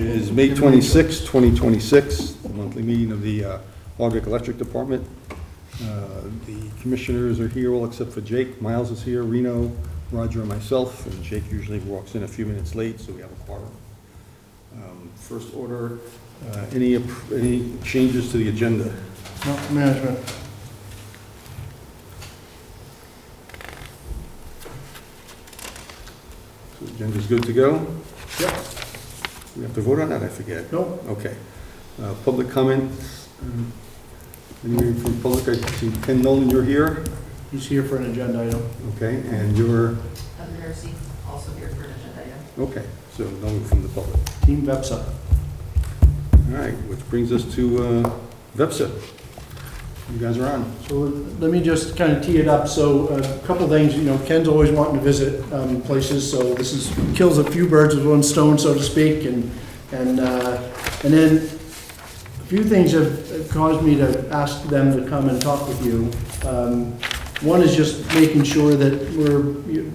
is May 26, 2026, the monthly meeting of the Hardwick Electric Department. The commissioners are here, all except for Jake. Miles is here, Reno, Roger, and myself, and Jake usually walks in a few minutes late, so we have a quorum. First order, any changes to the agenda? No, management. So the agenda's good to go? Yep. We have to vote on that, I forget. Nope. Okay. Public comments. Anyone from public? I see Ken Nolan, you're here. He's here for an agenda item. Okay, and you're, Heather Darcy, also here for an agenda item. okay, so no one from the public. Team VEPSA. All right, which brings us to VEPSA. You guys are on. So let me just kind of tee it up. So a couple things, Ken's always wanting to visit places, so this kills a few birds with one stone, so to speak. And then a few things have caused me to ask them to come and talk with you. One is just making sure that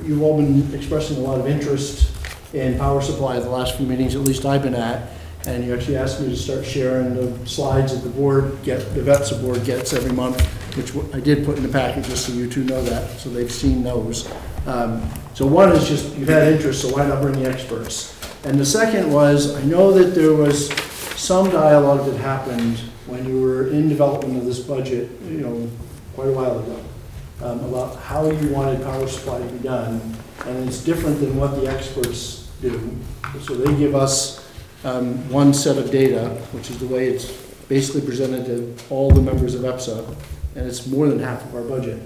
you've all been expressing a lot of interest in power supply at the last few meetings, at least I've been at. And you actually asked me to start sharing the slides that the VEPSA board gets every month, which I did put in the packet just so you two know that, so they've seen those. So one is just, you've had interest, so why not bring the experts? And the second was, I know that there was some dialogue that happened when you were in development of this budget, quite a while ago, about how you wanted power supply to be done, and it's different than what the experts do. So they give us one set of data, which is the way it's basically presented to all the members of EPSA, and it's more than half of our budget.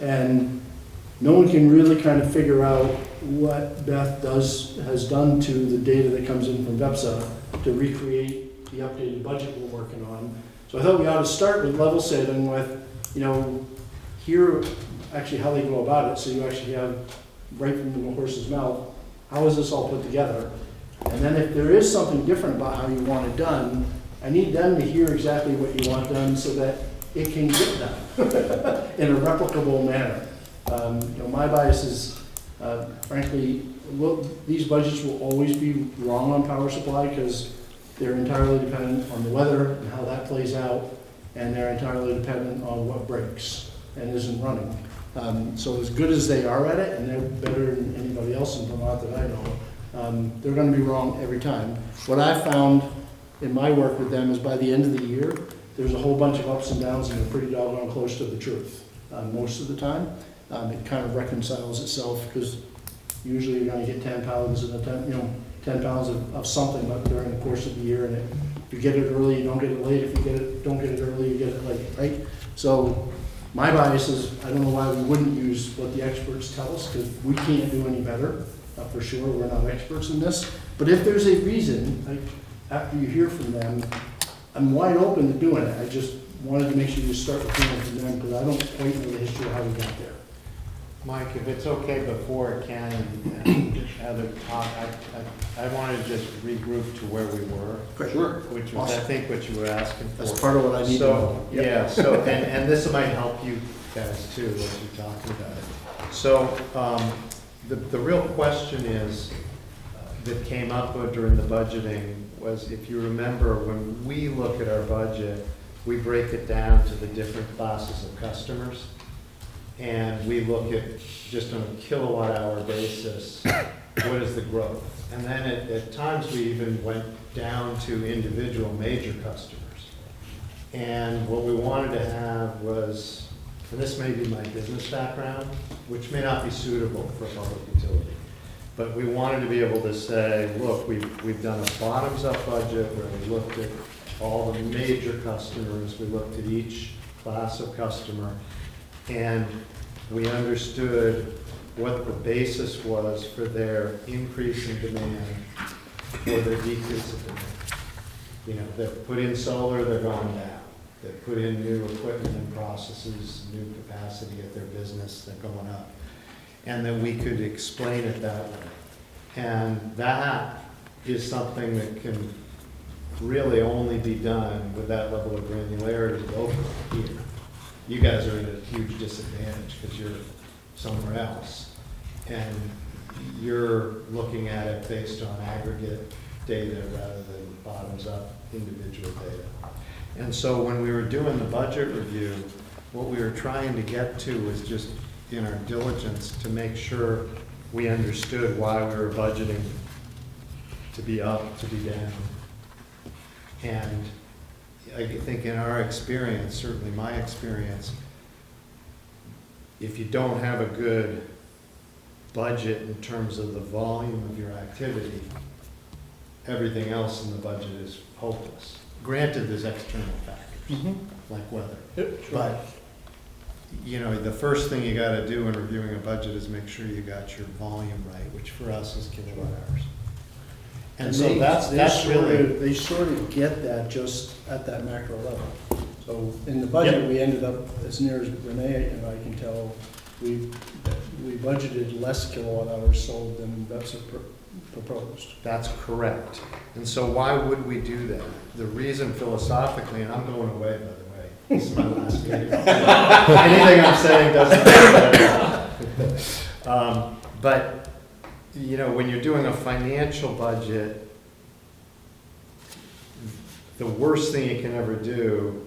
And no one can really kind of figure out what Beth has done to the data that comes in from EPSA to recreate the updated budget we're working on. So I thought we ought to start with level setting with, here actually how they go about it, so you actually have right from the horse's mouth, how is this all put together? And then if there is something different about how you want it done, I need them to hear exactly what you want done so that it can get done in a replicable manner. My bias is, frankly, these budgets will always be wrong on power supply because they're entirely dependent on the weather and how that plays out, and they're entirely dependent on what breaks and isn't running. So as good as they are at it, and they're better than anybody else in Vermont that I know, they're going to be wrong every time. What I found in my work with them is by the end of the year, there's a whole bunch of ups and downs, and they're pretty doggone close to the truth most of the time. It kind of reconciles itself because usually you're going to get 10 pounds in a 10 pounds of something during the course of the year, and if you get it early, you don't get it late. If you don't get it early, you get it late, right? So my bias is I don't know why we wouldn't use what the experts tell us because we can't do any better. For sure, we're not experts in this. But if there's a reason, after you hear from them, I'm wide open to doing it. I just wanted to make sure you start with hearing from them because I don't quite know the history of how we got there. Mike, if it's okay before Ken and Heather talk, I want to just regroup to where we were. Sure. Which was, I think, what you were asking for. That's part of what I need to know. Yep. Yeah, so, and this might help you guys too, as you're talking about it. So, the real question is, that came up during the budgeting was, if you remember, when we look at our budget, we break it down to the different classes of customers. And we look at, just on a kilowatt hour basis, what is the growth? And then at times we even went down to individual major customers. And what we wanted to have was, and this may be my business background, which may not be suitable for a public utility, but we wanted to be able to say, look, we've done a bottoms-up budget where we looked at all the major customers, we looked at each class of customer, and we understood what the basis was for their increase in demand or their decrease in demand. They've put in solar, they're going down. They've put in new equipment and processes, new capacity at their business, they're going up. And then we could explain it that way. And that is something that can really only be done with that level of granularity locally here. You guys are at a huge disadvantage because you're somewhere else. And you're looking at it based on aggregate data rather than bottoms-up individual data. And so when we were doing the budget review, what we were trying to get to was just in our diligence to make sure we understood why we were budgeting to be up, to be down. And I think in our experience, certainly my experience, if you don't have a good budget in terms of the volume of your activity, everything else in the budget is hopeless. Granted, there's external factors, like weather. Yep, sure. But, you know, the first thing you gotta do in reviewing a budget is make sure you got your volume right, which for us is kilowatt hours. And so that's really, They sort of get that just at that macro level. So in the budget, we ended up, as near as Renee and I can tell, we budgeted less kilowatt hours sold than that's proposed. that's correct. And so why would we do that? The reason philosophically, and I'm going away, by the way, this is my last meeting. Anything I'm saying doesn't matter. But, you know, when you're doing a financial budget, the worst thing you can ever do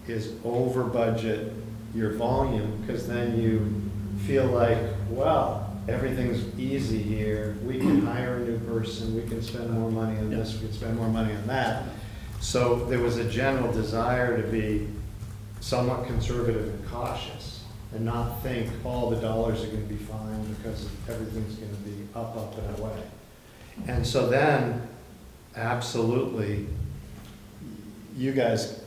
is over budget your volume, because then you feel like, well, everything's easy here. We can hire a new person, we can spend more money on this, we can spend more money on that. So there was a general desire to be somewhat conservative and cautious and not think all the dollars are gonna be fine because everything's gonna be up, and away. And so then, absolutely, you guys,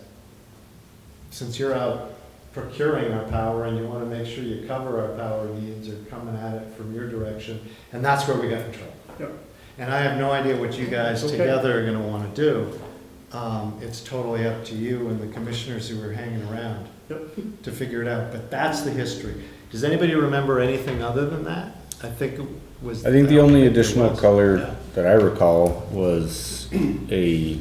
since you're out procuring our power and you want to make sure you cover our power needs, are coming at it from your direction, and that's where we got in trouble. Yep. And I have no idea what you guys Okay. together are going to want to do. It's totally up to you and the commissioners who are hanging around to figure it out. But that's the history. Does anybody remember anything other than that? I think it was. I think the only additional Yeah. color that I recall was a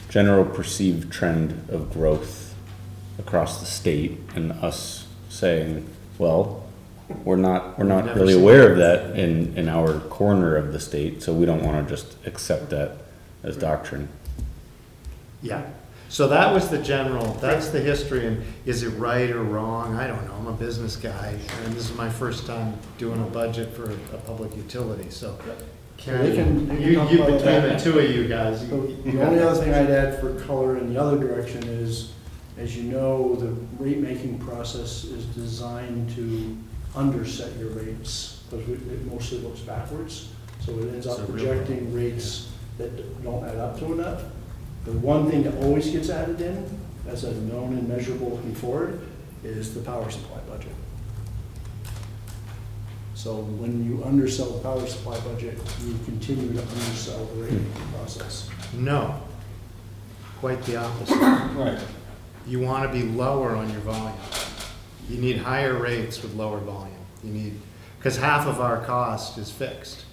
general perceived trend of growth across the state, and us saying, well, we're not never really seen aware that. of that in our corner of the state, so we don't want to just accept that as doctrine. Yeah, so that was the general, that's the history, and is it right or wrong? I don't know, I'm a business guy, and this is my first time doing a budget for a public utility, so. They can talk You, about between that. the two of you guys. So the only other thing I'd add for color in the other direction is, as you know, the rate-making process is designed to underset your rates, because it mostly looks backwards. So it ends It's up a real projecting rates that don't add up to enough. The one thing that always gets added in, as a known and measurable looking forward, is the power supply budget. So when you undersell the power supply budget, you continue to undersell the rate-making process. No, quite the opposite. Right. You want to be lower on your volume. You need higher rates with lower volume. You need, because half of our cost is fixed.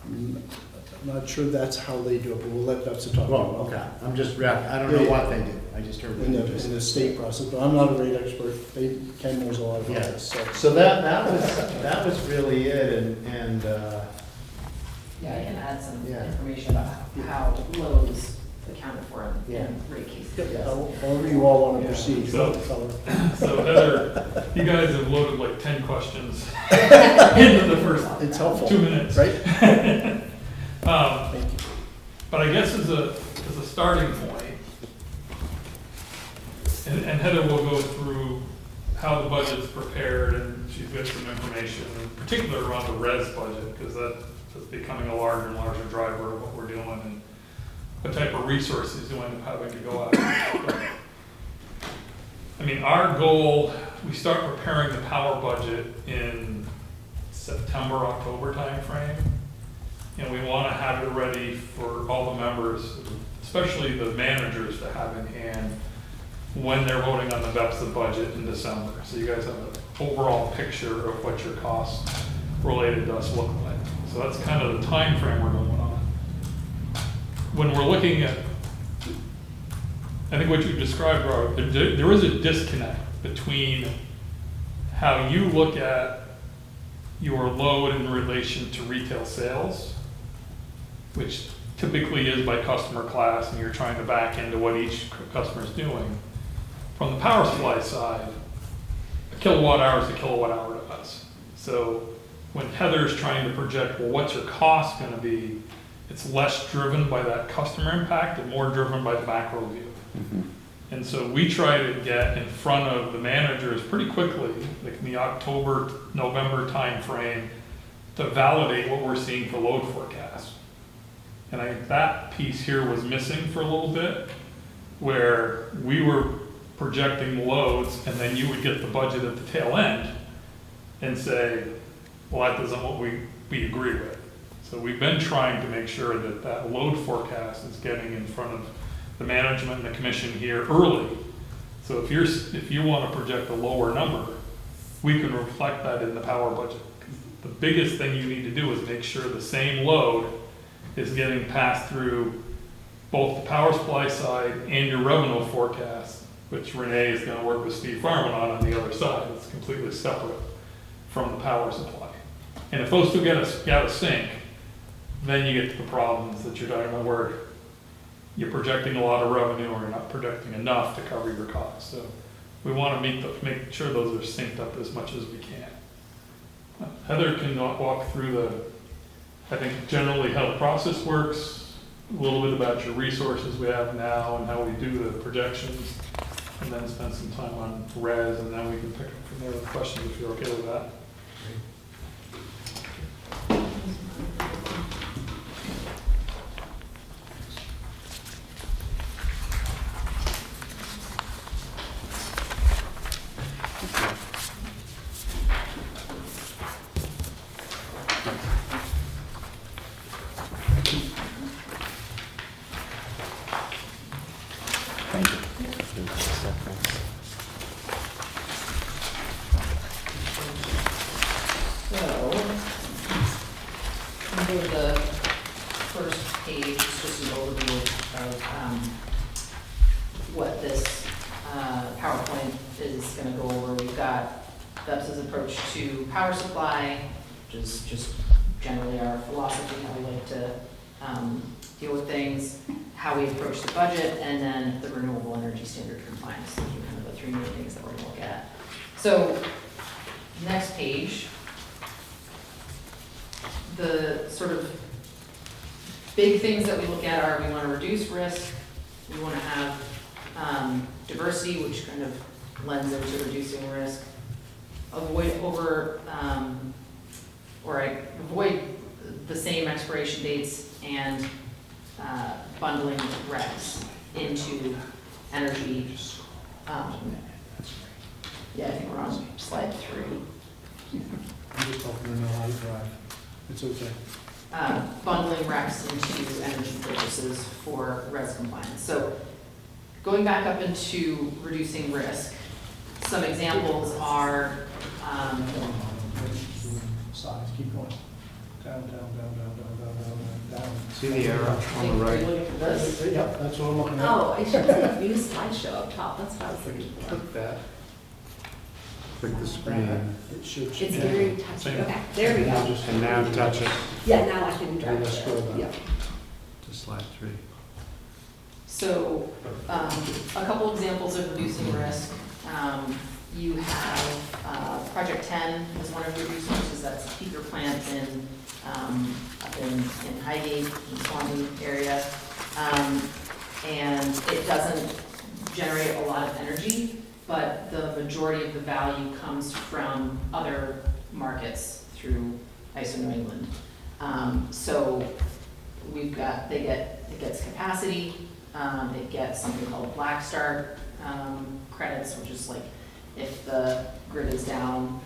I'm not sure that's how they do it, but we'll let that's a talk. Well, okay, I'm just, I don't know what they do, I just heard. In what the, you just in the said. state process, but I'm not a rate expert. Ken knows a lot about Yeah. this, so. So that was really it, and, Yeah, I can add some Yeah. information about how lows accounted for Yeah. in rate cases. However you all want to Yeah. proceed. So- Color. So Heather, you guys have loaded like 10 questions into the first It's helpful. 2 minutes. Right? Thank you. But I guess as a starting point, and Heather will go through how the budget's prepared, and she's got some information, in particular around the res budget, because that's becoming a larger and larger driver of what we're doing and what type of resources you end up having to go out. I mean, our goal, we start preparing the power budget in September, October timeframe. And we want to have it ready for all the members, especially the managers, to have in hand when they're voting on the BEPS budget in December. So you guys have an overall picture of what your costs related to us look like. So that's kind of the time frame we're going on. When we're looking at, I think what you described, Robert, there is a disconnect between how you look at your load in relation to retail sales, which typically is by customer class, and you're trying to back into what each customer's doing. From the power supply side, a kilowatt hour is a kilowatt hour to us. So when Heather's trying to project, well, what's your cost gonna be? It's less driven by that customer impact and more driven by the macro view. And so we try to get in front of the managers pretty quickly, like in the October, November timeframe, to validate what we're seeing for load forecast. And I think that piece here was missing for a little bit, where we were projecting loads, and then you would get the budget at the tail end and say, well, that isn't what we agree with. So we've been trying to make sure that that load forecast is getting in front of the management and the commission here early. So if you want to project a lower number, we can reflect that in the power budget. The biggest thing you need to do is make sure the same load is getting passed through both the power supply side and your revenue forecast, which Renee is going to work with Steve Farman on the other side. It's completely separate from the power supply. And if those two get a sync, then you get to the problems that you're talking about where you're projecting a lot of revenue or you're not projecting enough to cover your costs. So we want to make sure those are synced up as much as we can. Heather can walk through I think generally how the process works, a little bit about your resources we have now and how we do the projections, and then spend some time on res, and then we can pick up from there with questions if you're okay with that. Thank you. So, under the first page, it's just an overview of what this PowerPoint is going to go over. We've got BEPS's approach to power supply, which is just generally our philosophy, how we like to deal with things, how we approach the budget, and then the renewable energy standard compliance. Those are kind of the three main things that we're going to look at. So, next page, the sort of big things that we look at are we want to reduce risk, we want to have diversity, which kind of lends into reducing risk, avoid the same expiration dates, and bundling recs into energy. Yeah, I think we're on slide 3. I'm just hoping to know how to drive. It's okay. Bundling recs into energy purchases for res compliance. So going back up into reducing risk, some examples are, Size, keep going. Down, down, down. See the arrow on the right? Yep, that's what I'm looking at. Oh, I should have view slideshow up top, that's what I was looking for. Click that. Click the screen. It should. It's very touchy, okay, there we go. And now touch it Yeah, now I can drive let's scroll it, down. yeah. to slide 3. so a couple examples of reducing risk. You have Project 10 is one of your resources. That's a peaker plant up in Highgate, in Swansea area. And it doesn't generate a lot of energy, but the majority of the value comes from other markets through ISO New England. So it gets capacity, it gets something called Black Start credits, which is like if the grid is down,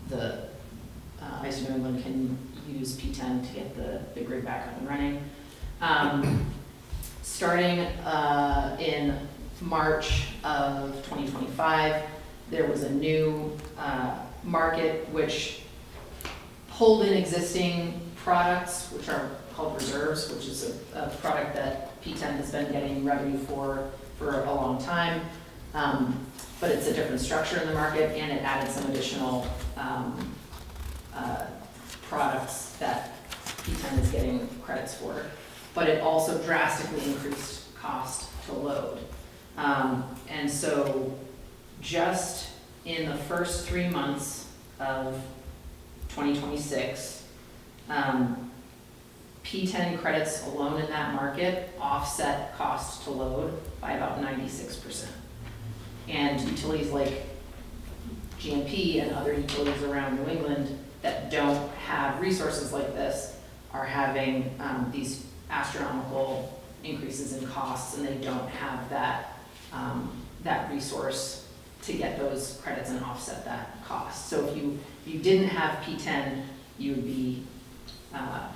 the ISO New England can use P10 to get the grid back up and running. Starting in March of 2025, there was a new market which pulled in existing products, which are called reserves, which is a product that P10 has been getting revenue for a long time. But it's a different structure in the market, and it added some additional products that P10 is getting credits for. but it also drastically increased cost to load. And so just in the first 3 months of 2026, P10 credits alone in that market offset cost to load by about 96%. And utilities like GMP and other utilities around New England that don't have resources like this are having these astronomical increases in costs, and they don't have that, that resource to get those credits and offset that cost. So if you didn't have P10, you'd be a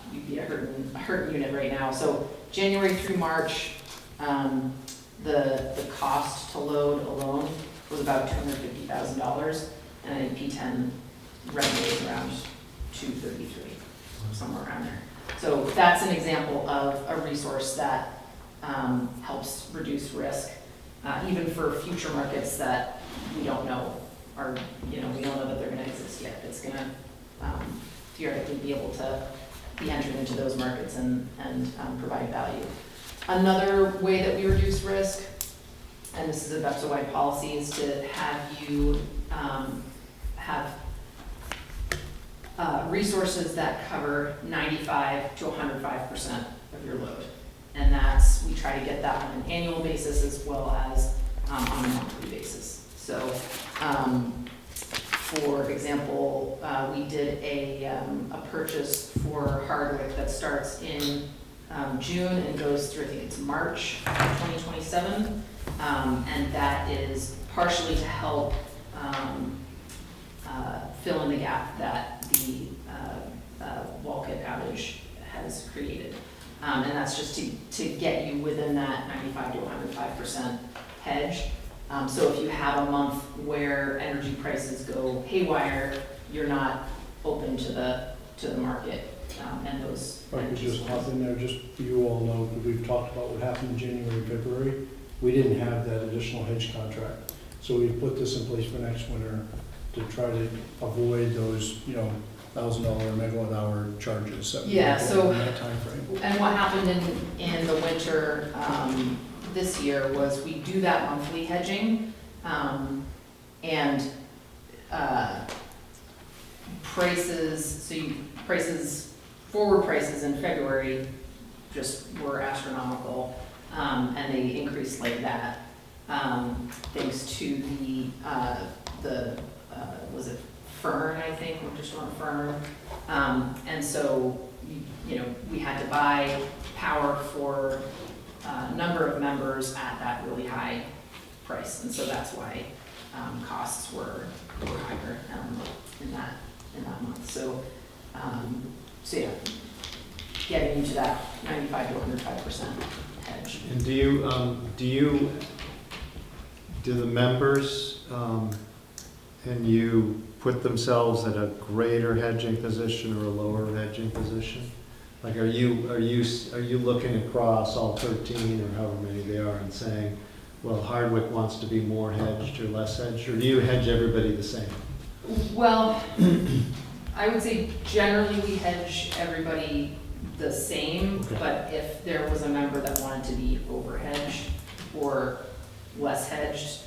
hurting unit right now. So January through March, the cost to load alone was about $250,000, and I think P10 revenue is around 233, somewhere around there. So that's an example of a resource that helps reduce risk, even for future markets that we don't know, or we don't know that they're going to exist yet. It's going to theoretically be able to be entered into those markets and provide value. Another way that we reduce risk, and this is a VEPSA-wide policy, is to have you have resources that cover 95 to 105% of your load. And we try to get that on an annual basis as well as on a monthly basis. So, for example, we did a purchase for Hardwick that starts in June and goes through, I think it's March 2027. And that is partially to help fill in the gap that the Walcott outage has created. And that's just to get you within that 95 to 105% hedge. So if you have a month where energy prices go haywire, you're not open to the market and those. If I could just hop in there, just so you all know, we've talked about what happened in January and February. We didn't have that additional hedge contract. So we put this in place for next winter to try to avoid those, $1,000 megawatt hour charges. That we had So, in that timeframe. And what happened in the winter this year was we do that monthly hedging, and forward prices in February just were astronomical, and they increased like that, thanks to the was it Fern, I think, Winter Storm Fern, and so we had to buy power for a number of members at that really high price, and so that's why costs were higher in that month. So yeah, getting into that 95 to 105% hedge. And do the members and you put themselves at a greater hedging position or a lower hedging position? Like, are you looking across all 13 or however many they are and saying, well, Hardwick wants to be more hedged or less hedged, or do you hedge everybody the same? Well, I would say generally we hedge everybody the same, Okay. but if there was a member that wanted to be over hedged or less hedged,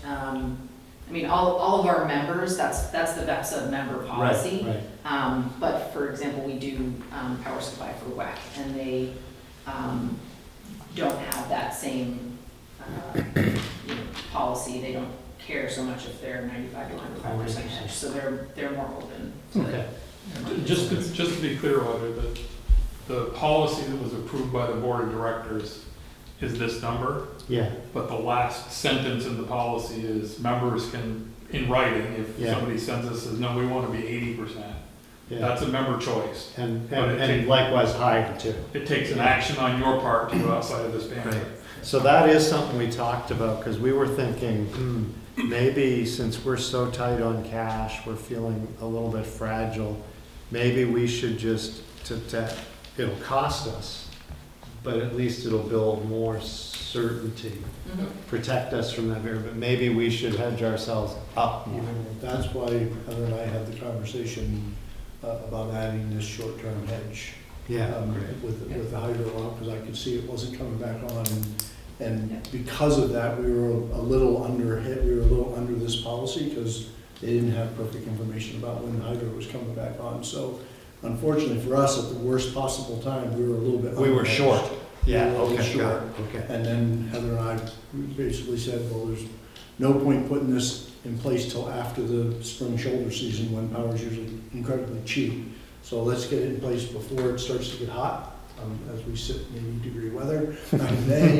all of our members, that's the VEPSA member policy. Right. But for example, we do power supply for WEC, and they don't have that same policy. They don't care so much if they're 95 to 105% hedged, so they're more open to Okay. Just to be clear, Roger, the policy that was approved by the board of directors is this number, Yeah. but the last sentence in the policy is members can, in writing, if Yeah. somebody sends us, says, no, we want to be 80%. Yeah. That's a member choice. And likewise higher too. It takes an action on your part to go outside of this bandwidth. Right. So that is something we talked about, because we were thinking, maybe since we're so tight on cash, we're feeling a little bit fragile, maybe we should just, it'll cost us, but at least it'll build more certainty, protect us from that variable. Maybe we should hedge ourselves up more. That's why Heather and I had the conversation about adding this short-term hedge with the hydro out, because I could see it wasn't coming back on. And because of that, we were a little under this policy, because they didn't have perfect information about when the hydro was coming back on. So unfortunately for us, at the worst possible time, we were a little bit. We were short. Yeah, We were a little okay, short. got it, okay. And then Heather and I basically said, well, there's no point putting this in place till after the spring shoulder season, when power is usually incredibly cheap. So let's get it in place before it starts to get hot, as we sit in 80-degree weather in May,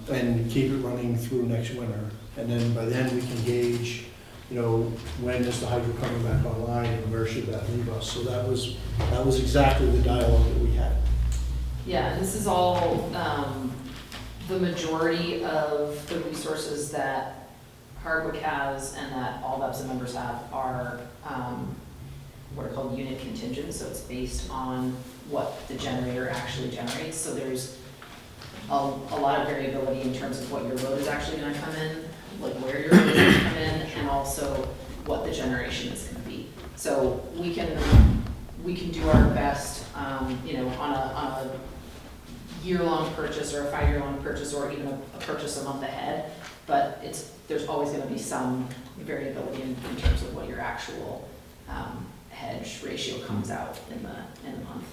and keep it running through next winter. And then by then we can gauge, when is the hydro coming back online and where should that leave us? So that was exactly the dialogue that we had. Yeah, and this is all, the majority of the resources that Hardwick has and that all WEPSA members have are what are called unit contingent, so it's based on what the generator actually generates. So there's a lot of variability in terms of what your load is actually gonna come in, like where your load is gonna come in, and also what the generation is gonna be. So we can do our best, on a year-long purchase or a 5-year-long purchase, or even a purchase a month ahead, but there's always gonna be some variability in terms of what your actual hedge ratio comes out in the month.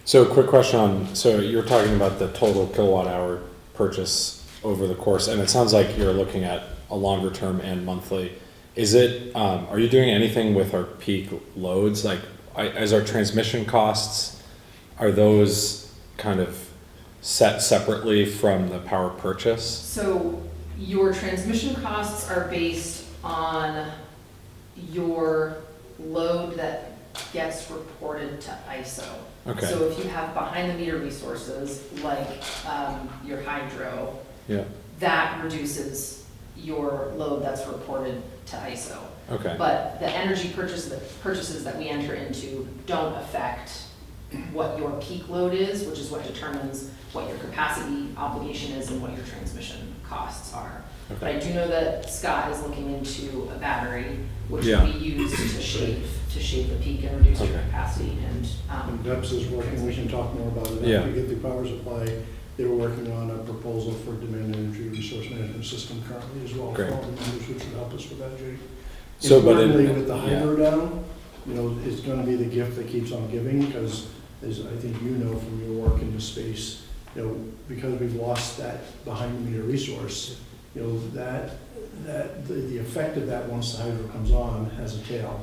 So quick question on, so you're talking about the total kilowatt hour purchase over the course, and it sounds like you're looking at a longer term and monthly. Is it, are you doing anything with our peak loads? Like, as our transmission costs, are those kind of set separately from the power purchase? So your transmission costs are based on your load that gets reported to ISO. Okay. So if you have behind the meter resources like your hydro, Yeah. that reduces your load that's reported to ISO. Okay. But the energy purchases that we enter into don't affect what your peak load is, which is what determines what your capacity obligation is and what your transmission costs are. Okay. But I do know that Scott is looking into a battery, which Yeah. will be used to shape the peak and reduce your Okay. capacity. And And DEPS is working, we can talk more about it Yeah. after we get the power supply. They're working on a proposal for demand energy resource management system currently as well. Great. For all the members, which would help us with that, Jake. So, but Importantly, in, with the hydro down, it's gonna be the gift that keeps on giving, because as I think you know from your work in this space, because we've lost that behind the meter resource, the effect of that once the hydro comes on has a tail.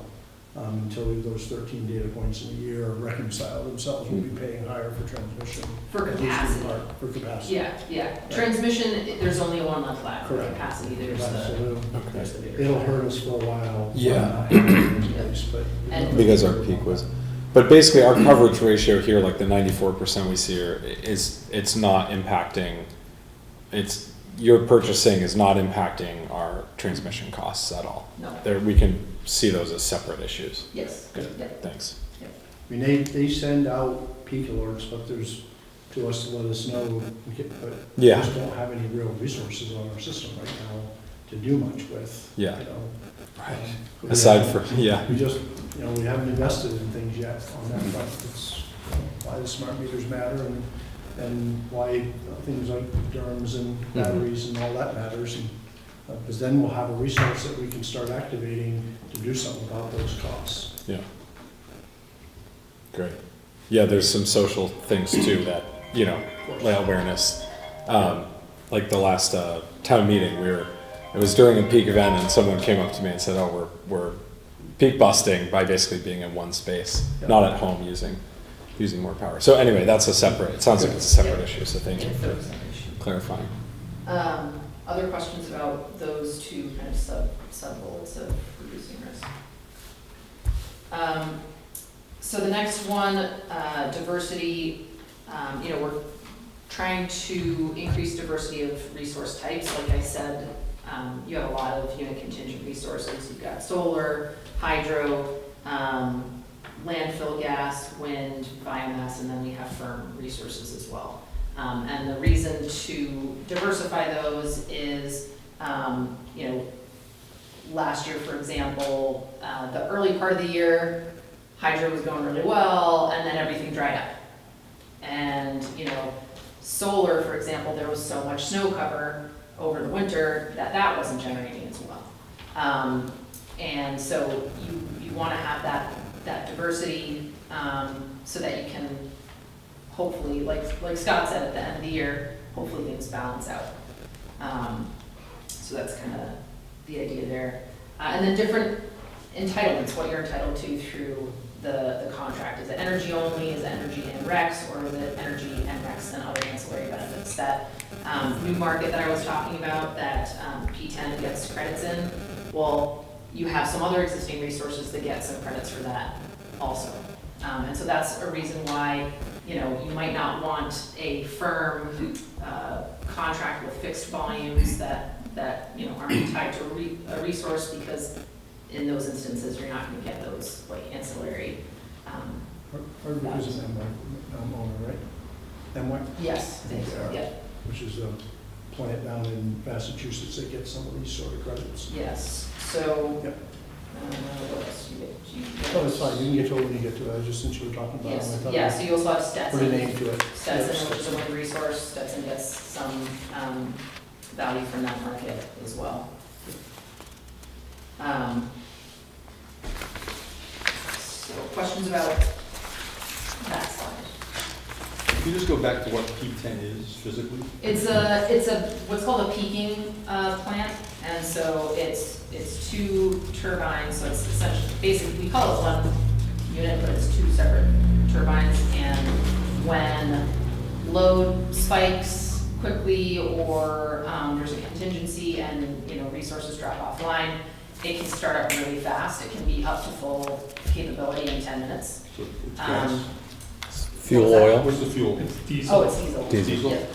Until those 13 data points in a year reconcile themselves, we'll be paying higher for transmission. For at least in capacity. part, For capacity. yeah. Transmission, there's only a 1 month lag. For Correct. capacity, there's the okay. bigger. It'll hurt us for a while. Yeah. not having it in place, but- And- Because our peak was, but basically our coverage ratio here, like the 94% we see here, it's not impacting, your purchasing is not impacting our transmission costs at all. No, There, we can see those as separate issues. yes, Good. yeah. Thanks. I mean, they send out peak alerts, but there's, to us to let us know, but we Yeah. just don't have any real resources on our system right now to do much with. Yeah. Right. Aside from, yeah, We just, we haven't invested in things yet on that front. It's why the smart meters matter and why things like DERMS and batteries and all that matters. Because then we'll have a resource that we can start activating to do something about those costs. yeah. Great. Yeah, there's some social things too that, like awareness. Like the last town meeting, it was during a peak event and someone came up to me and said, oh, we're peak busting by basically being in one space, not at home using more power. So anyway, it sounds like it's a separate issue, so thank you for clarifying. Other questions about those two kind of sub-bullets of reducing risk? So the next one, diversity, we're trying to increase diversity of resource types. Like I said, you have a lot of unit contingent resources. You've got solar, hydro, landfill gas, wind, biomass, and then we have firm resources as well. And the reason to diversify those is, last year, for example, the early part of the year, hydro was going really well, and then everything dried up. And, solar, for example, there was so much snow cover over the winter that that wasn't generating as well. And so you want to have that diversity, so that you can hopefully, like Scott said, at the end of the year, hopefully things balance out. So that's kind of the idea there. And then different entitlements, what you're entitled to through the contract. Is it energy only, is it energy and recs, or is it energy and recs and other ancillary benefits? That new market that I was talking about, that P10 gets credits in, well, you have some other existing resources that get some credits for that also. And so that's a reason why, you might not want a firm contract with fixed volumes that aren't tied to a resource, because in those instances, you're not gonna get those like ancillary. Hardwick is an owner, right? M-Ware? Yes, They are. yeah, Which is a plant down in Massachusetts that gets some of these sort of credits. yes, so. Yep. What else do you get? Oh, it's fine, you can get to it when you get to it, just since you were talking about it. I Yes, thought yeah, I'd so you also have Stetson. put a name to it. Stetson, which is a wind resource, Stetson gets some value from that market as well. So questions about that slide? Can you just go back to what P10 is physically? It's a what's called a peaking plant, and so it's two turbines, so it's essentially, basically, we call it one unit, but it's two separate turbines, and when load spikes quickly, or there's a contingency and, resources drop offline, it can start up really fast. It can be up to full capability in 10 minutes. So it's gas. Fuel What's that? oil? What's the fuel? It's diesel. Oh, it's diesel. Diesel? Yep.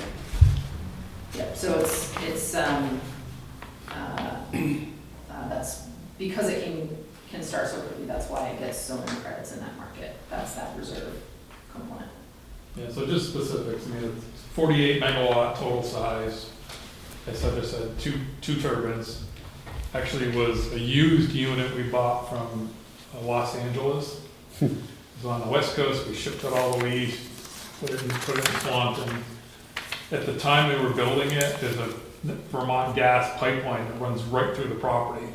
Yep, so it's that's, because it can start so quickly, that's why it gets so many credits in that market. That's that reserve component. Yeah, so just specifics, it's 48 megawatt total size. As I just said, two turbines. Actually was a used unit we bought from Los Angeles. It was on the West Coast, we shipped it all the way east, put it in Swanton. At the time they were building it, there's a Vermont gas pipeline that runs right through the property.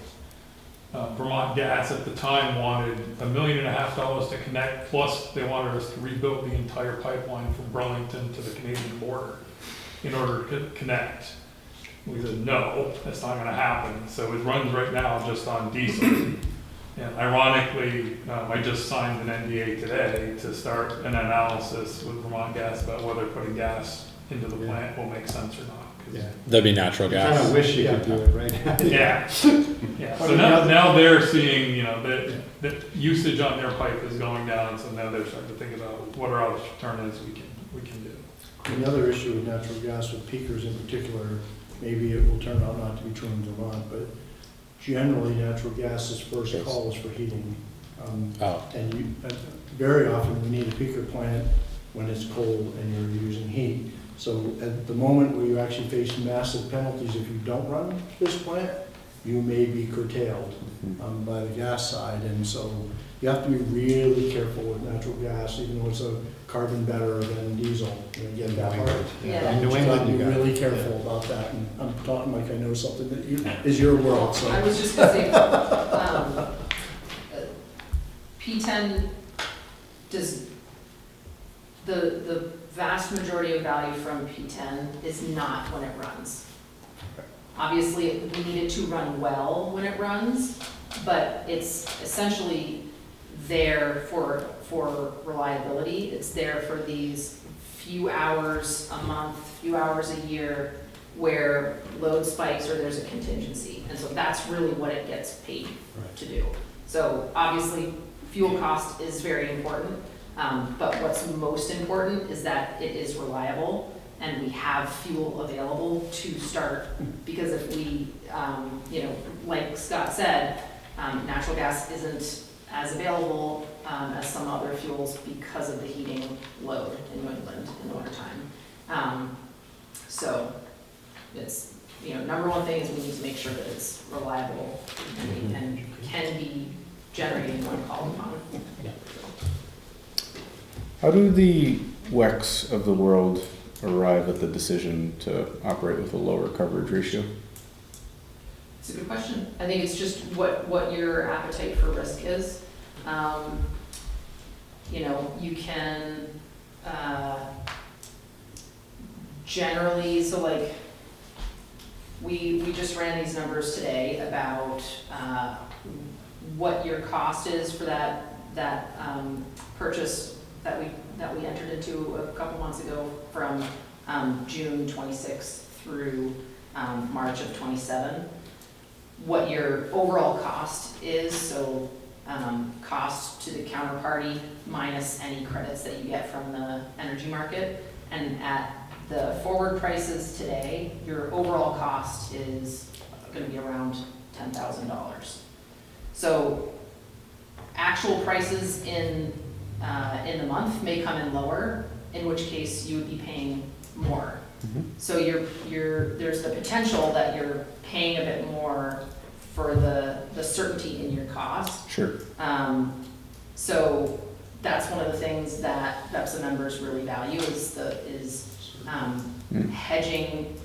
Vermont Gas at the time wanted $1.5 million to connect, plus they wanted us to rebuild the entire pipeline from Burlington to the Canadian border in order to connect. We said, no, that's not gonna happen. So it runs right now just on diesel. And ironically, I just signed an NDA today to start an analysis with Vermont Gas about whether putting gas into the plant will make sense or not. 'Cause- Yeah. That'd be natural I kind gas. of wish you could do it right now. Yeah, yeah. So now they're seeing, the usage on their pipe is going down, so now they're starting to think about what are alternatives we can do. Another issue with natural gas, with peakers in particular, maybe it will turn out not to be true in Vermont, but generally, natural gas's first Yes. call is for heating. Oh, And very often, we need a peaker plant when it's cold and you're using heat. So at the moment where you actually face massive penalties if you don't run this plant, you may be curtailed by the gas side. And so you have to be really careful with natural gas, even though it's a carbon better than diesel. You get that part. Yeah. In New You have England, to you be got it. really careful about that. And I'm talking like I know something that is your world, so. I was just gonna say, P10 does, the vast majority of value from P10 is not when it runs. Obviously, we need it to run well when it runs, but it's essentially there for reliability. It's there for these few hours a month, few hours a year, where load spikes or there's a contingency. And so that's really what it gets paid to do. So obviously, fuel cost is very important, but what's most important is that it is reliable and we have fuel available to start. Because if we, like Scott said, natural gas isn't as available as some other fuels because of the heating load in New England in the wintertime. So it's, number one thing is we need to make sure that it's reliable and can be generated when called upon. How do the WEX of the world arrive at the decision to operate with a lower coverage ratio? It's a good question. I think it's just what your appetite for risk is. You know, you can, generally, so like, we just ran these numbers today about, what your cost is for that purchase that we entered into a couple months ago from, June 26th through, March of 27. What your overall cost is, so cost to the counterparty minus any credits that you get from the energy market. And at the forward prices today, your overall cost is gonna be around $10,000. So actual prices in the month may come in lower, in which case you would be paying more. So there's the potential that you're paying a bit more for the certainty in your cost. Sure. So that's one of the things that VEPSA members really value is hedging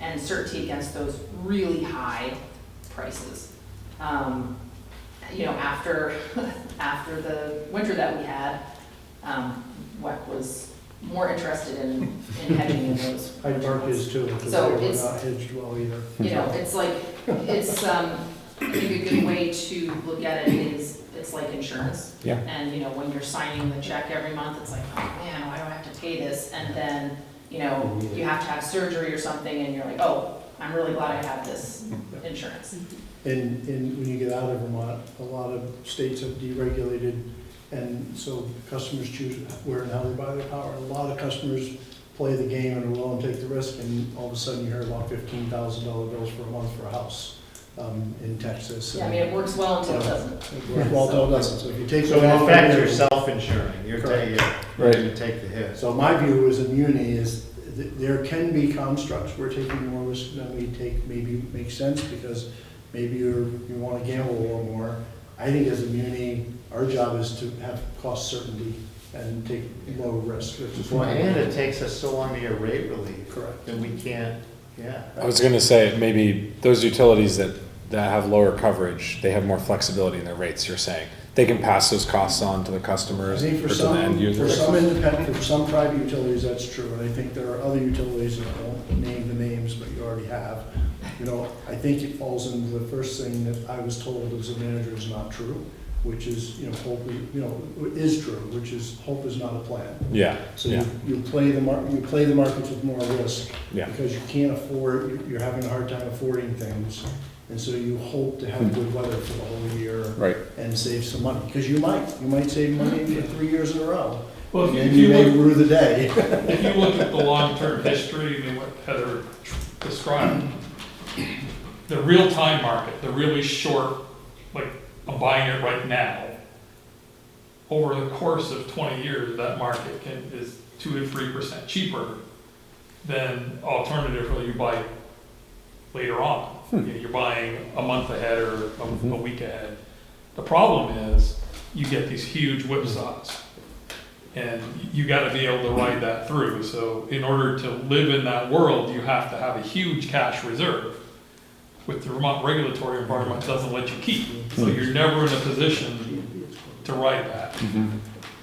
and certainty against those really high prices. You know, after the winter that we had, WEC was more interested in hedging in those. Hyde Park is too, because So they were it's- not hedged well either. You know, it's like, I think a good way to look at it is, it's like insurance. Yeah. And, you know, when you're signing the check every month, it's like, oh man, why do I have to pay this? And then, you know, you have to have surgery or something, and you're like, oh, I'm really glad I have this insurance. And when you get out of Vermont, a lot of states have deregulated, and so customers choose where and how they buy their power. A lot of customers play the game and are willing to take the risk, and all of a sudden you hear about $15,000 bills for a month for a house in Texas. Yeah, I mean, it works well until it doesn't. It works well until it doesn't, so if you take. So the in long effect, view- you're self-insuring, you're taking, Right. you take the hit. So my view as a muni is there can be constructs where taking more risk than we take maybe makes sense because maybe you want to gamble a little more. I think as a muni, our job is to have cost certainty and take low risk. Which is Well, why- and it takes us so long to get rate relief. Correct. And we can't, yeah. I was gonna say, maybe those utilities that have lower coverage, they have more flexibility in their rates, you're saying. They can pass those costs on to the I customers think or to the end for users. some independent, for some private utilities, that's true, and I think there are other utilities that I won't name the names, but you already have. You know, I think it falls into the first thing that I was told as a manager is not true, which is, is true, which is hope is not a plan. Yeah, So yeah, you play the markets with more risk. yeah. Because you can't afford, you're having a hard time affording things. And so you hope to have good weather for the whole year. Right. And save some money, because you might save money for 3 years in a row. Well, if And you you may look, rue the day. if you look at the long-term history, I mean, what Heather described, the real-time market, the really short, like, I'm buying it right now, over the course of 20 years, that market is 2 to 3% cheaper than alternatively you buy later on. You're buying a month ahead or a week ahead. The problem is you get these huge whipsaws. And you got to be able to ride that through. So in order to live in that world, you have to have a huge cash reserve, which the Vermont regulatory environment doesn't let you keep. So you're never in a position to ride that.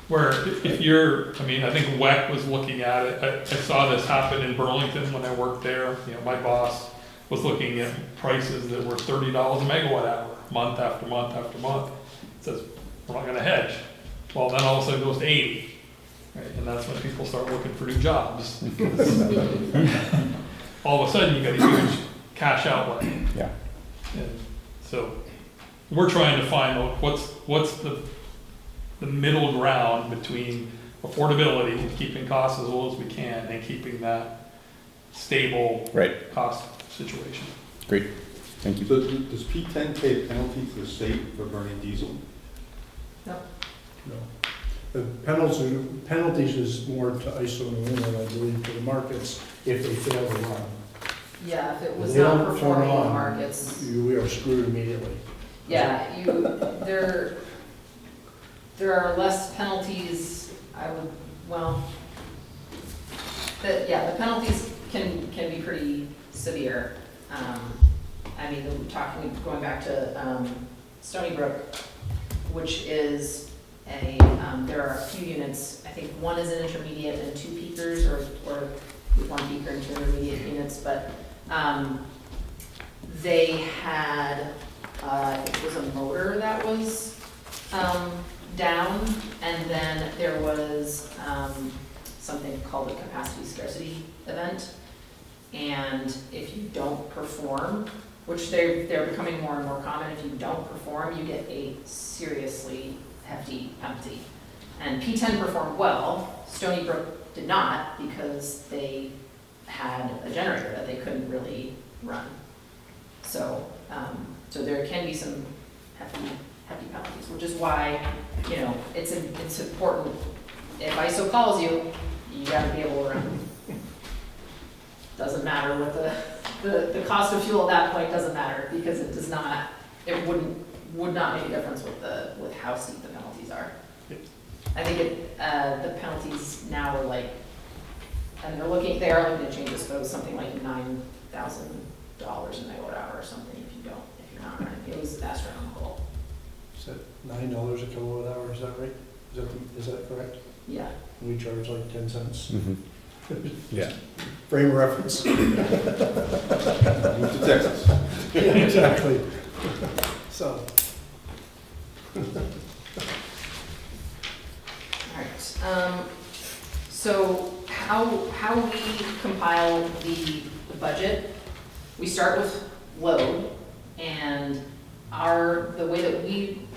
Where if you're, I mean, I think WEC was looking at it. I saw this happen in Burlington when I worked there. You know, my boss was looking at prices that were $30 a megawatt hour, month after month after month. It says, we're not going to hedge. Well, then all of a sudden it goes to 80. Right? And that's when people start looking for new jobs. All of a sudden you got a huge cash outlay. Yeah. And so we're trying to find out what's the middle ground between affordability, keeping costs as low as we can, and keeping that stable Right. cost situation. Great. Thank you. So does P10 pay a penalty to the state for burning diesel? No. The penalties is more to ISO New England, I believe, to the markets if they fail to run. Yeah, if it was They not don't turn performing in the on, markets. We are screwed immediately. Yeah, there are less penalties, well, The penalties can be pretty severe. I mean, going back to Stony Brook, which is there are a few units, I think one is an intermediate and 2 peakers, or one peaker and 2 intermediate units, but they had, I think it was a motor that was down, and then there was something called a capacity scarcity event. And if you don't perform, which they're becoming more and more common, if you don't perform, you get a seriously hefty penalty. And P10 performed well, Stony Brook did not, because they had a generator that they couldn't really run. So, so there can be some hefty penalties, which is why, you know, it's important. If ISO calls you, you gotta be able to run. Doesn't matter what the cost of fuel at that point doesn't matter, because it would not make a difference with how steep the penalties are. I think the penalties now are like, and they are looking to change this, but it was something like $9,000 a megawatt hour or something if you're not running. It was astronomical. Is that $9 a kilowatt hour, is that right? Is that correct? Yeah. We charge like 10 cents. Mhm. Yeah. Frame of reference. Move to Texas. Yeah, exactly. So. All right. So how we compile the budget, we start with load, and the way that we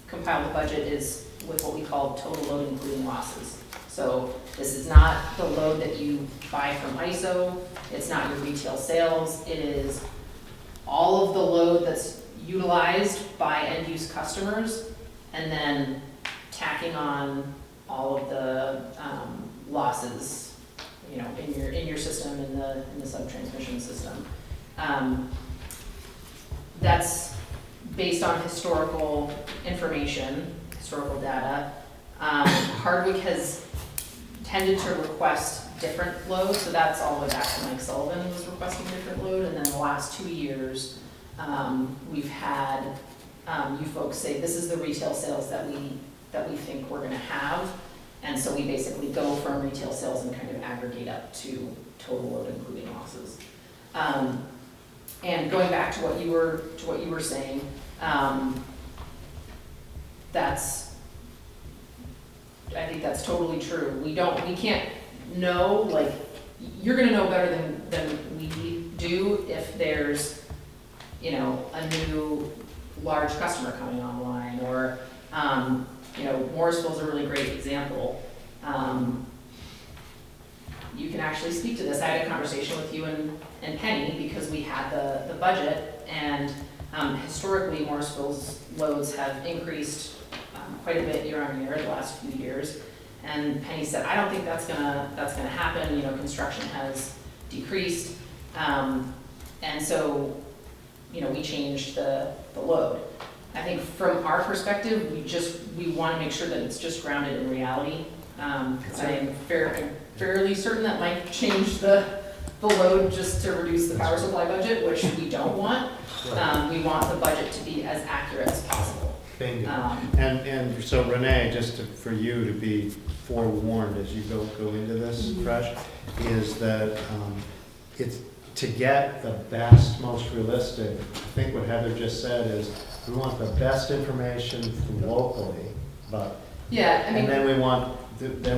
compile the budget is with what we call total load including losses. So this is not the load that you buy from ISO, it's not your retail sales, it is all of the load that's utilized by end-use customers, and then tacking on all of the losses, you know, in your system, in the sub-transmission system. That's based on historical information, historical data. Hardwick has tended to request different loads, so that's all the way back to Mike Sullivan was requesting different load, and then the last 2 years, we've had you folks say this is the retail sales that we think we're gonna have, and so we basically go from retail sales and kind of aggregate up to total load including losses. And going back to what you were saying, I think that's totally true. We can't know, like, you're gonna know better than we do if there's, you know, a new large customer coming online, or, you know, Morrisville's a really great example. You can actually speak to this. I had a conversation with you and Penny, because we had the budget, and historically Morrisville's loads have increased quite a bit year on year the last few years. And Penny said, I don't think that's gonna happen. You know, construction has decreased, and so, you know, we changed the load. I think from our perspective, we want to make sure that it's just grounded in reality. Because I am fairly certain that Mike changed the load just to reduce the power supply budget, which we don't want. We want the budget to be as accurate as possible. Bingo. And so Renee, just for you to be forewarned as you go into this fresh, is that it's to get the best, most realistic. I think what Heather just said is we want the best information from locally, but yeah, I mean, and then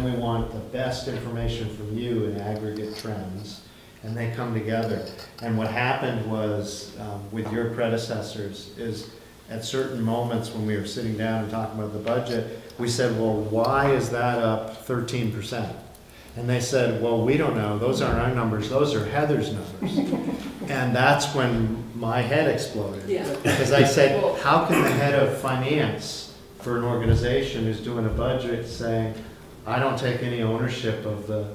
we want the best information from you in aggregate trends, and they come together. And what happened was with your predecessors is, at certain moments when we were sitting down and talking about the budget, we said, well, why is that up 13%? And they said, well, we don't know. Those aren't our numbers. Those are Heather's numbers. And that's when my head exploded. Yeah. Because I said, how can the head of finance for an organization who's doing a budget saying, I don't take any ownership of the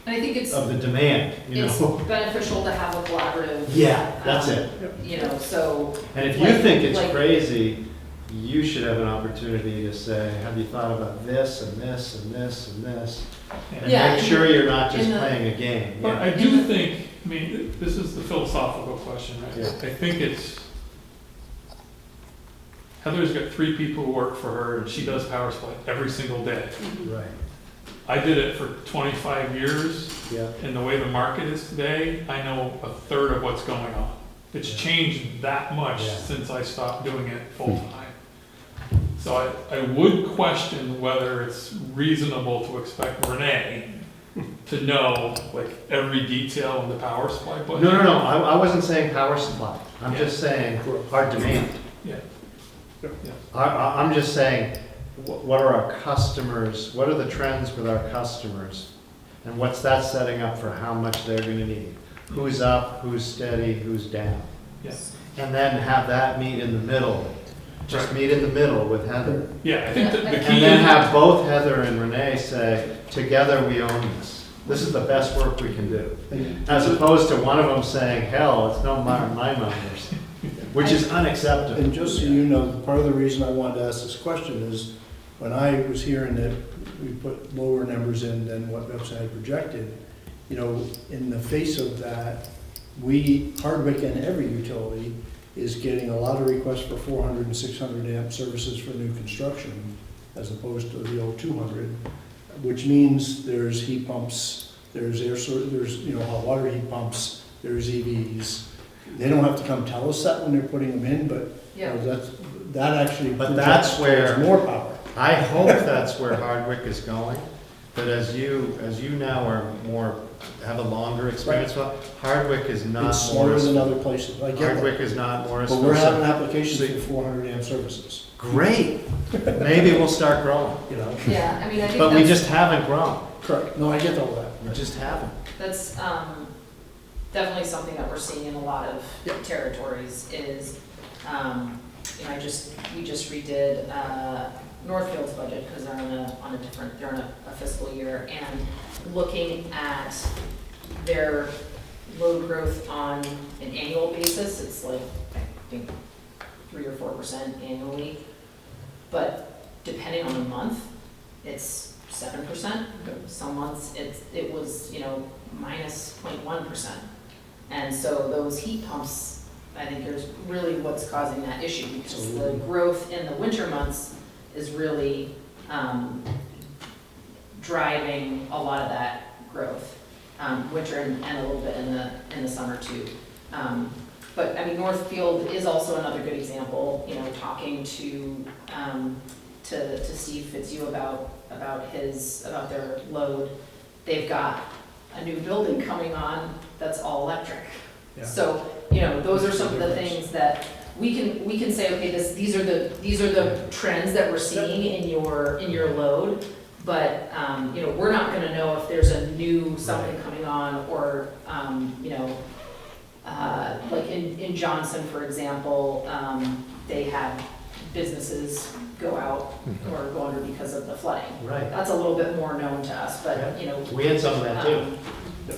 and I think it's demand, you it's know? beneficial to have a collaborative. Yeah, that's it. You know, so. And if you like- think it's like- crazy, you should have an opportunity to say, have you thought about this and this and this and this? And Yeah, make sure you're not just in the- playing a game. But Yeah. I do think, I mean, this is the philosophical question, right? Yeah. I think it's, Heather's got 3 people who work for her, and she does power supply every single day. Right, I did it for 25 years, yeah. and the way the market is today, I know a third of what's going on. It's Yeah. changed that much Yeah. since I stopped doing it full-time. So I would question whether it's reasonable to expect Renee to know, like, every detail in the power supply budget. No, I wasn't saying power supply. I'm Yeah. just saying our demand. Yeah. Yeah. I'm just saying, what are our customers, what are the trends with our customers? And what's that setting up for how much they're gonna need? Who's up, who's steady, who's down? Yes. And then have that meet in the middle. Just Right. meet in the middle with Heather. Yeah, I think the key And then is, have both Heather and Renee say, together we own this. This is the best work we can do. As opposed to one of them saying, hell, it's no my numbers, which is unacceptable. And just so you know, part of the reason I wanted to ask this question is, when I was hearing that we put lower numbers in than what website had projected, you know, in the face of that, Hardwick and every utility is getting a lot of requests for 400 and 600 amp services for new construction, as opposed to the old 200, which means there's heat pumps, there's there's, you know, hot water heat pumps, there's EVs. They don't have to come tell us that when they're putting them in, but you know, Yeah. that actually But that's projects where- towards more power. I hope that's where Hardwick is going, but as you now are more, have a longer experience, Hardwick is not It's smaller than Morrisville. other places, I get that. Hardwick is not Morrisville. But we're so- having applications for 400 amp services, Great, maybe we'll start growing, you know? Yeah, I mean, I think but we that's, just haven't grown, Correct, no, I get all that. we just haven't. that's definitely something that we're seeing in a lot of Yep. territories is, you know, we just redid Northfield's budget because they're they're in a fiscal year, and looking at their load growth on an annual basis, it's like, I think, 3 or 4% annually. But depending on the month, it's 7%. Some months it was, you know, minus 0.1%. And so those heat pumps, I think, is really what's causing that issue, because the growth in the winter months is really driving a lot of that growth. Winter and a little bit in the summer too. But I mean, Northfield is also another good example. You know, talking to Steve Fitzhugh about their load. They've got a new building coming on that's all electric. Yeah. So, you know, those are some of the things that we can say, okay, these are the trends that we're seeing in your load. But, you know, we're not gonna know if there's a new something coming on, or, you know, like in Johnson, for example, they had businesses go out or go under because of the flooding. Right. That's a little bit more known to us, but, you know. We had some of that too.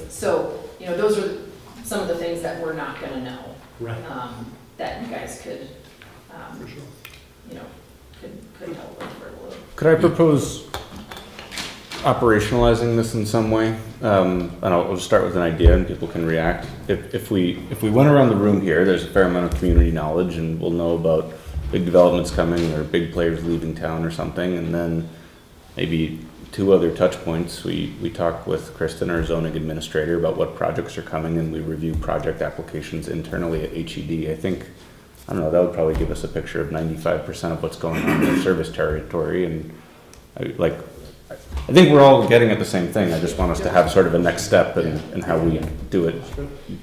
So, you know, those are some of the things that we're not gonna know, Right. that you guys could, For sure. you know, could help with for a little. Could I propose operationalizing this in some way? And I'll just start with an idea and people can react. If we went around the room here, there's a fair amount of community knowledge and we'll know about big developments coming or big players leaving town or something, and then maybe 2 other touch points. We talk with Kristen, our zoning administrator, about what projects are coming, and we review project applications internally at HED. I think, I don't know, that would probably give us a picture of 95% of what's going on in the service territory, and I think we're all getting at the same thing. I just want us to have sort of a next step in how we do it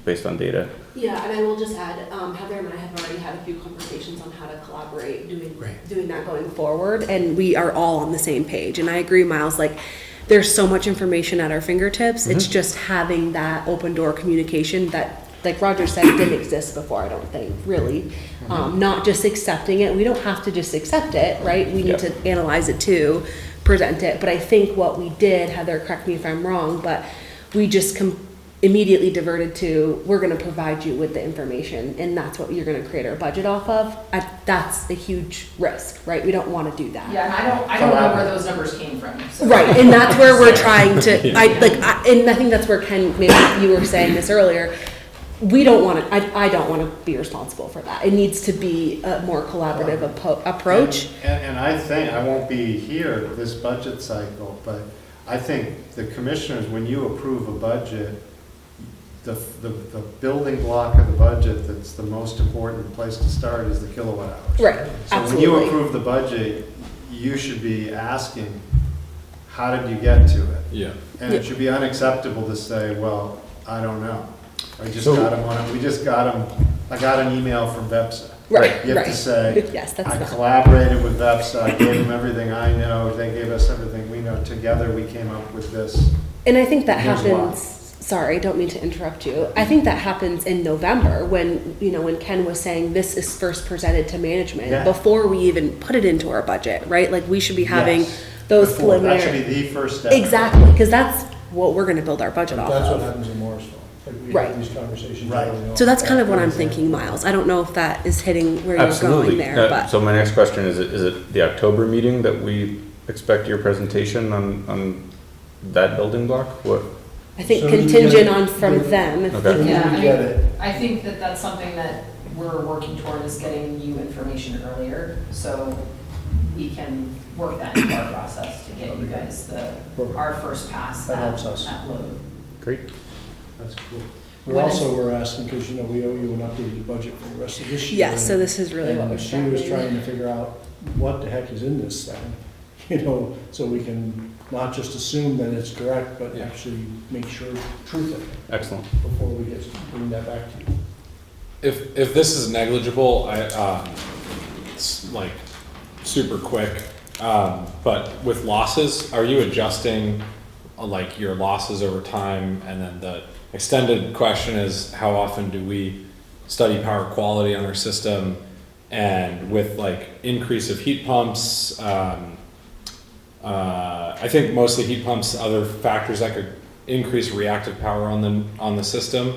based on data. Yeah, and I will just add, Heather and I have already had a few conversations on how to collaborate doing that going forward, and we are all on the same page. And I agree, Miles, like, there's so much information at our fingertips. It's just having that open door communication that, like Roger said, didn't exist before, I don't think, really. Not just accepting it. We don't have to just accept it, right? We need to analyze it too, present it. But I think what we did, Heather, correct me if I'm wrong, but we just immediately diverted to, we're gonna provide you with the information, and that's what you're gonna create our budget off of, that's a huge risk, right? We don't wanna do that. Yeah, and I don't know where those numbers came from, so. Right, and that's where we're trying to, and I think that's where Ken, maybe you were saying this earlier, we don't wanna, I don't wanna be responsible for that. It needs to be a more collaborative approach. And I think, I won't be here this budget cycle, but I think the commissioners, when you approve a budget, the building block of the budget that's the most important place to start is the kilowatt hours. Right, So when absolutely. you approve the budget, you should be asking, how did you get to it? Yeah. And it should be unacceptable to say, well, I don't know. I just So- got him on, we just got him, I got an email from VEPSA. Right, You have to right. say, Yes, that's I not, collaborated with VEPSA, I gave them everything I know, they gave us everything we know, together we came up with this. and I think that Here's why. happens, sorry, don't mean to interrupt you. I think that happens in November when, when Ken was saying this is first presented to management, Yeah. before we even put it into our budget, right? Like, we should be having Yes. those Before, that should preliminary. be the first step. Exactly, because that's what we're gonna build our budget off That's what of. happens in Morrisville. Like, we Right. have these conversations Right. early on. So that's kind of what I'm thinking, Miles. I don't know if that is hitting where you're Absolutely. going there, but. So my next question is it the October meeting that we expect your presentation on that building block? What? I think So you contingent get- on from them. If Okay. we Yeah, can- I Get mean, it. I think that that's something that we're working toward, is getting you information earlier, so we can work that into our process to get you guys our first pass That at helps us. that load. Great. That's cool. We also were asking, because, we owe you an updated budget for the rest of this year. Yeah, so this is really what we're And she was starting. trying to figure out what the heck is in this thing, so we can not just assume that it's correct, but Yeah. actually make sure, truth it, Excellent. before we bring that back to you. If this is negligible, it's like super quick, but with losses, are you adjusting like your losses over time? And then the extended question is, how often do we study power quality on our system? And with like increase of heat pumps, I think mostly heat pumps, other factors that could increase reactive power on the system.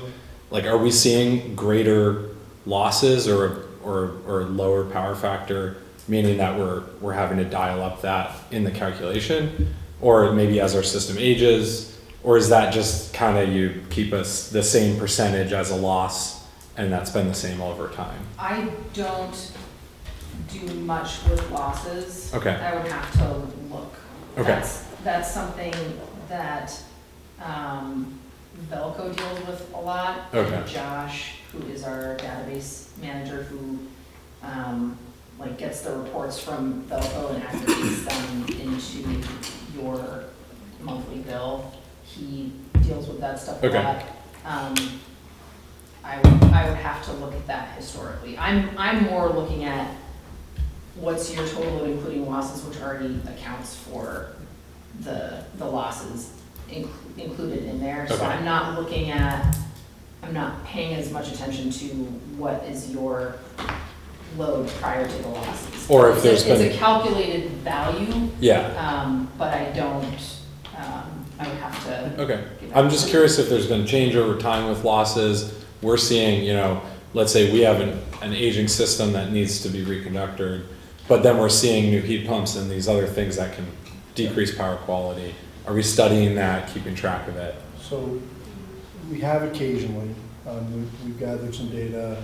Like, are we seeing greater losses or lower power factor, meaning that we're having to dial up that in the calculation, or maybe as our system ages, or is that just kind of you keep us the same percentage as a loss, and that's been the same over time? I don't do much with losses. Okay. I would have to look. Okay. That's something that Velco deals with a lot. Okay. And Josh, who is our database manager, who gets the reports from Velco and aggregates them into your monthly bill. He deals with that stuff a Okay. lot. I would have to look at that historically. I'm more looking at what's your total including losses, which already accounts for the losses included in there. So Okay. I'm not paying as much attention to what is your load prior to the losses. Or if there's It's been- a calculated value, Yeah. but I don't, I would have to. Okay. get back I'm to just you. curious if there's been change over time with losses. We're seeing, let's say we have an aging system that needs to be reconductored, but then we're seeing new heat pumps and these other things that can decrease power quality. Are we studying that, keeping track of it? So we have occasionally, we've gathered some data.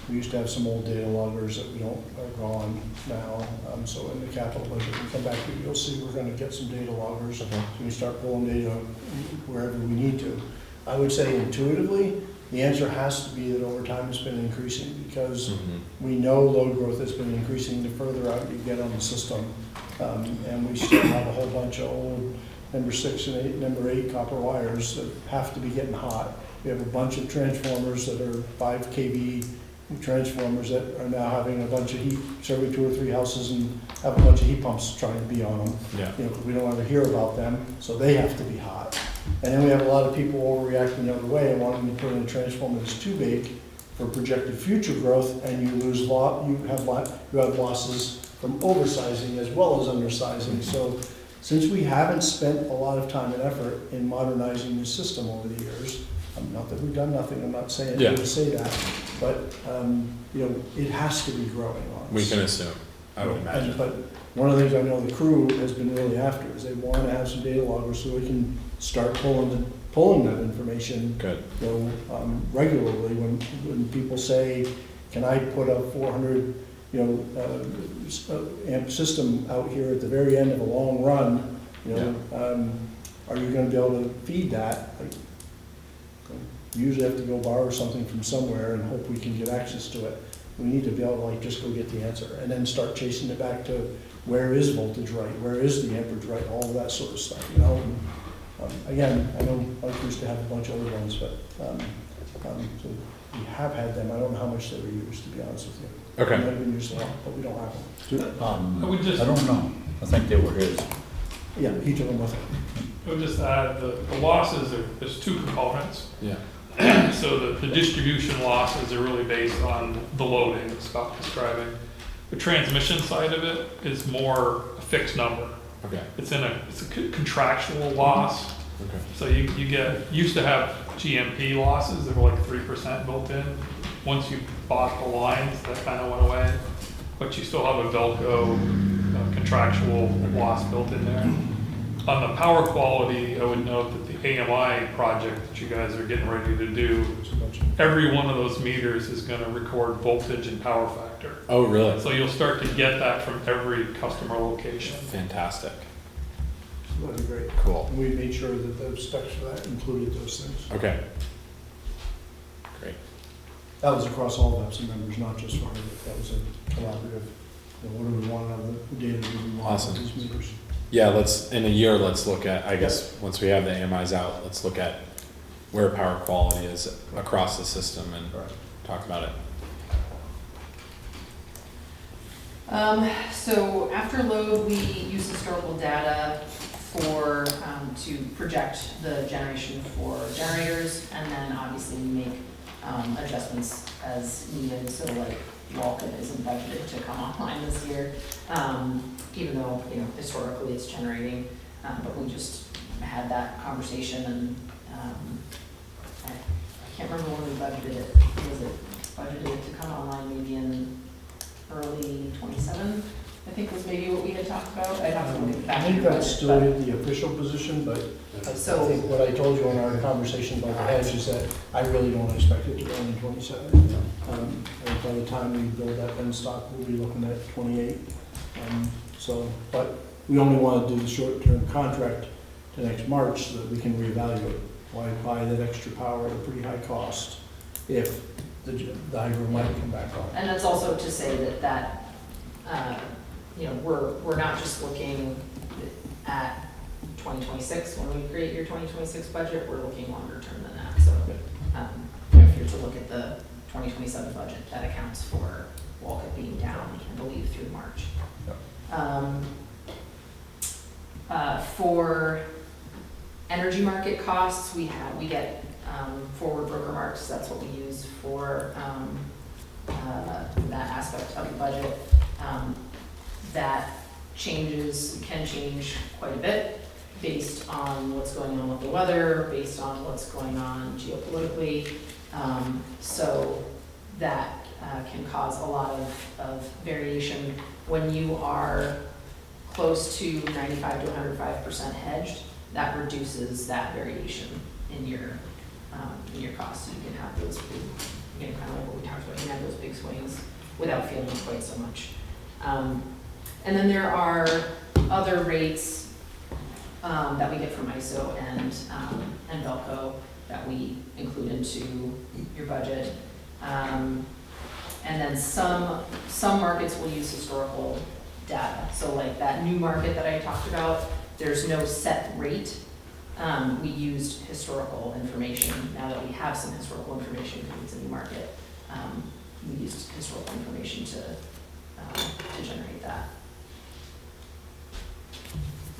We used to have some old data loggers that are gone now. So in the capital budget, we come back to, you'll see we're gonna get some data loggers. So we start pulling data wherever we need to. I would say intuitively, the answer has to be that over time it's been increasing, because we know load growth has been increasing the further out you get on the system. And we still have a whole bunch of old number 6 and 8, number 8 copper wires that have to be getting hot. We have a bunch of transformers that are 5 kV transformers that are now having a bunch of heat, serving 2 or 3 houses, and have a bunch of heat pumps trying to be on them. Yeah. 'Cause we don't ever hear about them, so they have to be hot. And then we have a lot of people overreacting the other way and wanting to put in a transformer that's too big for projected future growth, and you lose you have losses from oversizing as well as undersizing. So since we haven't spent a lot of time and effort in modernizing the system over the years, Not that we've done nothing, I'm not saying, Yeah. to say that, but, you know, it has to be growing on us. We can assume, I would imagine. But one of the things I know the crew has been really after is they want to have some data loggers so we can start pulling that information, Good. you know, regularly when people say, can I put a 400, you know, amp system out here at the very end of a long run, you know, are you gonna be able to feed that? Like, you usually have to go borrow something from somewhere and hope we can get access to it. We need to be able to like just go get the answer and then start chasing it back to where is voltage right, where is the amperage right, all of that sort of stuff, you know? Again, I know Mike used to have a bunch of other ones, but, so we have had them, I don't know how much they were used, to be honest with you. Okay. They might have been used a lot, but we don't have them. I would just, I don't know. I think they were his. Yeah, he took them with him. I would just add, the losses, there's two components. Yeah. So the distribution losses are really based on the loading that Scott was describing. The transmission side of it is more a fixed number. Okay. It's a contractual loss. Okay. So you used to have GMP losses that were like 3% built in. Once you bought the lines, that kind of went away. But you still have a Velco contractual loss built in there. On the power quality, I would note that the AMI project that you guys are getting ready to do, every one of those meters is going to record voltage and power factor. Oh, really? So you'll start to get that from every customer location. Fantastic. That'd be great. Cool. And we made sure that those specs for that included those things. Okay. Great. That was across all of EPSA members, not just for Hardwick. That was a collaborative, you know, what do we want out of the data that we want Awesome. out of these meters. Yeah, in a year, let's look at, I guess, once we have the AMIs out, let's look at where power quality is across the system and talk about it. So after load, we use historical data for, to project the generation for generators, and then obviously we make adjustments as needed, so like Walcott isn't budgeted to come online this year, even though, you know, historically it's generating, but we just had that conversation and I can't remember when we budgeted it. Was it budgeted to come online maybe in early 27? I think was maybe what we had talked about. I'd have to look back. I think at the that's budget, still but- the official position, but I So- think what I told you in our conversation about the hedge is that I really don't expect it to go in 27. And by the time we build that bin stock, we'll be looking at 28. So, but we only want to do the short-term contract to next March so that we can reevaluate. Why buy that extra power at a pretty high cost if the hydro might come back on? And that's also to say that, you know, we're not just looking at 2026 when we create your 2026 budget, we're looking longer term than that. So if you're to look at the 2027 budget, that accounts for Walcott being down, I believe, through March. For energy market costs, we get forward broker marks. That's what we use for that aspect of the budget. That can change quite a bit based on what's going on with the weather, based on what's going on geopolitically. So that can cause a lot of variation. When you are close to 95 to 105% hedged, that reduces that variation in your costs. So you can have those big, you know, kind of like what we talked about, you can have those big swings without feeling quite so much. And then there are other rates that we get from ISO and Velco that we include into your budget. And then some markets will use historical data. So like that new market that I talked about, there's no set rate. We used historical information. Now that we have some historical information because it's a new market, we used historical information to generate that.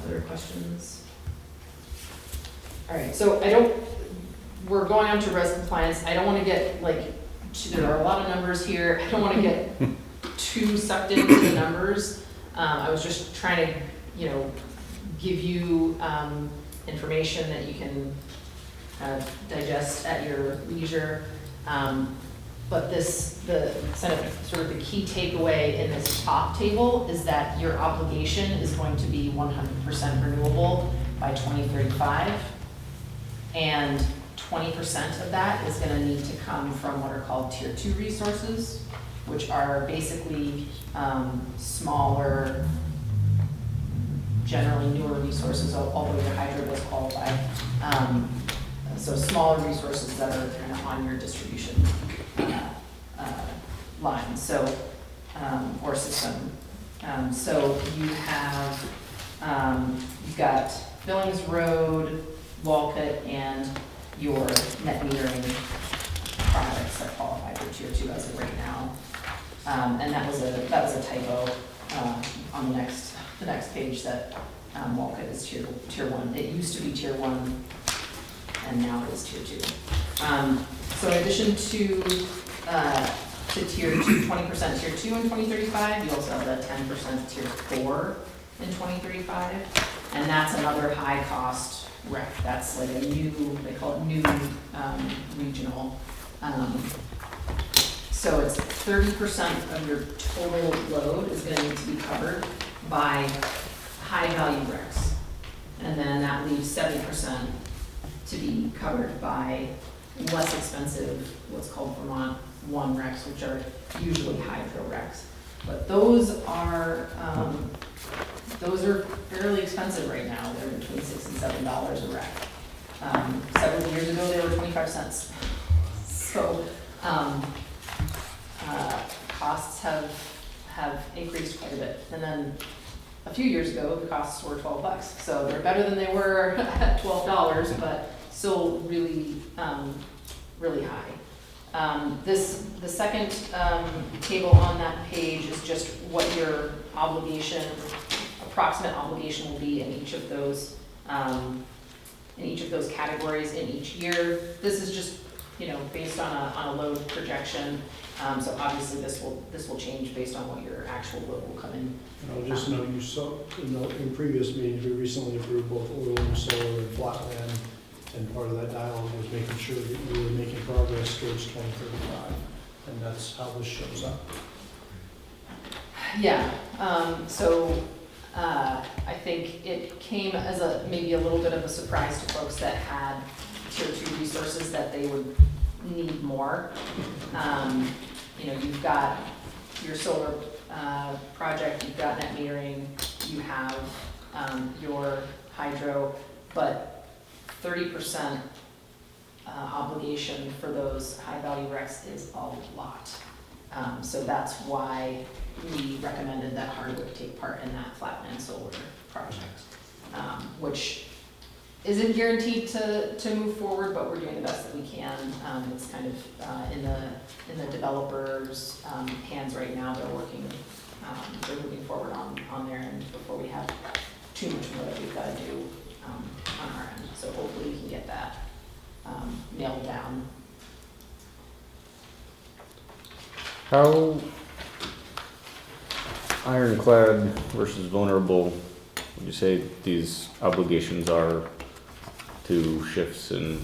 Other questions? All right, so we're going on to res compliance. I don't want to get there are a lot of numbers here. I don't want to get too sucked into the numbers. I was just trying to, you know, give you information that you can kind of digest at your leisure. But the sort of the key takeaway in this top table is that your obligation is going to be 100% renewable by 2035. And 20% of that is gonna need to come from what are called tier 2 resources, which are basically smaller, generally newer resources, although your hydro does qualify. So smaller resources that are kind of on your distribution line, so, or system. So you have, you've got Billings Road, Walcott, and your net metering products that qualify for tier 2 as of right now. And that was a typo on the next page that Walcott is tier 1. It used to be tier 1, and now it is tier 2. So in addition to tier 2, 20% tier 2 in 2035, you also have the 10% tier 4 in 2035, and that's another high cost rec. That's like a new, they call it new regional. So it's 30% of your total load is gonna need to be covered by high value recs. And then that leaves 70% to be covered by less expensive, what's called Vermont 1 recs, which are usually hydro recs. But those are fairly expensive right now. They're between $6 and $7 a rec. Several years ago, they were 25 cents. So costs have increased quite a bit. And then a few years ago, the costs were $12. So they're better than they were at $12, but still really, really high. The second table on that page is just what your obligation, approximate obligation will be in each of those categories in each year. This is just, based on a load projection. So obviously this will change based on what your actual load will come in. And I'll just note, you saw, in previous meetings, we recently approved both oil and solar and flatland, and part of that dialogue was making sure that we were making progress towards 2035, and that's how this shows up. Yeah, I think it came as maybe a little bit of a surprise to folks that had tier 2 resources that they would need more. You've got your solar project, you've got net metering, you have your hydro, but 30% obligation for those high value recs is a lot. So that's why we recommended that Hardwick take part in that flatland solar project, which isn't guaranteed to move forward, but we're doing the best that we can. It's kind of in the developers' hands right now. They're working, they're moving forward on their end before we have too much more that we've got to do on our end. So hopefully we can get that nailed down. How ironclad versus vulnerable would you say these obligations are to shifts in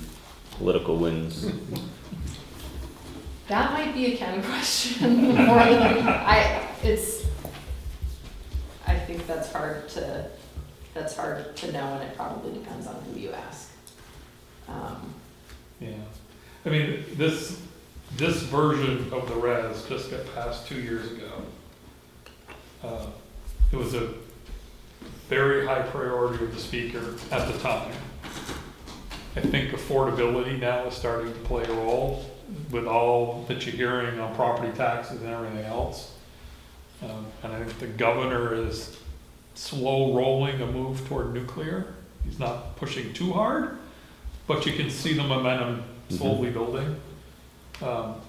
political winds? That might be a Ken question more than I think that's hard to know, and it probably depends on who you ask. Yeah, I mean, this version of the res just got passed 2 years ago. It was a very high priority of the speaker at the time. I think affordability now is starting to play a role with all that you're hearing on property taxes and everything else. And I think the governor is slow rolling a move toward nuclear. He's not pushing too hard, but you can see the momentum slowly building.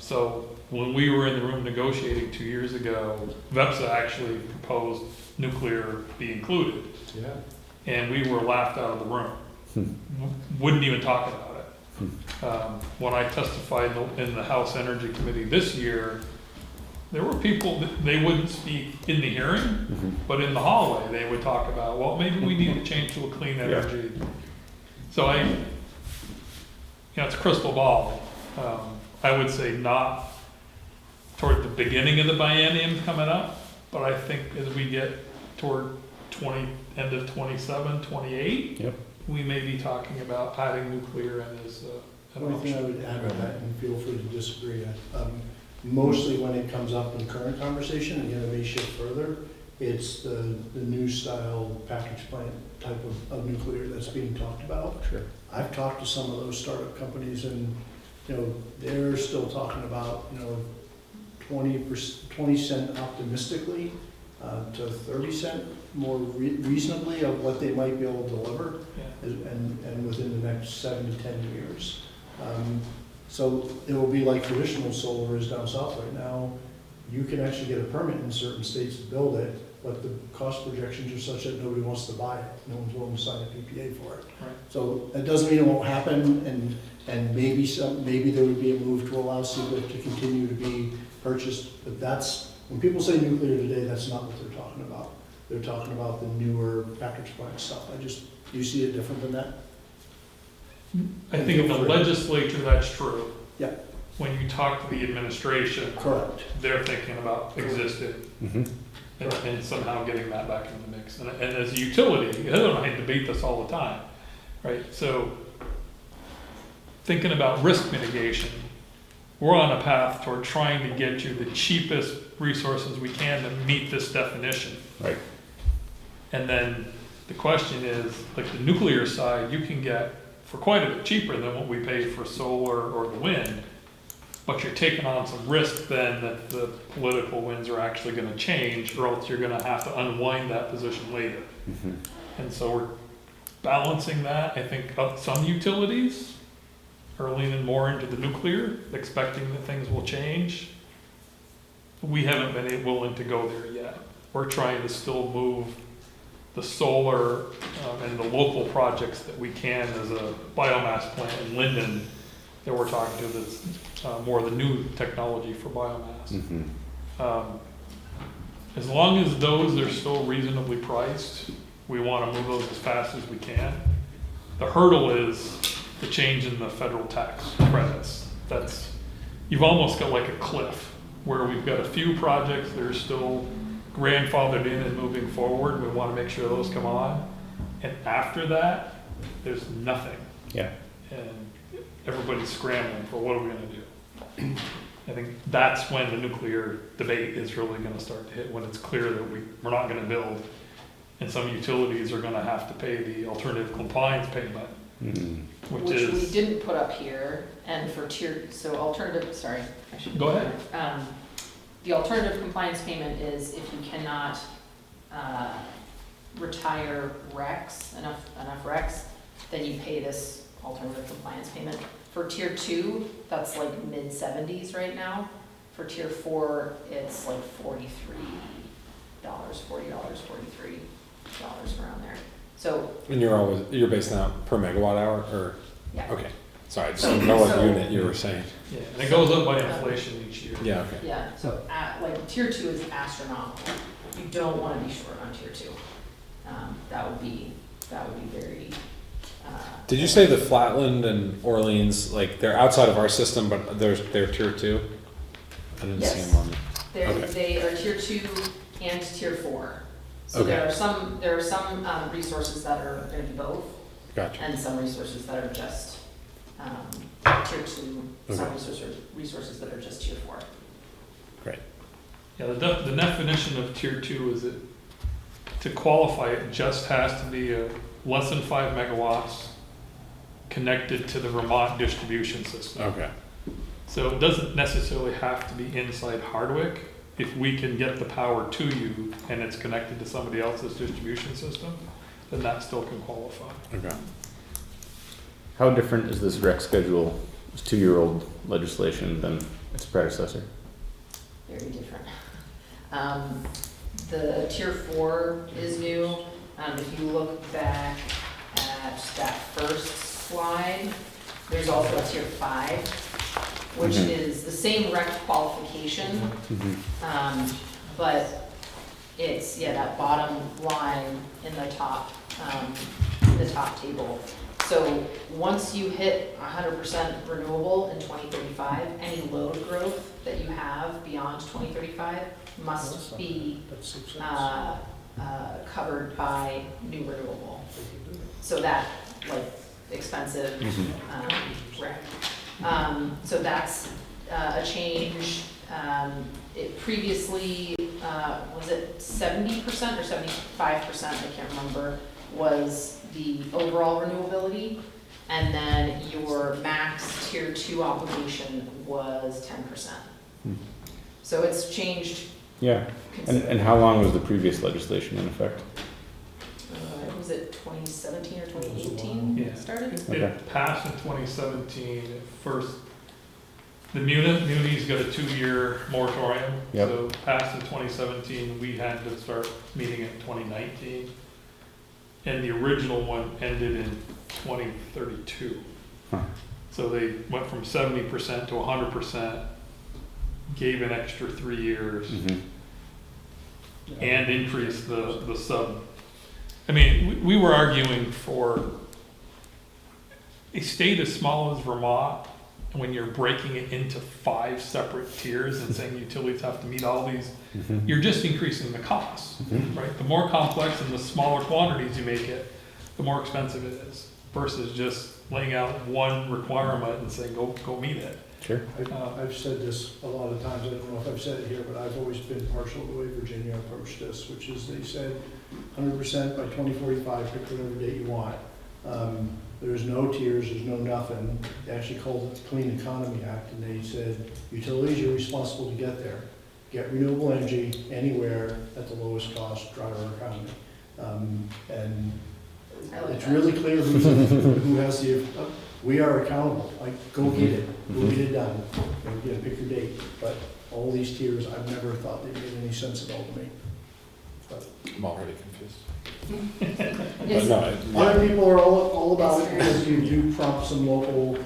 So when we were in the room negotiating 2 years ago, VEPSA actually proposed nuclear be included. Yeah. And we were laughed out of the room. Wouldn't even talk about it. When I testified in the House Energy Committee this year, there were people that they wouldn't speak in the hearing, but in the hallway they would talk about, well, maybe we need to change to a clean energy. So you know, it's a crystal ball. I would say not toward the beginning of the biennium coming up, but I think as we get toward end of 27, 28, Yep. we may be talking about adding nuclear in as an One thing I option. would add to that, and feel free to disagree, mostly when it comes up in current conversation, again, it may shift further, it's the new style package plant type of nuclear that's being talked about. Sure. I've talked to some of those startup companies and, you know, they're still talking about, you know, 20 cent optimistically, to 30 cent more reasonably of what they might be able to deliver, Yeah. and within the next 7 to 10 years. So it will be like traditional solar is down south right now. You can actually get a permit in certain states to build it, but the cost projections are such that nobody wants to buy it. No one's willing to sign a PPA for it. Right. So that doesn't mean it won't happen, and maybe there would be a move to allow CBIC to continue to be purchased, but when people say nuclear today, that's not what they're talking about. They're talking about the newer package plant stuff. Do you see it different than that? I think in the legislature, that's true. Yeah. When you talk to the administration, Correct. they're thinking about existing Mm-hmm. and somehow getting that back in the mix. And as a utility, Heather and I debate this all the time, right? So thinking about risk mitigation, we're on a path toward trying to get you the cheapest resources we can to meet this definition. Right. And then the question is, like the nuclear side, you can get for quite a bit cheaper than what we pay for solar or the wind, but you're taking on some risk then that the political winds are actually going to change, or else you're going to have to unwind that position later. Mm-hmm. And so we're balancing that. I think some utilities are leaning more into the nuclear, expecting that things will change. We haven't been willing to go there yet. We're trying to still move the solar and the local projects that we can as a biomass plant in Linden that we're talking to that's more the new technology for biomass. Mm-hmm. As long as those are still reasonably priced, we want to move those as fast as we can. The hurdle is the change in the federal tax credits. You've almost got like a cliff where we've got a few projects that are still grandfathered in and moving forward. We want to make sure those come on. And after that, there's nothing. Yeah. And everybody's scrambling for what are we going to do. I think that's when the nuclear debate is really going to start to hit, when it's clear that we're not going to build, and some utilities are going to have to pay the alternative compliance payment, Mm-hmm. which Which we is, didn't put up here, and for sorry, I should. Go ahead. The alternative compliance payment is if you cannot, retire RECs, enough RECs, then you pay this alternative compliance payment. For tier 2, that's like mid-70s right now. For tier 4, it's like $43, $43 around there. So, And you're based on per megawatt hour, or, yeah. okay, sorry, I just didn't know what So- unit you were saying. yeah, and it goes up by inflation each year. Yeah, okay. Yeah, so like tier 2 is astronomical. You don't want to be short on tier 2. That would be very. Did you say the Flatland and Orleans, like, they're outside of our system, but they're tier 2? I didn't see Yes. them on Okay. They are tier 2 and tier 4. So Okay. there are some resources that are going to be both, Gotcha. and some resources that are just tier 2. Some resources that are just tier 4. Great. Yeah, the definition of tier 2 is that to qualify, it just has to be less than 5 megawatts connected to the Vermont distribution system. Okay. So it doesn't necessarily have to be inside Hardwick. If we can get the power to you and it's connected to somebody else's distribution system, then that still can qualify. Okay. How different is this rec schedule, this 2-year-old legislation, than its predecessor? Very different. The tier 4 is new. If you look back at that first slide, there's also a tier 5, which Mhm. is the same rec qualification, Mm-hmm. but it's, that bottom line in the top table So once you hit 100% renewable in 2035, any load growth that you have beyond 2035 must be That's 6 cents. covered by new renewable. So that, like, expensive rec. So that's a change. It previously, was it 70% or 75%, I can't remember, was the overall renewability. And then your max tier 2 obligation was 10%. So it's changed Yeah, and how long was the previous legislation in effect? Was it 2017 or 2018 Yeah. started? Okay. It passed in 2017. At first, the munis got a 2-year moratorium. Yep. So passed in 2017, we had to start meeting in 2019. And the original one ended in 2032. Huh. So they went from 70% to 100%, gave an extra 3 years, Mhm. and increased the sub. I mean, we were arguing for a state as small as Vermont, when you're breaking it into 5 separate tiers and saying utilities have to meet all these, Mhm. you're just increasing the costs, Mhm. right? The more complex and the smaller quantities you make it, the more expensive it is, versus just laying out one requirement and saying, go meet it. Sure. I've said this a lot of times, I don't know if I've said it here, but I've always been partial to the way Virginia approached this, which is they said 100% by 2045, pick whatever date you want. There's no tiers, there's no nothing. They actually called it the Clean Economy Act, and they said, utilities, you're responsible to get there. Get renewable energy anywhere at the lowest cost, drive our economy. And I like it's that. really clear who has the, we are accountable, like, go get it, go get it done. And again, pick your date, but all these tiers, I've never thought they made any sense at all to me. I'm already confused. But Yes. no, Other people are all about it because you do prompt some local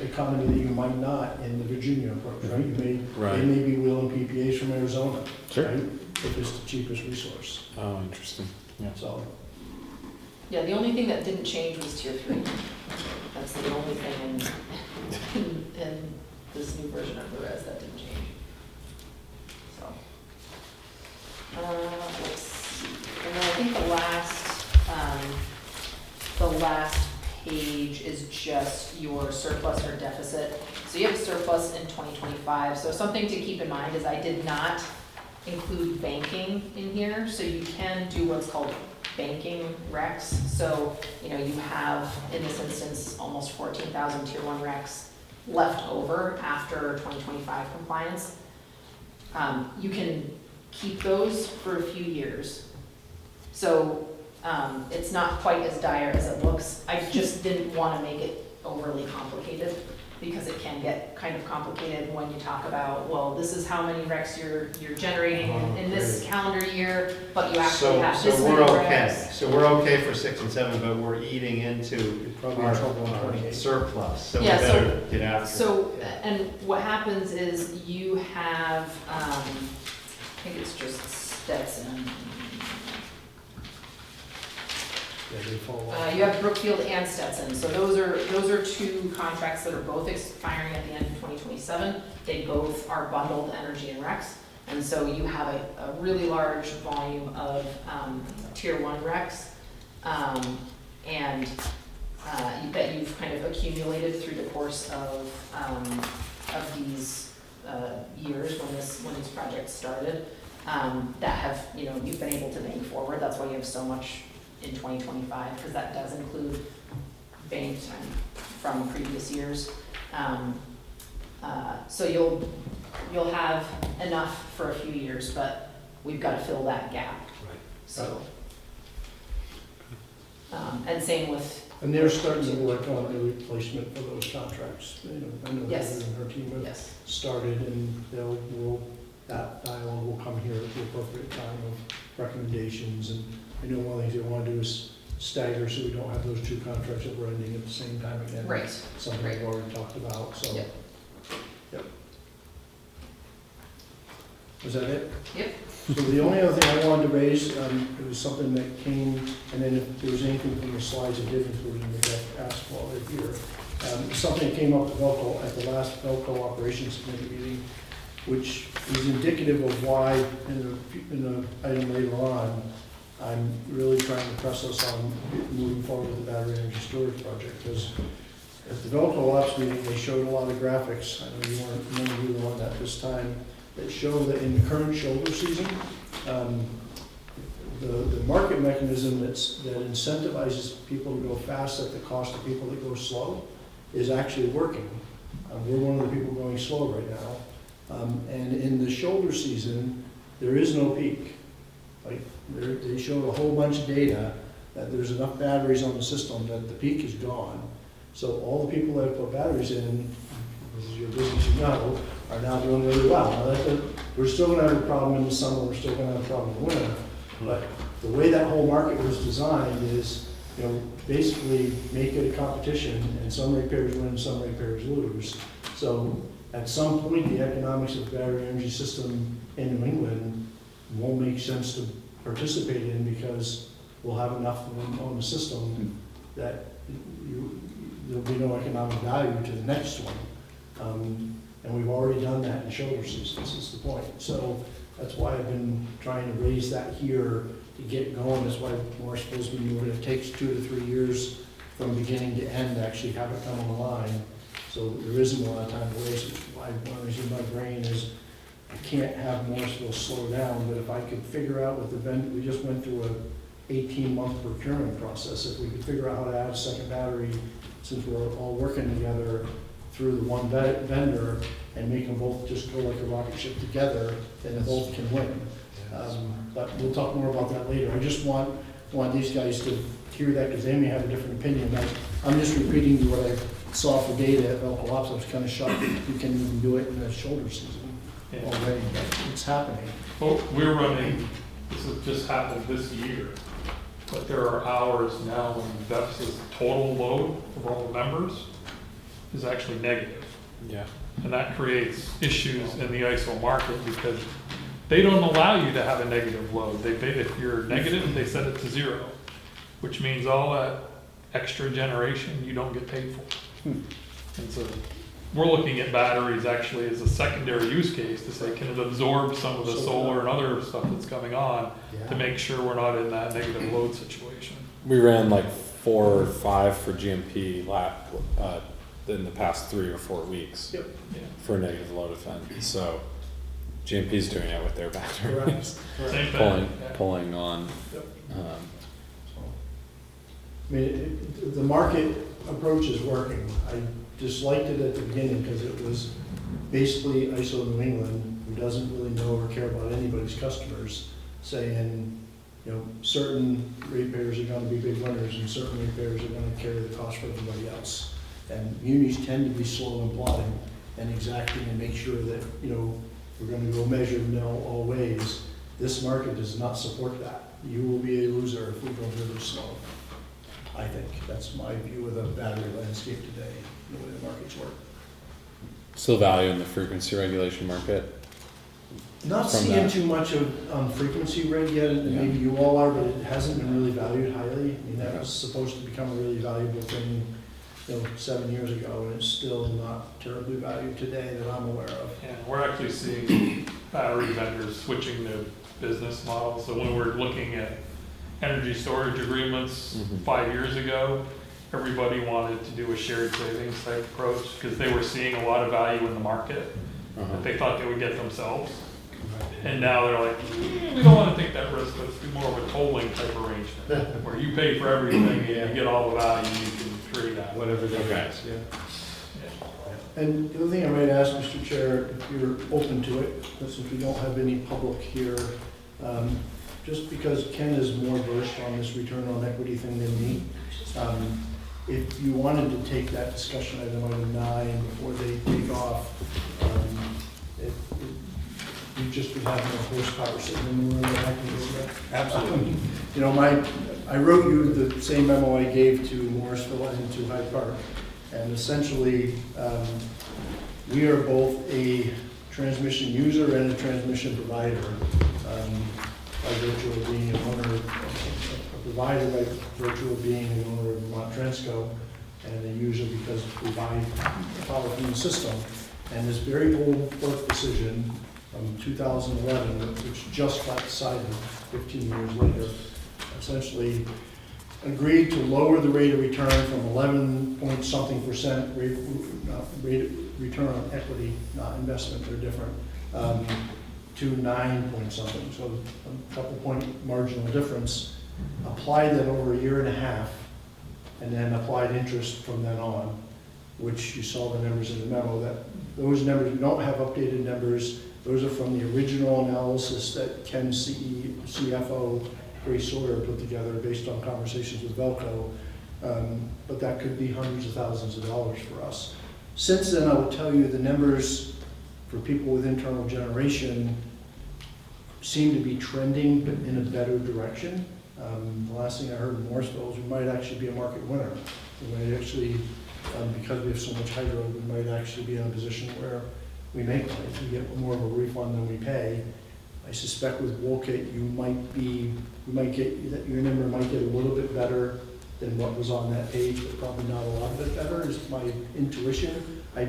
economy that you might not in the Virginia approach, right? Right. They may be willing PPAs from Arizona, Sure. right? If it's the cheapest resource, oh, interesting. Yeah. so. Yeah, the only thing that didn't change was tier 3. That's the only thing in this new version of the res that didn't change. So, let's see. And then I think the last page is just your surplus or deficit. So you have a surplus in 2025. So something to keep in mind is I did not include banking in here. So you can do what's called banking recs. So, you have, in this instance, almost 14,000 tier 1 recs left over after 2025 compliance. You can keep those for a few years. So it's not quite as dire as it looks. I just didn't want to make it overly complicated, because it can get kind of complicated when you talk about, well, this is how many recs you're generating in this calendar year, but you actually have this many So we're okay, recs. so we're okay for 6 and 7, but we're eating into You're probably in our trouble in 28. surplus, so we Yeah, so- better get after it. So, and what happens is you have, I think it's just Stetson. Yeah, they fall off. You have Brookfield and Stetson, so those are 2 contracts that are both expiring at the end of 2027. They both are bundled energy and recs, and so you have a really large volume of tier 1 recs, and that you've kind of accumulated through the course of these years when these projects started, that have, you've been able to bank forward. That's why you have so much in 2025, because that does include banked from previous years. So you'll have enough for a few years, but we've got to fill that gap. Right. So, and same with, And they're starting to work on the replacement for those contracts. I know Yes. Heather and her team have yes, started, and that dialogue will come here at the appropriate time of recommendations. And I know one of the things they want to do is stagger, so we don't have those 2 contracts that we're ending at the same time again. right. Something we've already talked about, so. Yep. Yep. Was that it? Yep. So the only other thing I wanted to raise, it was something that came, and then if there was anything from the slides that did include in the deck, ask while they're here. Something that came up at the last Velco Operations Committee meeting, which is indicative of why, in the item later on, I'm really trying to press us on moving forward with the battery energy storage project, because at the Velco Ops meeting, they showed a lot of graphics, I know you weren't, none of you were on that this time, that show that in the current shoulder season, the market mechanism that incentivizes people to go fast at the cost of people that go slow is actually working. We're one of the people going slow right now. And in the shoulder season, there is no peak. Like, they showed a whole bunch of data that there's enough batteries on the system that the peak is gone. So all the people that have put batteries in, this is your business, you know, are now doing really well. Now, we're still gonna have a problem in the summer, we're still gonna have a problem in the winter, but the way that whole market was designed is, you know, basically make it a competition, and some ratepayers win, some ratepayers lose. So at some point, the economics of the battery energy system in New England won't make sense to participate in, because we'll have enough of them on the system that there'll be no economic value to the next one. And we've already done that in shoulder seasons, is the point. So that's why I've been trying to raise that here to get going. That's why Morris supposed to be doing it. It takes 2 to 3 years from beginning to end to actually have it come online. So there isn't a lot of time to waste. Why one reason in my brain is I can't have Morrisville slow down, but if I could figure out with the vendor, we just went through a 18-month procurement process. If we could figure out how to add a second battery, since we're all working together through the one vendor, and make them both just go like a rocket ship together, then both can win. But we'll talk more about that later. I just want these guys to hear that, because they may have a different opinion. I'm just repeating you what I saw for data at Velco Ops. I was kind of shocked that you can even do it in the shoulder season already, but it's happening. Well, we're running, this has just happened this year, but there are hours now when Veps's total load of all the members is actually negative. Yeah. And that creates issues in the ISO market, because they don't allow you to have a negative load. If you're negative, they set it to 0, which means all that extra generation you don't get paid for. And so we're looking at batteries actually as a secondary use case to say, can it absorb some of the solar and other stuff that's coming on to make sure we're not in that negative load situation. We ran like 4 or 5 for GMP in the past 3 or 4 weeks for negative load event. So GMP's doing it with their batteries, Same thing. pulling on. I mean, the market approach is working. I disliked it at the beginning because it was basically ISO New England, who doesn't really know or care about anybody's customers, saying, you know, certain ratepayers are going to be big winners and certain ratepayers are going to carry the cost for everybody else. And munis tend to be slow in plotting and exacting and make sure that, you know, we're going to go measure them all ways. This market does not support that. You will be a loser if we go really slow. I think that's my view of the battery landscape today, the way the markets work. Still value in the frequency regulation market. Not From seeing that. too much of frequency reg yet, and maybe you all are, but it hasn't been really valued highly. I mean, that was supposed to become a really valuable thing, you know, 7 years ago, and it's still not terribly valued today that I'm aware of. And we're actually seeing battery vendors switching their business models. So when we're looking at energy storage agreements 5 years ago, everybody wanted to do a shared savings type approach because they were seeing a lot of value in the market that they thought they would get themselves. And now they're like, we don't want to take that risk, let's do more of a tolling type arrangement where you pay for everything and you get all the value you can create out. Whatever they Okay. ask, And the other thing I might ask, Mr. Chair, if you're open to it, since we don't have any public here, just because Ken is more versed on this return on equity thing than me, if you wanted to take that discussion item 9 before they take off, you just would have no horsepower sitting in the room that I can do that. Absolutely. You know, I wrote you the same memo I gave to Morrisville and to Hyde Park, and essentially, we are both a transmission user and a transmission provider, by virtue of being an owner, a provider by virtue of being an owner of Vermont Transco, and a user because we buy power from the system. And this very old FERC decision from 2011, which just got decided 15 years later, essentially agreed to lower the rate of return from 11 point something percent rate return on equity, not investment, they're different, to 9 point something, so a couple point marginal difference. Applied that over a year and a half, and then applied interest from then on, which you saw the numbers in the memo. That those numbers, we don't have updated numbers. Those are from the original analysis that Ken CFO Grace Sawyer put together based on conversations with Velco. But that could be hundreds of thousands of dollars for us. Since then, I will tell you the numbers for people with internal generation seem to be trending but in a better direction. The last thing I heard in Morrisville is we might actually be a market winner. We might actually, because we have so much hydro, we might actually be in a position where we make money. We get more of a refund than we pay. I suspect with Wolcott, your number might get a little bit better than what was on that page, but probably not a lot of it better, is my intuition. I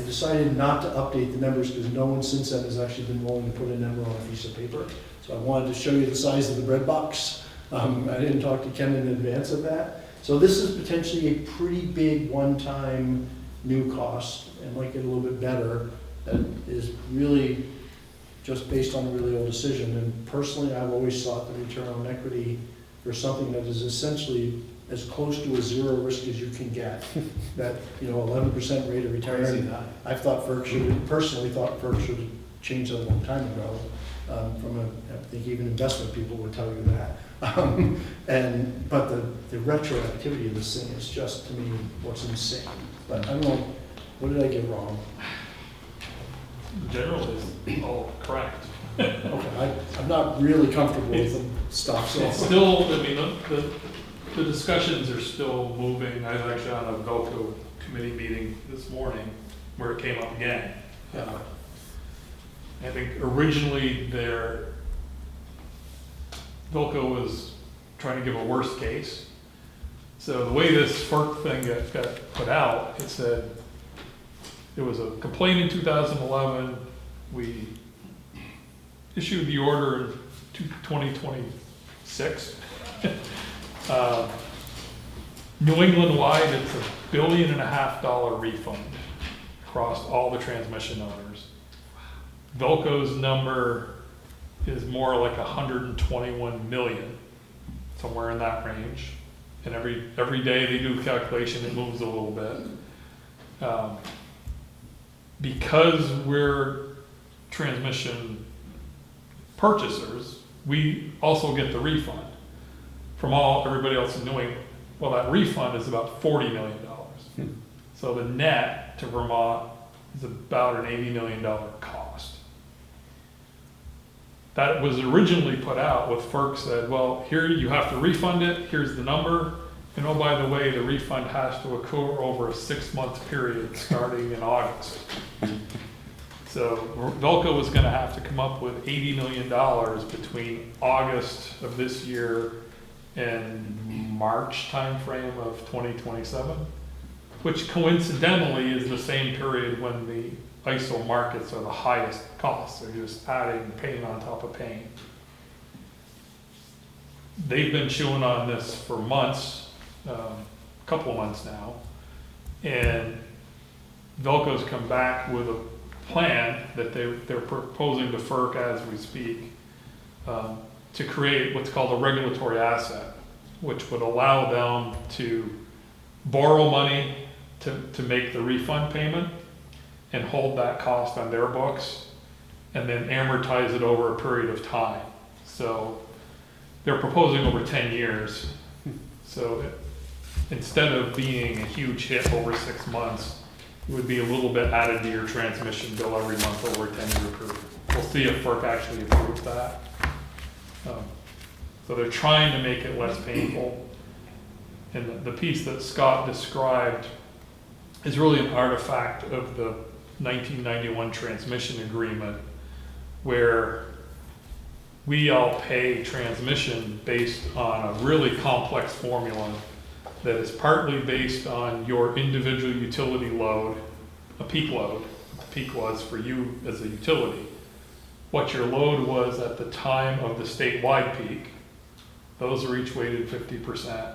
decided not to update the numbers because no one since then has actually been willing to put a number on a piece of paper. So I wanted to show you the size of the bread box. I didn't talk to Ken in advance of that. So this is potentially a pretty big one-time new cost and might get a little bit better. That is really just based on a really old decision. And personally, I've always thought the return on equity for something that is essentially as close to a zero risk as you can get, that 11% rate of return. I've thought personally thought FERC should have changed that a long time ago. I think even investment people would tell you that. But the retroactivity of this thing is just, to me, what's insane. But I don't know, what did I get wrong? Generally, is all correct. Okay, I'm not really comfortable with the stuff, so. It's still, I mean, the discussions are still moving. I was actually on a Velco committee meeting this morning where it came up again. I think originally Velco was trying to give a worst case. So the way this FERC thing got put out, it said there was a complaint in 2011. We issued the order in 2026. New England-wide, it's $1.5 billion refund across all the transmission owners. Velco's number is more like 121 million, somewhere in that range. And every day they do a calculation, it moves a little bit. Because we're transmission purchasers, we also get the refund from everybody else in New England. Well, that refund is about $40 million. So the net to Vermont is about an $80 million cost. That was originally put out with FERC said, well, here you have to refund it, here's the number, and oh, by the way, the refund has to occur over a 6-month period starting in August. So Velco was gonna have to come up with $80 million between August of this year and March timeframe of 2027, which coincidentally is the same period when the ISO markets are the highest costs. They're just adding pain on top of pain. They've been chewing on this for months, a couple of months now, and Velco's come back with a plan that they're proposing to FERC as we speak, to create what's called a regulatory asset, which would allow them to borrow money to make the refund payment and hold that cost on their books and then amortize it over a period of time. So they're proposing over 10 years. So instead of being a huge hit over 6 months, it would be a little bit added to your transmission bill every month over a 10-year period. We'll see if FERC actually approves that. So they're trying to make it less painful. And the piece that Scott described is really an artifact of the 1991 transmission agreement where we all pay transmission based on a really complex formula that is partly based on your individual utility load, a peak load, what the peak was for you as a utility, what your load was at the time of the statewide peak. Those are each weighted 50%.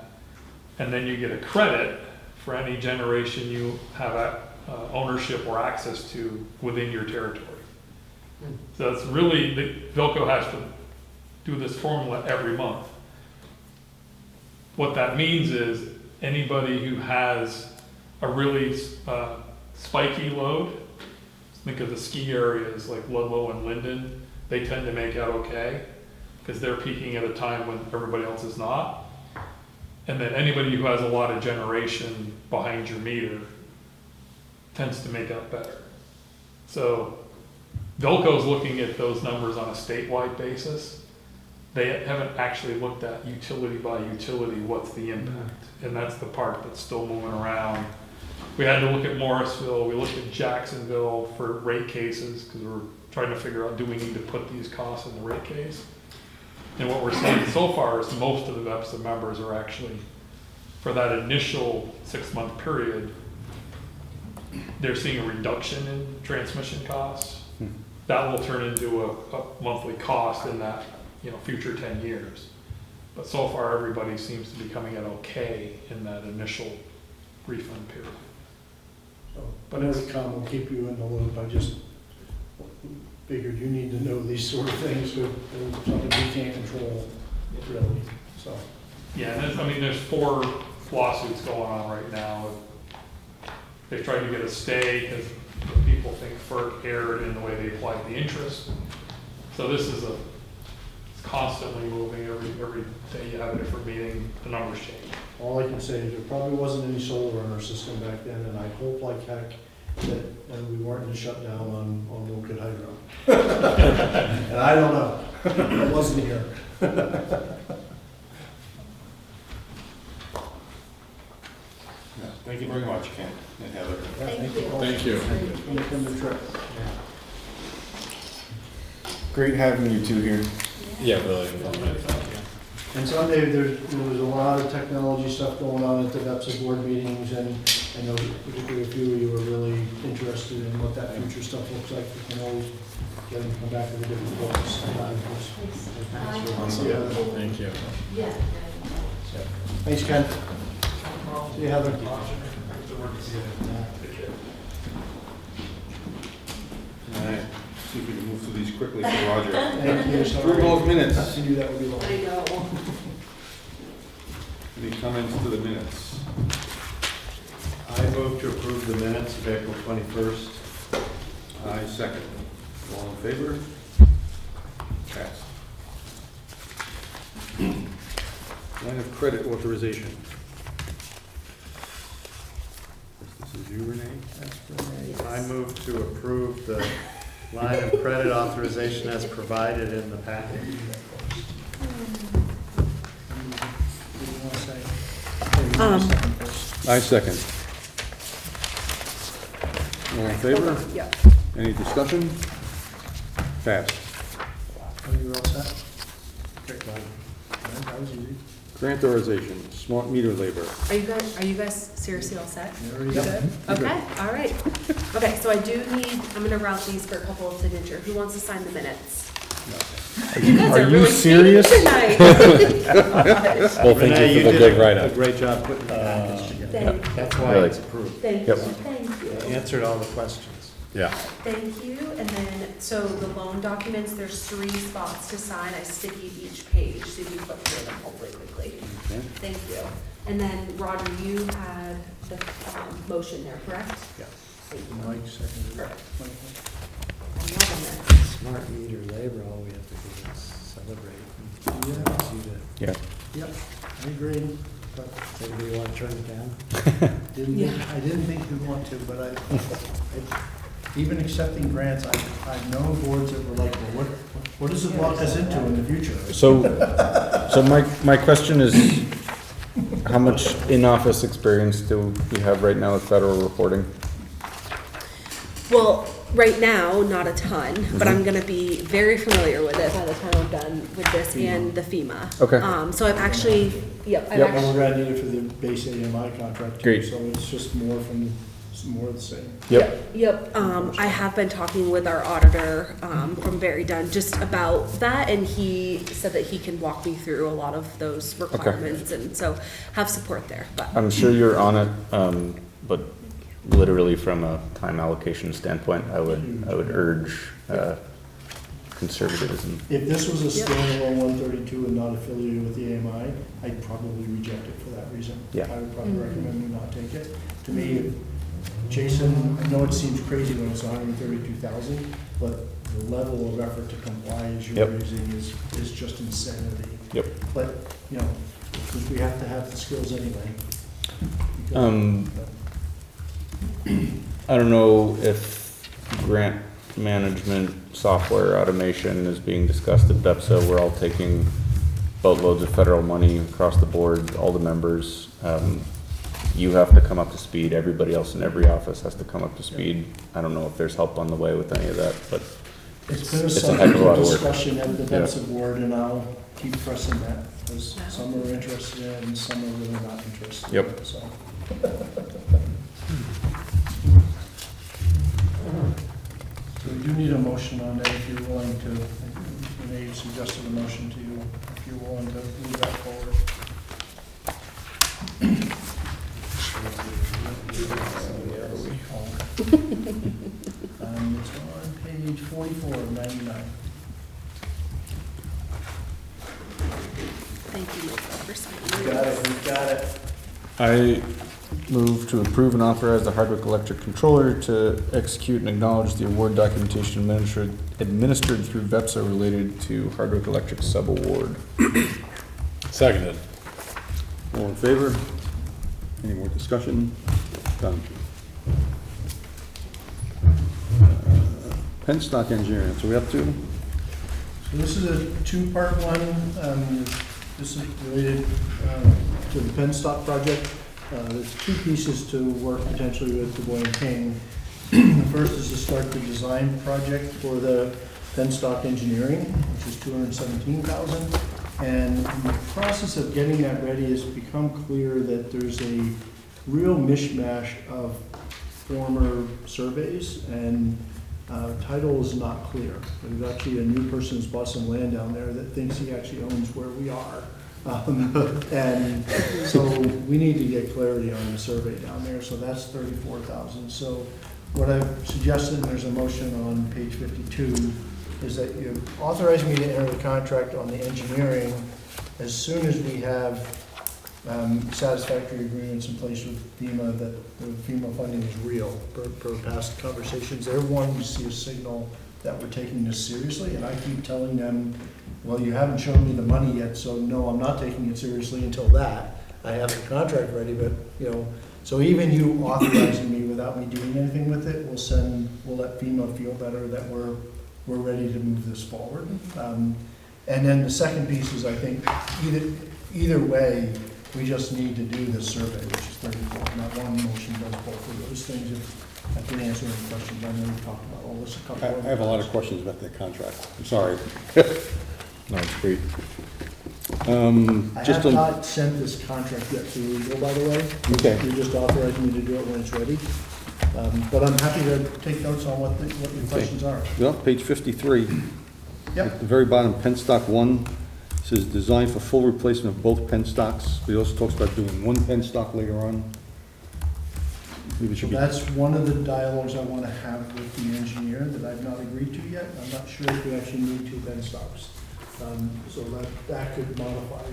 And then you get a credit for any generation you have ownership or access to within your territory. So it's really, Vilco has to do this formula every month. What that means is anybody who has a really spiky load, think of the ski areas like Ludlow and Linden, they tend to make out okay because they're peaking at a time when everybody else is not. And then anybody who has a lot of generation behind your meter tends to make out better. So Vilco's looking at those numbers on a statewide basis. They haven't actually looked at utility by utility, what's the impact? And that's the part that's still moving around. We had to look at Morrisville, we looked at Jacksonville for rate cases because we're trying to figure out, do we need to put these costs in the rate case? And what we're seeing so far is most of the VEPSA members are actually, for that initial 6-month period, they're seeing a reduction in transmission costs. That will turn into a monthly cost in that, future 10 years. But so far, everybody seems to be coming out okay in that initial refund period. So, but as a com, we'll keep you in the loop. I just figured you need to know these sort of things, so something we can't control, really, so. Yeah, and there's 4 lawsuits going on right now. They tried to get a stay because people think FERC erred in the way they applied the interest. So this is it's constantly moving. Every day you have a different meeting, the numbers change. All I can say is there probably wasn't any solar in our system back then, and I hope like heck that we weren't in a shutdown on Woken Hydro. And I don't know. I wasn't here. Thank you very much, Ken and Heather. Thank you. Thank you. It's been a trip. Great having you two here. Yeah, really informative. And Sunday, there was a lot of technology stuff going on at the VEPSA board meetings, and I know particularly a few of you are really interested in what that future stuff looks like. You can always get them to come back with a different focus. Thank you. Yeah. Thanks, Ken. See you, Heather. All right, see if we can move through these quickly for Roger. Thank you. Sorry. Approval of minutes. To do that would be long. I know. Any comments to the minutes? I move to approve the minutes of April 21st. I second. All in favor? Passed. Line of credit authorization. This is you, Renee? That's Renee. I move to approve the line of credit authorization as provided in the packet. I second. All in favor? Yeah. Any discussion? Passed. You all set? Okay, glad. That was easy. Grant authorization, smart meter labor. Are you guys seriously all set? There we You go. good? Okay, all right. Okay, so I do need, I'm gonna route these for a couple of signature. Who wants to sign the minutes? You guys Are are you really speedy serious? tonight. Well, thank Renee, you for the did good a write-up. great job putting the package together. Thank, That's why Really. it's approved. thank you, Yep. thank you. Answered all the questions. Yeah. Thank you, and then, so the loan documents, there's 3 spots to sign. I stick each page, so you flip through them hopefully quickly. Okay. Thank you. And then, Roger, you had the motion there, correct? Yeah. Thank you. Mike seconded it. Perfect. I'm loving this. Smart meter labor, all we have to do is celebrate. Yeah. See the- Yeah. Yep, I agree. But Anybody want to turn it down? I didn't think we'd want to, but even accepting grants, I've known boards that were like, well, what does it lock us into in the future? So my question is, how much in-office experience do we have right now with federal reporting? Well, right now, not a ton, but Mhm. I'm gonna be very familiar with it by the time I'm done with this and the FEMA. Okay. So I've actually, yep, I've And actually, we're gonna need it for the base AMI contract too, Great. so it's just more from, more of the same. yep, I have been talking with our auditor, from Very Done just about that, and he said that he can walk me through a lot of those requirements, and so have support there, but. I'm sure you're on it, but literally from a time allocation standpoint, I would urge conservatism. If this was a Yep. standalone 132 and not affiliated with the AMI, I'd probably reject it for that reason. Yeah. I would probably recommend we not take it. To me, Jason, I know it seems crazy when it's 132,000, but the level of effort to comply as you're Yep. raising is just insanity. Yep. But, you know, because we have to have the skills anyway. I don't know if grant management software automation is being discussed at BEPSA. We're all taking boatloads of federal money across the board, all the members. You have to come up to speed. Everybody else in every office has to come up to speed. I don't know if there's help on the way with any of that, but It's been a it's a heck subject of a lot of of work. discussion at the Yeah. BEPSA board, and I'll keep pressing that, because some are interested in it and some are really not interested in Yep. it, so. So we do need a motion on that if you're willing to, Renee suggested a motion to you, if you're willing to move that forward. It's on page 44 of 99. Thank you, Michael, for signing. You got it, you got it. I move to approve and authorize the Hardwick Electric Controller to execute and acknowledge the award documentation administered through VEPSA related to Hardwick Electric sub-award. Seconded. All in favor? Any more discussion? Done. Penstock Engineering, so we have to? So this is a two-part one. This is related to the Penstock project. There's two pieces to work potentially with Du Bois and King. The first is to start the design project for the Penstock Engineering, which is $217,000. And in the process of getting that ready, it's become clear that there's a real mishmash of former surveys, and title is not clear. There's actually a new person who's bought some land down there that thinks he actually owns where we are. And so we need to get clarity on the survey down there, so that's $34,000. So what I've suggested, and there's a motion on page 52, is that you authorize me to enter the contract on the engineering as soon as we have satisfactory agreements in place with FEMA that the FEMA funding is real. Per past conversations, they're wanting to see a signal that we're taking this seriously, and I keep telling them, well, you haven't shown me the money yet, so no, I'm not taking it seriously until that. I have the contract ready, but, you know, so even you authorizing me without me doing anything with it, we'll let FEMA feel better that we're ready to move this forward. And then the second piece is, I think, either way, we just need to do this survey, which is 34. Not one motion does both of those things. If I can answer any questions, I know we've talked about all this a couple I of have a lot of times. questions about that contract. I'm sorry. No, it's great. I Just have on, not sent this contract yet to legal, by the way. okay, You just authorized me to do it when it's ready. But I'm happy to take notes on what your questions are. well, page 53. Yep. At the very bottom, penstock 1 says design for full replacement of both penstocks. He also talks about doing one penstock later on. Maybe it So should be, that's one of the dialogues I want to have with the engineer that I've not agreed to yet. I'm not sure if we actually need two ben stops. So that could modify.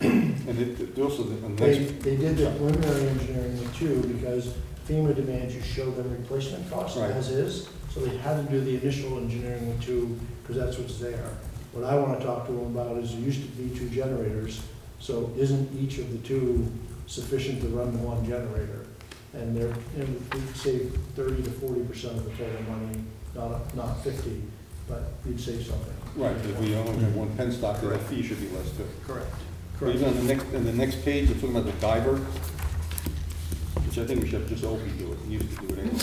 and it also, the They next, did the preliminary engineering with two because FEMA demands you show them replacement costs Right. as is. So they had to do the initial engineering with two because that's what's there. What I want to talk to them about is there used to be two generators. So isn't each of the two sufficient to run the one generator? And we'd save 30 to 40% of the total money, not 50, but you'd save something. right, if we only have one penstock, then the fee should be less too. Correct. Even on the next page, we're talking about the diver. which I think we should have just Opie do it, we used to do it anyway.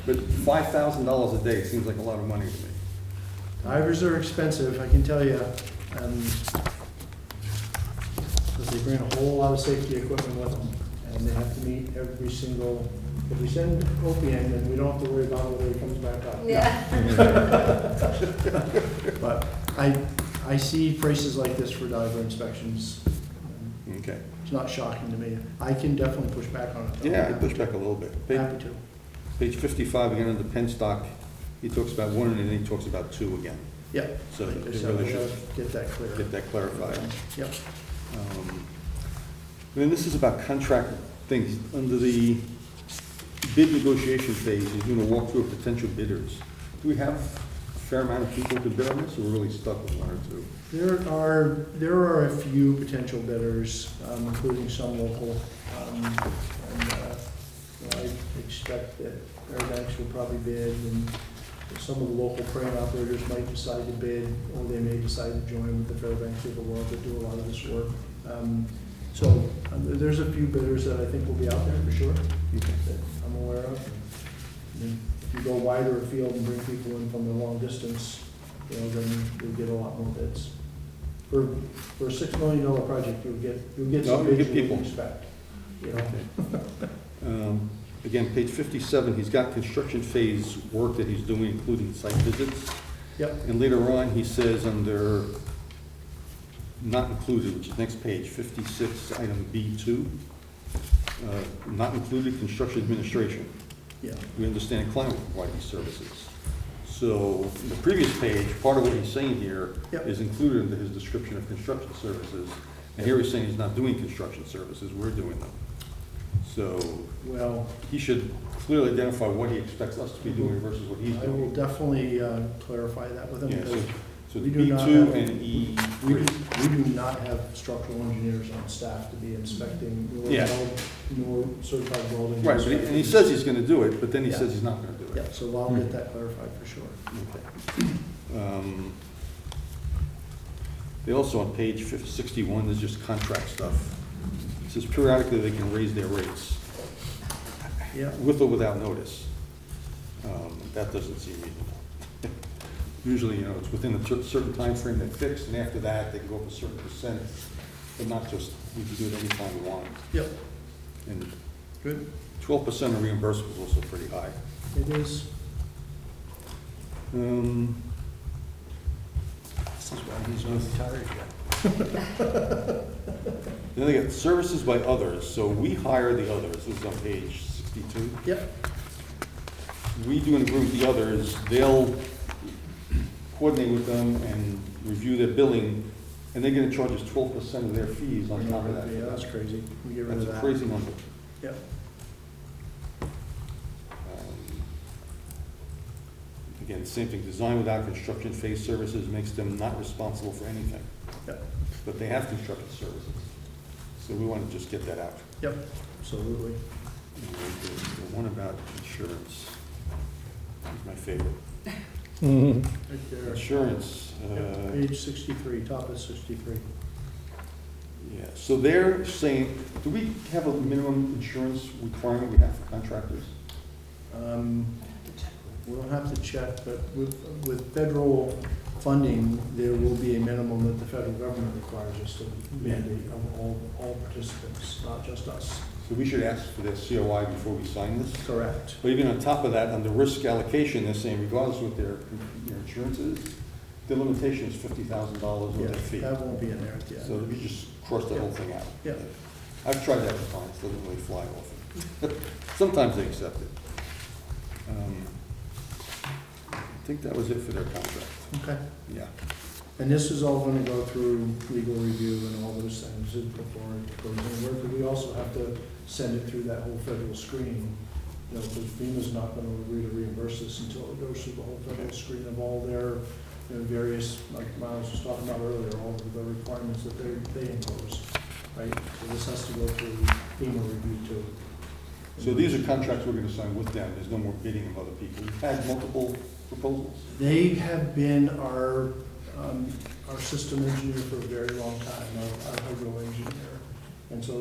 But $5,000 a day seems like a lot of money to me. Divers are expensive, I can tell you. Because they bring a whole lot of safety equipment with them, and they have to meet every single, if we send Opie in, then we don't have to worry about whether he comes back up. But I see prices like this for diver inspections. Okay. It's not shocking to me. I can definitely push back on it, though. Yeah, I push back a little bit. Happy to. Page 55, again, under penstock, he talks about one and then he talks about two again. Yep. So Like I it said, really we gotta should get that clear. get that clarified. Yep. Then this is about contract things. Under the bid negotiation phase, he's doing a walkthrough of potential bidders. Do we have a fair amount of people to bid on this, or we're really stuck with one or two? There are a few potential bidders, including some local. I expect that Fairbanks will probably bid, and some of the local crane operators might decide to bid, or they may decide to join with the Fairbanks of the world that do a lot of this work. There's a few bidders that I think will be out there for sure, that I'm aware of. And if you go wider afield and bring people in from the long distance, then you'll get a lot more bids. For a $6 million project, you'll get some No, you'll bids get you people. wouldn't expect. Again, page 57, he's got construction phase work that he's doing, including site visits. Yep. And later on, he says under not included, which is next page, 56, item B2, not included construction administration. Yeah. We understand client will provide these services. So the previous page, part of what he's saying here Yep. is included into his description of construction services. And here he's saying he's not doing construction services, we're doing them. So Well, he should clearly identify what he expects us to be doing versus what he's I will doing. definitely clarify that with him, Yeah, because so we do not B2 have- and we E3. do not have structural engineers on staff to be inspecting, Yeah. nor certified welding. Right, but and he says he's gonna do it, but then he Yeah. says he's not gonna do Yeah, it. so I'll get that clarified for sure. Okay. They also, on page 61, there's just contract stuff. It says periodically they can raise their rates, Yeah, with or without notice. That doesn't seem reasonable. Usually, it's within a certain time frame they fix, and after that, they can go up a certain percent, but not just, we can do it anytime we want. yep, And good, 12% of reimbursable is also pretty high. it is. This is why he's not retired yet. Then they got services by others, so we hire the others, this is on page 62. Yep, We do an agreement with the others, they'll coordinate with them and review their billing, and they're gonna charge us 12% of their fees on top of that. yeah, that's crazy, we get rid That's of a that. crazy number. Yep, Again, same thing, design without construction phase services makes them not responsible for anything, yep, but they have construction services. So we want to just get that out. yep, absolutely. And the one about insurance is my favorite. Right there. Insurance, Yep, Page 63, top of 63. yeah, so they're saying, do we have a minimum insurance requirement we have for contractors? We'll have to check, but with federal funding, there will be a minimum that the federal government requires us to mandate of all participants, not just us. So we should ask for their COI before we sign this? Correct. But even on top of that, on the risk allocation, they're saying regardless of what their insurance is, the limitation is $50,000 on Yeah, their fee. that won't be in there at the So end. we just cross that whole thing out. Yeah. I've tried that with clients, doesn't really fly off. Sometimes they accept it. I think that was it for their contract, Okay. yeah. And this is all gonna go through legal review and all those things before it goes anywhere, but we also have to send it through that whole federal screening. Because FEMA's not gonna agree to reimburse this until it goes through the whole federal screen of all their, various, like Miles was talking about earlier, all of the requirements that they impose, right? So this has to go through FEMA review too. So these are contracts we're gonna sign with them, there's no more bidding of other people. We've had multiple proposals. They have been our system engineer for a very long time, our hydro engineer. And so,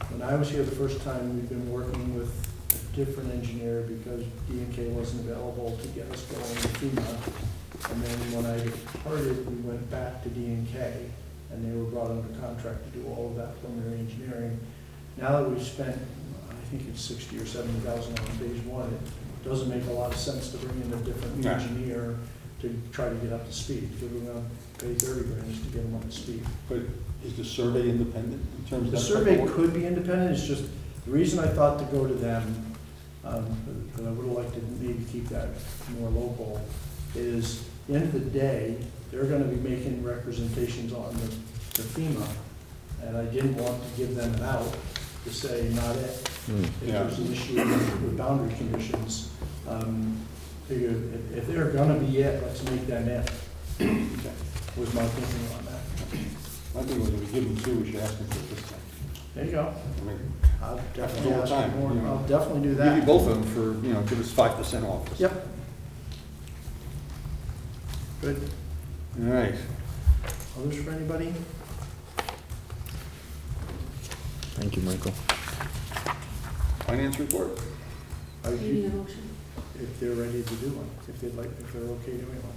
when I was here the first time, we've been working with a different engineer because D&K wasn't available to get us going with FEMA. And then when I departed, we went back to D&K, and they were brought under contract to do all of that preliminary engineering. Now that we've spent, I think it's 60 or 70,000 on phase one, it doesn't make a lot of sense to bring in a different No. engineer to try to get up to speed, because we're gonna pay 30 grand just to get them up to speed. But is the survey independent in terms of The that? survey type of work? could be independent, it's just, the reason I thought to go to them, because I would have liked to maybe keep that more local, is, at the end of the day, they're gonna be making representations on the FEMA, and I didn't want to give them an out to say, not it. If Yeah. there's an issue with boundary conditions, figure, if they're gonna be it, let's make them it, was my thinking on that. I think when we give them two, we should ask them for it this time. There you go. I mean, I'll Happens definitely all the ask time, for more, you know. I'll definitely do Give that. you both of them for, you know, give us 5% off. Yep. Good. All right. Others for anybody? Thank you, Michael. Finance report? Are You need you- a motion. If they're ready to do one, if they'd like, if they're okay doing one.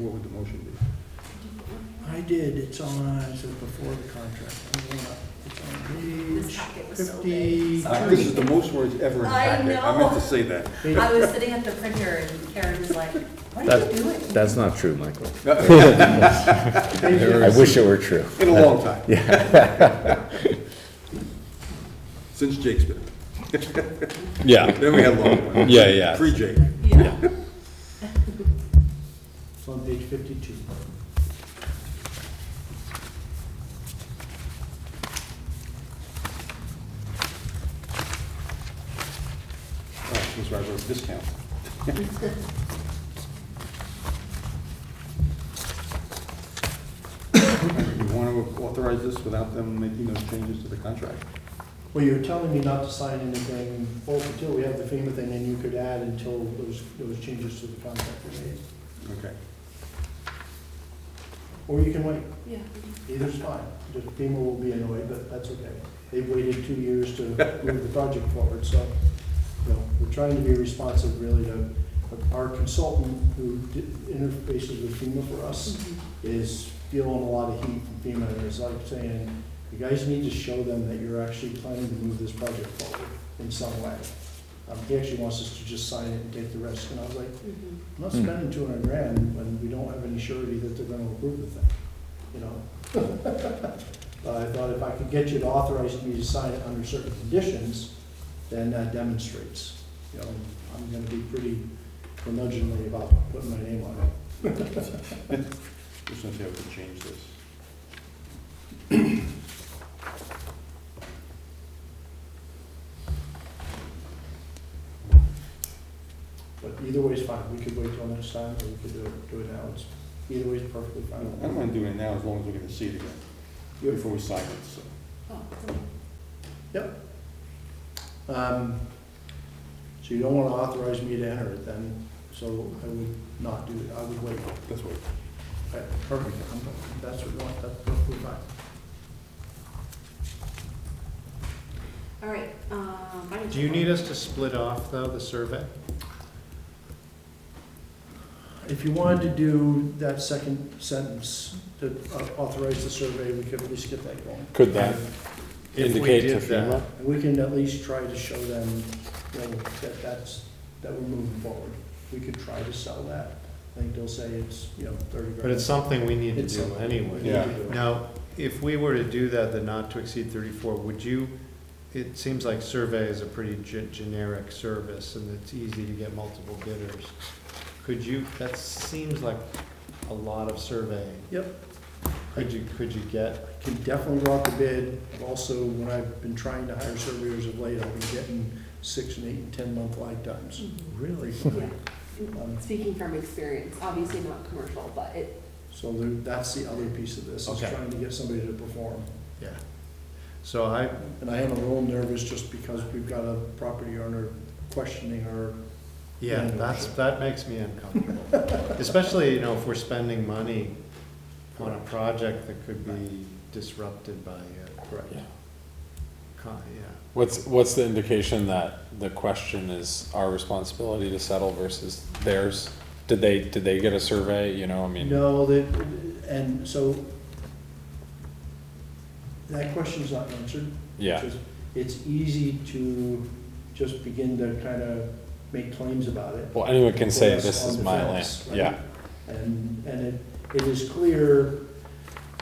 What would the motion be? I did, it's on, it says before the contract. I'm going up. It's on This page packet was so 50. big. This is the most words ever in a I packet. I meant to know. say that. I was sitting at the printer and Karen was like, what are you doing? That's not true, Michael. Page I wish it were true. In a long time. Since Jake's been. Yeah. Then we had long one. Yeah, yeah. Pre-Jake. Yeah. It's on page 52. Oh, that's where I wrote discount. You want to authorize this without them making those changes to the contract? Well, you're telling me not to sign anything, both until we have the FEMA thing, and you could add until those changes to the contract are made. Okay. Or you can wait. Yeah. Either's fine. Just FEMA will be annoyed, but that's okay. They've waited 2 years to move the project forward, so, you know, we're trying to be responsive really to, our consultant who interfaces with FEMA for us is feeling a lot of heat from FEMA, and it's like saying, you guys need to show them that you're actually planning to move this project forward in some way. He actually wants us to just sign it and take the risk, and I was like, I'm not spending 200 grand when we don't have any surety that they're gonna approve the thing, you know? But I thought if I could get you to authorize me to sign it under certain conditions, then that demonstrates, you know, I'm gonna be pretty curmudgeonly about putting my name on it. Just want to see how we can change this. But either way is fine, we could wait till next time, or we could do it now, it's, either way is perfectly I fine. don't mind doing it now as long as we're going to see it again, before we sign it, so. Oh, Yep. So you don't want to authorize me to enter it then, so I would not do it, I would wait. That's what. Okay, perfect, that's what you want, that's perfectly fine. All right, finance Do you need report. us to split off, though, the survey? If you wanted to do that second sentence, to authorize the survey, we could at least get that going. Could that If we indicate to did that. FEMA? And we can at least try to show them, you know, that we're moving forward. We could try to sell that. I think they'll say it's, you know, 30 grand. But it's something we need to It's do something anyway. we need Yeah. to do. Now, if we were to do that, the not to exceed 34, would you, it seems like survey is a pretty generic service, and it's easy to get multiple bidders. Could you, that seems like a lot of surveying. Yep. Could you get, Can definitely go out to bid. I've also, when I've been trying to hire surveyors of late, I've been getting 6 and 8 and 10 month lag times. really? Yeah. Speaking from experience, obviously not commercial, but it, So that's the other piece of this, is Okay. trying to get somebody to perform. Yeah. So I, And I am a little nervous just because we've got a property owner questioning our, yeah, that makes me uncomfortable. Especially, you know, if we're spending money on a project that could be disrupted by, Correct. Yeah. yeah. What's the indication that the question is our responsibility to settle versus theirs? Did they get a survey, you know, I mean? No, and so that question's not answered. Yeah. It's easy to just begin to kind of make claims about it. Well, anyone can say Put us this on is the my fence, land, right? yeah. And it is clear,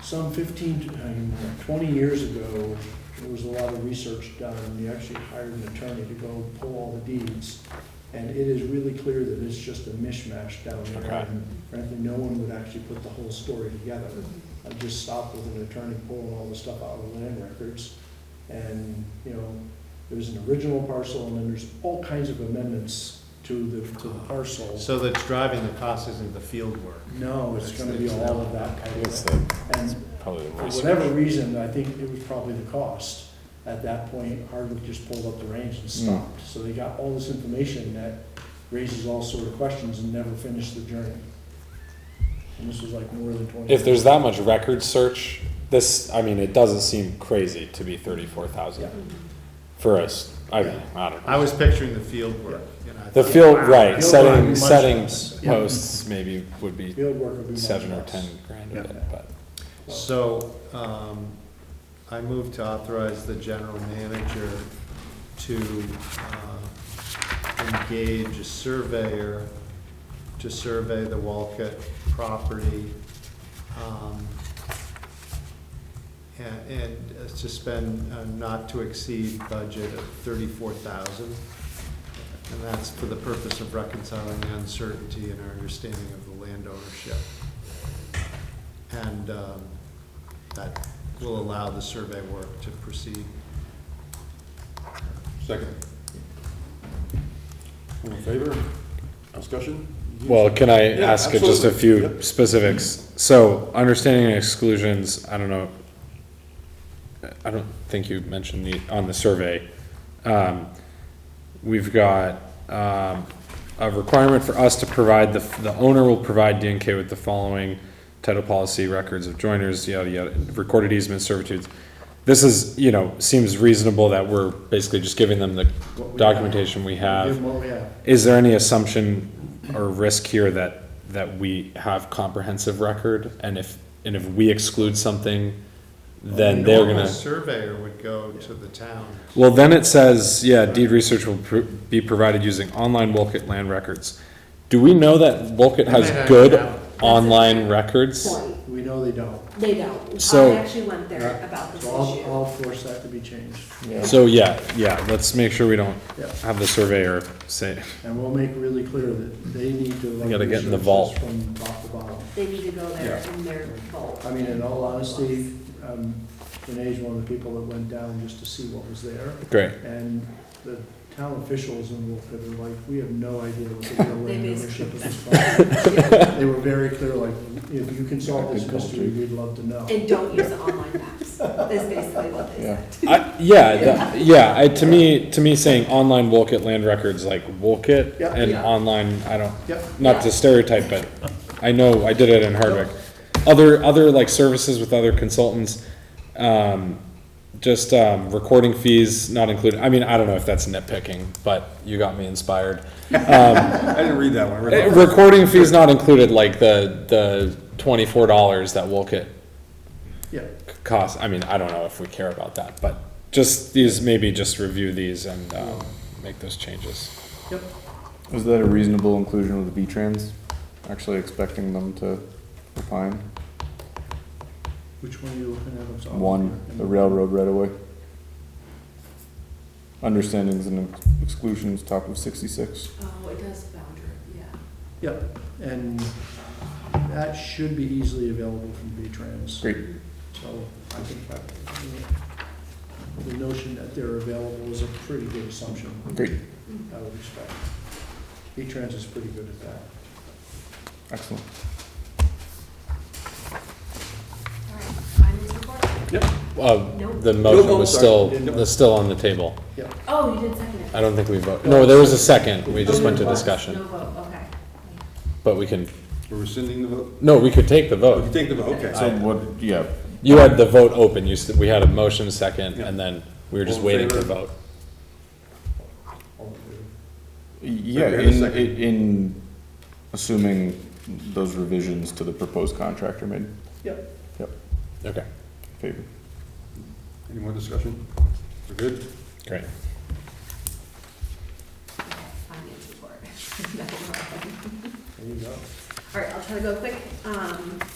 some 20 years ago, there was a lot of research done. We actually hired an attorney to go pull all the deeds. And it is really clear that it's just a mishmash down there. Okay. And frankly, no one would actually put the whole story together. I just stopped with an attorney pulling all the stuff out of the land records. And, you know, there's an original parcel and then there's all kinds of amendments to the parcel. So that's driving the cost isn't the field work. No, it's gonna be all of that kind It's of thing. And probably the for research. whatever reason, I think it was probably the cost. At that point, Hardwick just pulled up the reins and stopped. So they got all this information that raises all sort of questions and never finished the journey. And this was like more than 20. If there's that much record search, this, I mean, it doesn't seem crazy to be 34,000 Yeah. for us. I don't know. I was picturing the field work, you know. I The thought, field, wow. right, Field work would be much setting less. Yeah. posts maybe would be Field work would be much 7 or less. 10 grand Yeah. of it, but. So, I move to authorize the general manager to engage a surveyor to survey the Walcott property, and to spend a not to exceed budget of $34,000. And that's for the purpose of reconciling the uncertainty in our understanding of the land ownership. And that will allow the survey work to proceed. Second. All in favor? Discussion? Well, can I Yeah, ask just a absolutely. few Yep. specifics? So, understanding exclusions, I don't know, I don't think you mentioned on the survey. We've got, a requirement for us to provide, the owner will provide D&K with the following: title policy, records of joiners, yada, yada, recorded easement servitudes. This is, you know, seems reasonable that we're basically just giving them the What we documentation we Give have. them what we have. Is there any assumption or risk here that we have comprehensive record, and if we exclude something, then they're Normal gonna, surveyor would go to the town. well, then it says, yeah, deed research will be provided using online Wolcott land records. Do we know that Wolcott has They may not good have- online records? Point. We know they don't. They don't. So- I actually went there about this So I'll issue. force that to be changed. So, yeah, let's make sure we don't Yeah. have the surveyor say, And we'll make really clear that they need to. They gotta get in the research vault. this from top to bottom. They need to go there Yeah. in their vault. I mean, in all honesty, Renee's one of the people that went down just to see what was there. great, And the town officials in Wolford are like, we have no idea what the real They land basically- ownership of this property. They were very clear, like, if you can solve this mystery, we'd love to know. And don't use the online maps, is basically what they yeah, to me saying online Wolcott land records, like Wolcott, Yeah. and Yeah. online, I don't, Yep. not to stereotype, but I know, I did it in Hardwick. Other like services with other consultants, recording fees not included. I mean, I don't know if that's nitpicking, but you got me inspired. I didn't read that one. I read that. Recording fees not included, like the $24 that Wolcott Yeah, costs. I mean, I don't know if we care about that, but just these, maybe just review these and make those changes. yep. Was that a reasonable inclusion with the V-Trans? Actually expecting them to refine? Which one are you looking at? I'm sorry. One, the railroad right away. Understandings and exclusions, top of 66. Oh, it does boundary, yeah. Yep, and that should be easily available from V-Trans. Great. So I think that, the notion that they're available is a pretty good assumption, Great, I would expect. V-Trans is pretty good at that. excellent. Finance report? Nope. The motion Nope, was sorry. still on the table. Oh, you did second it. I don't think we voted. No, there was a second. We just went to discussion, No vote, okay. but we can, We're rescinding the vote? no, we could take the Oh, you vote. take the vote, okay. So what, yeah, You had the vote open, we had a motion second, Yeah. and then we were just All in waiting to favor? vote. All in favor? Yeah, We have a second. in assuming those revisions to the proposed contract are made. Yep. Okay, Favor. Any more discussion? We're good? great. Finance report. There you go. All right, I'll try to go quick.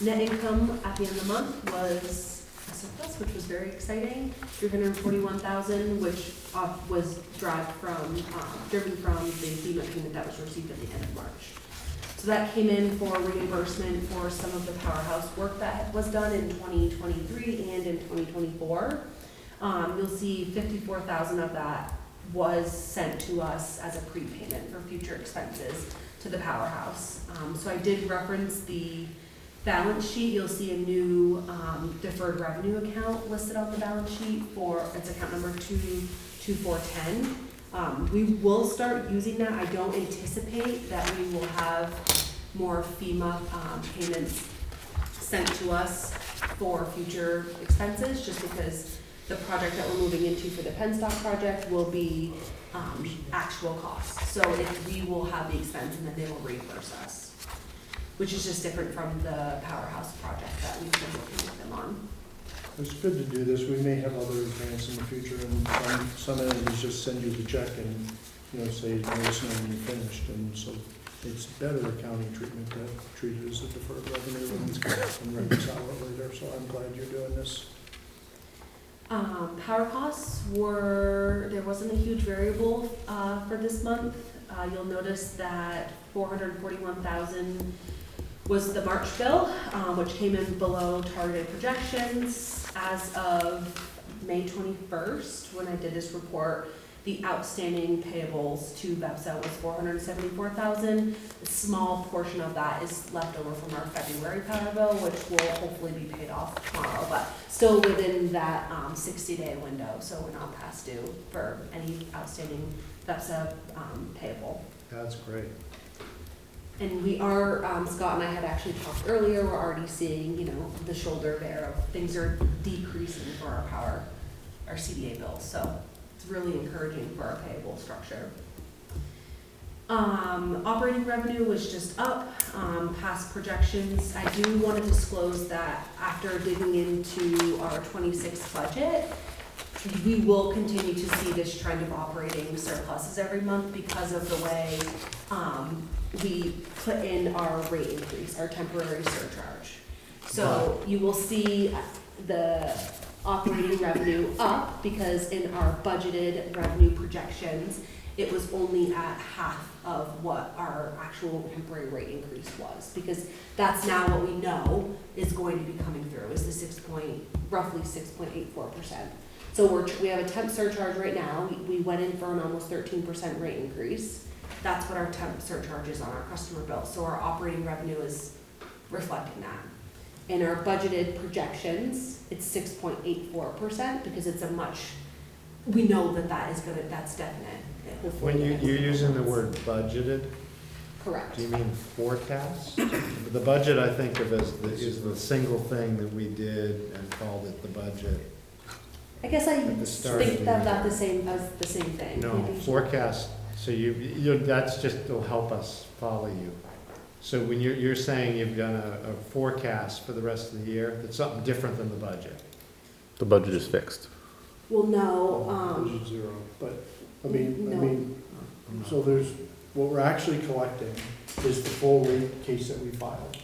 Net income at the end of the month was a surplus, which was very exciting. 341,000, which was driven from the FEMA payment that was received at the end of March. So that came in for reimbursement for some of the powerhouse work that was done in 2023 and in 2024. You'll see 54,000 of that was sent to us as a prepayment for future expenses to the powerhouse. So I did reference the balance sheet. You'll see a new deferred revenue account listed on the balance sheet for, it's account number 22410. We will start using that. I don't anticipate that we will have more FEMA payments sent to us for future expenses, just because the project that we're moving into for the Penstock project will be actual costs. So we will have the expense and then they will reimburse us, which is just different from the powerhouse project that we've been working with them on. It's good to do this. We may have other grants in the future, and some entities just send you the check and, say, let us know when you're finished. And so it's better accounting treatment to treat it as a deferred revenue and reconcile it later. So I'm glad you're doing this. Power costs there wasn't a huge variable for this month. You'll notice that 441,000 was the March bill, which came in below targeted projections. As of May 21st, when I did this report, the outstanding payables to VEPSA was 474,000. A small portion of that is left over from our February power bill, which will hopefully be paid off tomorrow, but still within that 60-day window, so we're not past due for any outstanding VEPSA payable. That's great. And we are, Scott and I had actually talked earlier, we're already seeing, the shoulder there of things are decreasing for our CDA bills, so it's really encouraging for our payable structure. Operating revenue was just up, past projections. I do want to disclose that after digging into our 26 budget, we will continue to see this trend of operating surpluses every month because of the way we put in our rate increase, our temporary surcharge. So you will see the operating revenue up because in our budgeted revenue projections, it was only at half of what our actual temporary rate increase was, because that's now what we know is going to be coming through is the roughly 6.84%. So we have a temp surcharge right now. We went in for an almost 13% rate increase. That's what our temp surcharge is on our customer bill. So our operating revenue is reflecting that. In our budgeted projections, it's 6.84% because it's we know that's definite. When you're using the word budgeted, Correct. do you mean forecast? The budget I think of is the single thing that we did and called it the budget. I guess I At the start of think the that year. that's the same thing. No, Maybe. forecast, so that's just, will help us follow you. So when you're saying you've done a forecast for the rest of the year, it's something different than the budget. The budget is fixed. Well, no, Budget zero, but, No. so what we're actually collecting is the full rate case that we filed.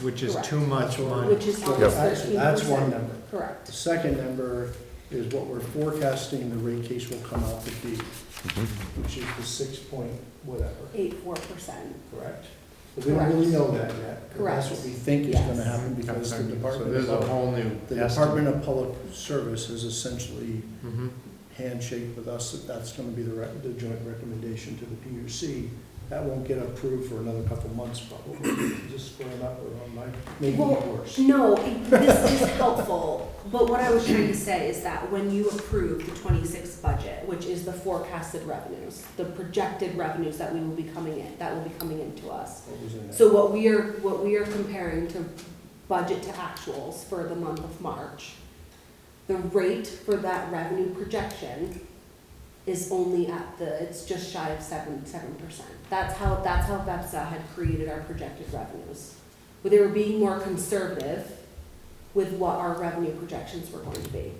Which is Correct. too much money. which is almost 13%. That's one number. Correct. The second number is what we're forecasting the rate case will come out to be, which is the 6 point whatever, 84%. correct? But we don't really know that yet. but Correct. That's what we think is Yes. gonna happen because the So Department there's a of, whole new the estimate. Department of Public Service has essentially Mhm. handshake with us that that's gonna be the joint recommendation to the PUC. That won't get approved for another couple months probably, just squaring up around maybe Well, worse. No, this is helpful, but what I was trying to say is that when you approve the 26 budget, which is the forecasted revenues, the projected revenues that will be coming into us. What was in that? So what we are comparing to budget to actuals for the month of March, the rate for that revenue projection is only at it's just shy of 7%. That's how VEPSA had created our projected revenues. Where they were being more conservative with what our revenue projections were going to be.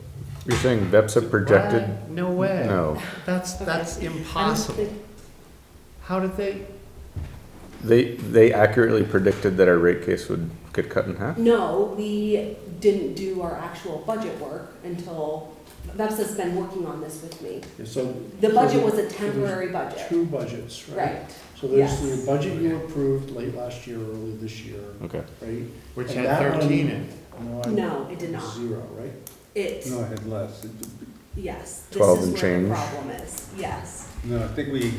You're saying VEPSA projected? What? No way. No. That's Okay. impossible. How did they? They accurately predicted that our rate case would get cut in half? No, we didn't do our actual budget work until, VEPSA's been working on this with me. So. The budget so was a there's temporary budget. 2 budgets, right? Right. So there's Yes. the budget you approved late last year, early this year, Okay. right? Which And had that one- 13 in it. No, it did not. 0, right? It, No, I had less. yes, 12 this and is where the change. problem is, yes. No, I think we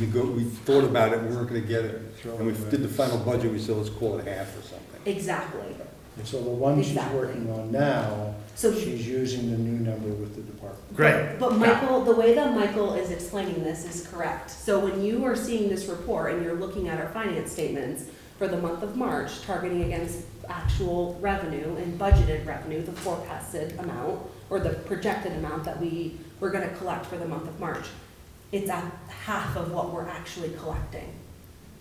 thought about it, we weren't gonna get it. Throw And we it away. did the final budget, we said, let's call it half or something. Exactly. And so the one she's Exactly. working on now, So, she's using the new number with the department. Great. but Michael, the way that Michael is explaining this is correct. So when you are seeing this report and you're looking at our finance statements for the month of March, targeting against actual revenue and budgeted revenue, the forecasted amount, or the projected amount that we were gonna collect for the month of March, it's at half of what we're actually collecting,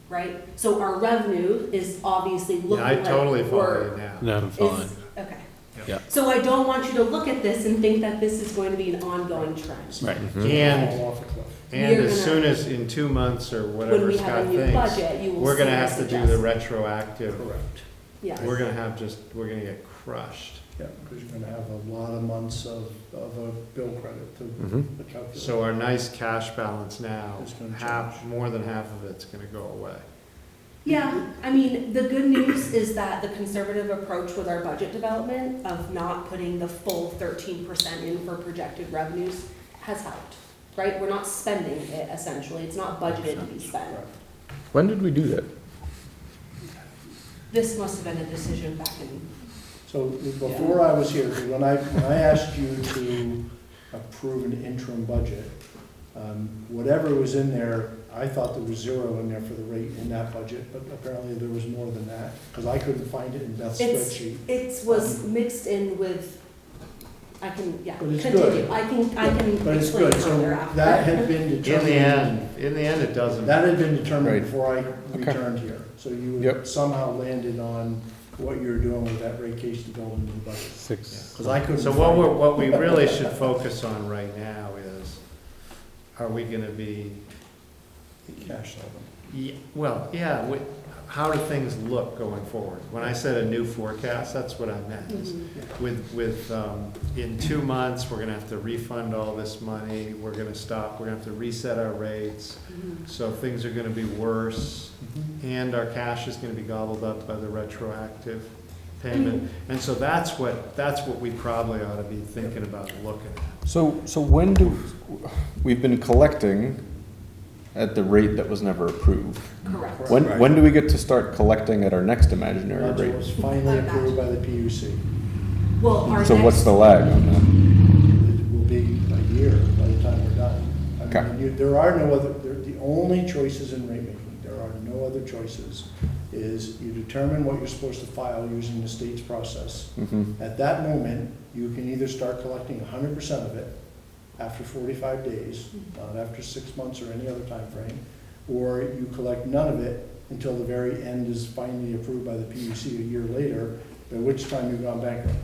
right? So our revenue is obviously looking Yeah, I like totally follow we're- you now. No, I'm fine. is, okay. Yeah. So I don't want you to look at this and think that this is going to be an ongoing trend. Right. And, Fall off a cliff. and We're as gonna- soon as in 2 months or When whatever we have Scott a new thinks, budget, you will we're gonna see have us to do the adjust. retroactive. Correct. Yes. We're gonna have we're gonna get crushed. Yeah, because you're gonna have a lot of months of a bill credit to Mhm. the calculation. So our nice cash balance now, It's gonna more than half of it's gonna go away. Yeah, I mean, the good news is that the conservative approach with our budget development of not putting the full 13% in for projected revenues has helped, right? We're not spending it essentially, it's not budgeted to be spent. When did we do that? This must have been a decision back in, So before I was here, when I asked you to approve an interim budget, whatever was in there, I thought there was 0 in there for the rate in that budget, but apparently there was more than that, because I couldn't find it in Beth's spreadsheet. it was mixed in with, I can, yeah, But it's continue. good. I can But it's explain good, so further that after. had been In the determined. end, it doesn't. That had been determined Right. before I returned here, so you Yep. had somehow landed on what you were doing with that rate case to build into the budget. 6. Because I couldn't So find it. what we really should focus on right now is, are we gonna be, Cash level. how do things look going forward? When I said a new forecast, that's what I meant. is In 2 months, we're gonna have to refund all this money, we're gonna have to reset our rates, Mhm. so things are gonna be worse, Mm-hmm. and our cash is gonna be gobbled up by the retroactive payment. And so that's what we probably ought to be thinking about looking at. So when we've been collecting at the rate that was never approved? Correct. When do we get to start collecting at our next imaginary Budget rate? was finally approved by the PUC. Well, our So what's next, the lag on that? It will be a year by the time we're done. I Okay. mean, there are no other, the only choices in rate making, there are no other choices, is you determine what you're supposed to file using the state's process. Mhm. At that moment, you can either start collecting 100% of it after 45 days, not after 6 months or any other time frame, or you collect none of it until the very end is finally approved by the PUC a year later, at which time you've gone bankrupt.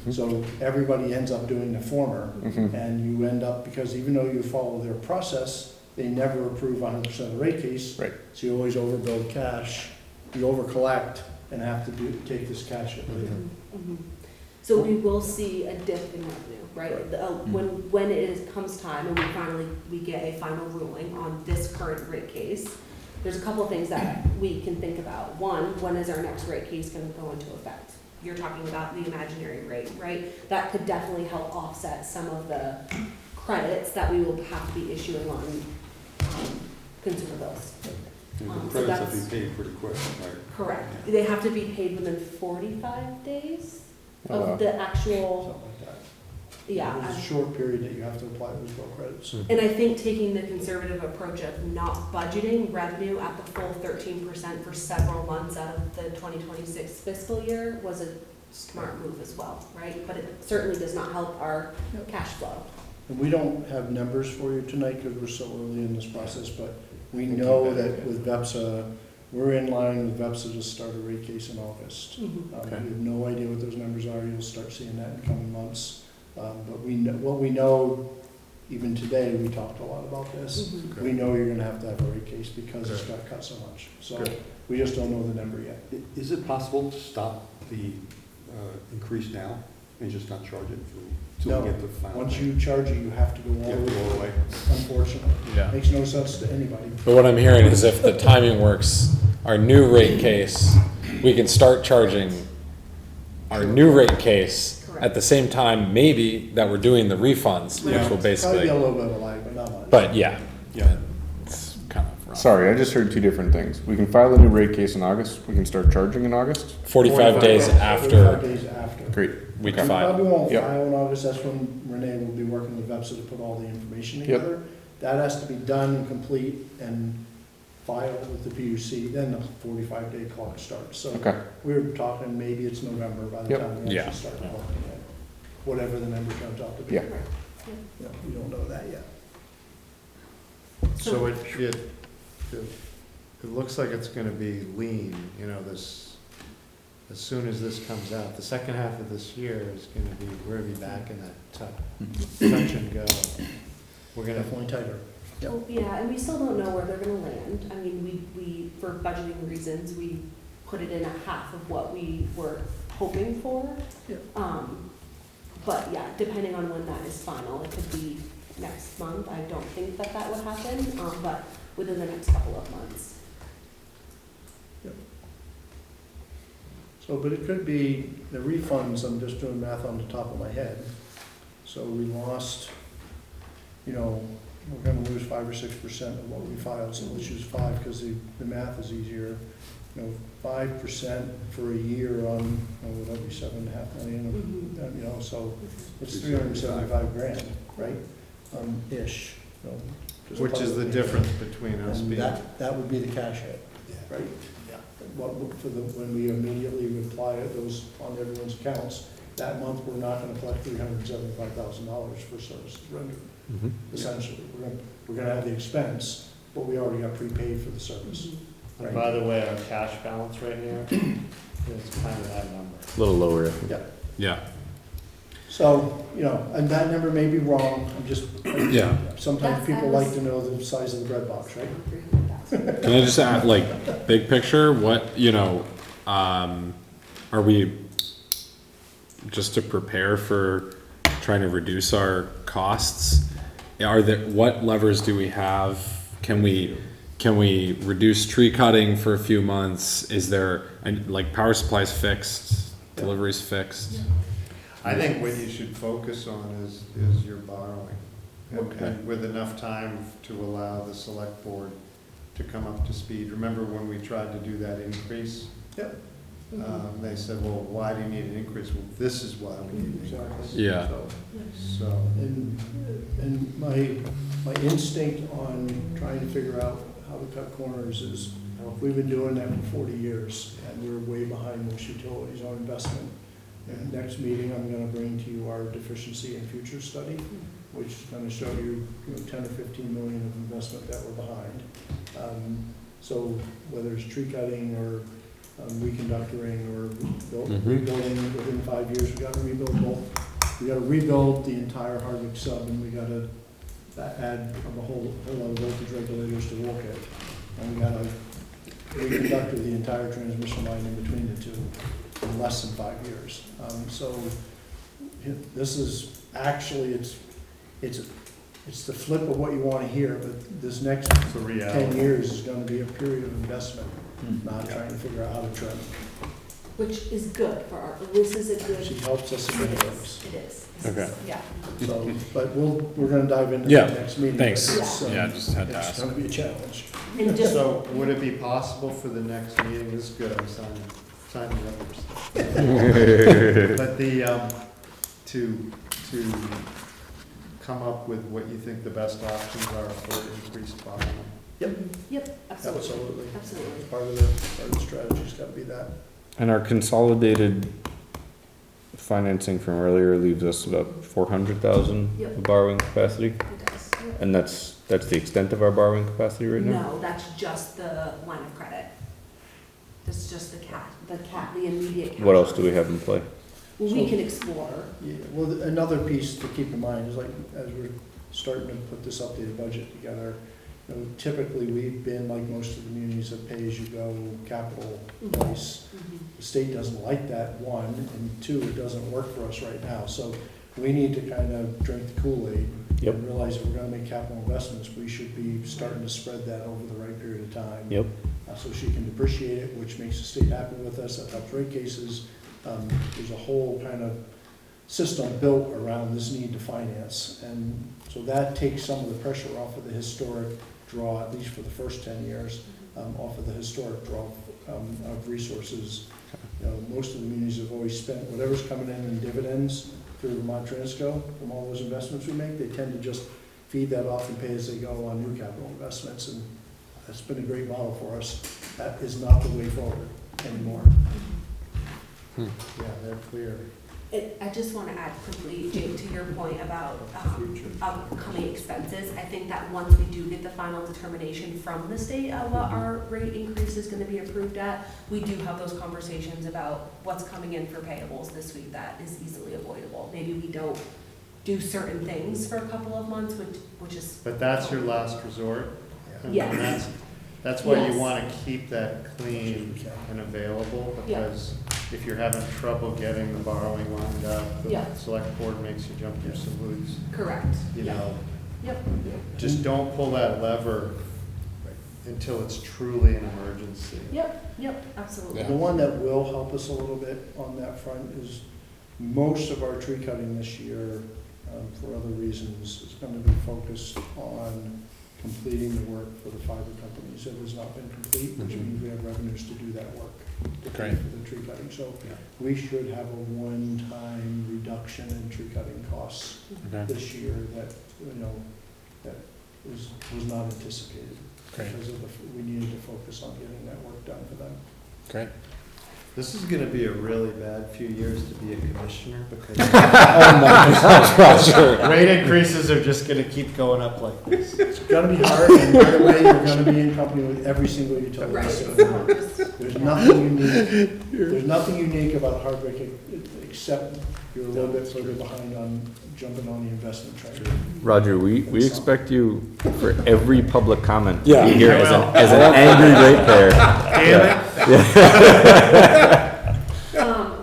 Mhm. So everybody ends up doing the former, Mhm. and you end up, because even though you follow their process, they never approve 100% of the rate case. Right. So you always overbuild cash, you over-collect, and have to take this cash hit later. Mhm. So we will see a dip in revenue, right? Right. When comes time and we get a final ruling on this current rate case, there's a couple of things that we can think about. One, when is our next rate case gonna go into effect? You're talking about the imaginary rate, right? That could definitely help offset some of the credits that we will have to be issuing on consumer bills. And So the credits will that's- be paid pretty quick, right? Correct. They have to be paid within 45 days Oh, wow. of the actual, Something like that. yeah. There's a short period that you have to apply those bill credits. And I think taking the conservative approach of not budgeting revenue at the full 13% for several months out of the 2026 fiscal year was a smart move as well, right? But it certainly does not help our cash flow. And we don't have numbers for you tonight because we're so early in this process, but we know that with VEPSA, we're in line with VEPSA to start a rate case in August. We have no idea what those numbers are. You'll start seeing that in coming months. But we know, what we know, even today, we talked a lot about this. We know you're gonna have to have a rate case because it's got cut so much. So we just don't know the number yet. Is it possible to stop the increase now and just not charge it until we get the final? Once you charge it, you have to go all You have to go all the the way, way. unfortunately. Yeah. Makes no sense to anybody. But what I'm hearing is if the timing works, our new rate case, we can start charging our new rate case at the same time, maybe, that we're doing the refunds, which will Probably basically, be a little bit of a lag, but not much. but yeah. Yeah. It's kind of rough. Sorry, I just heard two different things. We can file a new rate case in August, we can start charging in August. 45 days 45 after days after. Great. we Okay. We file. probably won't Yep. file in August, that's when Renee will be working with VEPSA to put all the information Yep. together. That has to be done and complete and filed with the PUC, then the 45-day clock starts. So Okay, we're talking, maybe it's November by the Yep. time we Yeah. actually start collecting it. Whatever the number turns out to be. Yeah. Yeah, we don't know that yet. So it looks like it's gonna be lean, you know, this, as soon as this comes out, the second half of this year is gonna be, we're gonna be back in that touch and go. We're gonna, Definitely tighter. Yep. Well, yeah, and we still don't know where they're gonna land. I mean, we, for budgeting reasons, we put it in at half of what we were hoping for. Yep. But yeah, depending on when that is final, it could be next month. I don't think that that would happen, but within the next couple of months. So, but it could be, the refunds, I'm just doing math on the top of my head. So we lost, you know, we're gonna lose 5 or 6% of what we filed, so let's use 5 because the math is easier. You know, 5% for a year on, would that be $7.5 million? You know, so it's 375 grand, right? Ish. You know, just which is the probably. difference between us And being. that would be the cash hit, right? Yeah. What, for the, when we immediately apply those on everyone's accounts, that month, we're not gonna collect $375,000 for services rendered. Essentially, we're gonna have the expense, but we already got prepaid for the service. And by the way, our cash balance right here is kind of that number. A little lower, I think. Yeah, Yeah. so, you know, and that number may be wrong, I'm just, Yeah. sometimes That's- people I was- like to know the size of the bread box, right? 300,000. Can I just add, like, big picture, what, you know, are we, just to prepare for trying to reduce our costs, are there, what levers do we have? Can we reduce tree cutting for a few months? Is there, and like, power supply's fixed, delivery's fixed? I think what you should focus on is your borrowing. And with enough time to allow the select board to come up to speed. Remember when we tried to do that increase? Yep. They said, well, why do you need an increase? Well, this is why we need an Exactly. increase. Yeah. So, And my instinct on trying to figure out how to cut corners is, we've been doing that for 40 years, and we're way behind most utilities on investment. And next meeting, I'm gonna bring to you our deficiency and future study, which is gonna show you, 10 or 15 million of investment that we're behind. So whether it's tree cutting or reconductoring or rebuilding within 5 years, we gotta rebuild both. We gotta rebuild the entire Hardwick sub, and we gotta add a whole lot of voltage regulators to work it. And we gotta reconductor the entire transmission line in between the two in less than 5 years. So this is actually, it's the flip of what you wanna hear, but this next it's a reality. 10 years is gonna be a period of investment, not trying to figure out how to trim. Which is good for our, this is a She good, helps us in it many is, ways. it is. Okay. Yeah. So, but we're gonna dive into Yeah, the next meeting. thanks. but it's, Yeah, just had to It's ask. gonna be a challenge. And just, So would it be possible for the next meeting, this is good, I'm signing letters. But to come up with what you think the best options are for increased borrowing. yep, absolutely, Absolutely. absolutely. Part of the strategy's gotta be that. And our consolidated financing from earlier leaves us about 400,000 Yep. of borrowing capacity, It does. and that's the extent of our borrowing capacity right now? No, that's just the line of credit. That's just the immediate cash. What else do we have in play? Well, we can explore. Yeah, well, another piece to keep in mind is like, as we're starting to put this updated budget together, you know, typically we've been like most of the communities that pay-as-you-go capital price. The state doesn't like that, one, and two, it doesn't work for us right now. So we need to kind of drink the Kool-Aid Yep. and realize if we're gonna make capital investments, we should be starting to spread that over the right period of time. Yep. So she can depreciate it, which makes the state happy with us, that helps rate cases. There's a whole kind of system built around this need to finance. And so that takes some of the pressure off of the historic draw, at least for the first 10 years, off of the historic draw of resources. You know, most of the communities have always spent whatever's coming in dividends through Vermont Transco from all those investments we make. They tend to just feed that off and pay as they go on new capital investments. And that's been a great model for us. That is not the way forward anymore. Yeah, they're clear. I just want to add quickly, Jake, to your point about upcoming expenses. I think that once we do get the final determination from the state of what our rate increase is going to be approved at, we do have those conversations about what's coming in for payables this week that is easily avoidable. Maybe we don't do certain things for a couple of months, which is. But that's your last resort? Yes. And that's why Yes. you want to keep that clean and available, Yeah. because if you're having trouble getting the borrowing lined up, Yeah. the select board makes you jump through some hoops, Correct. you Yeah. know. Yep. Just don't pull that lever until it's truly an emergency. Yep, absolutely. The one that will help us a little bit on that front is most of our tree cutting this year, for other reasons, is going to be focused on completing the work for the fiber companies. It has not been complete, which means we have revenues to do that work. To pay Great. for the tree cutting. So we should have a one-time reduction in tree cutting costs Okay. this year that, you know, that was not anticipated. Great. Because of we needed to focus on getting that work done for them. Great. This is gonna be a really bad few years to be a commissioner, because Oh my gosh, Roger. rate increases are just gonna keep going up like this. It's gonna be hard, and by the way, you're gonna be in company with every single utility. Right. So So just- there's nothing unique about Hardwick except you're a little bit further behind on jumping on the investment train. Roger, we expect you for every public comment to Yeah. be here I will. as an angry ratepayer.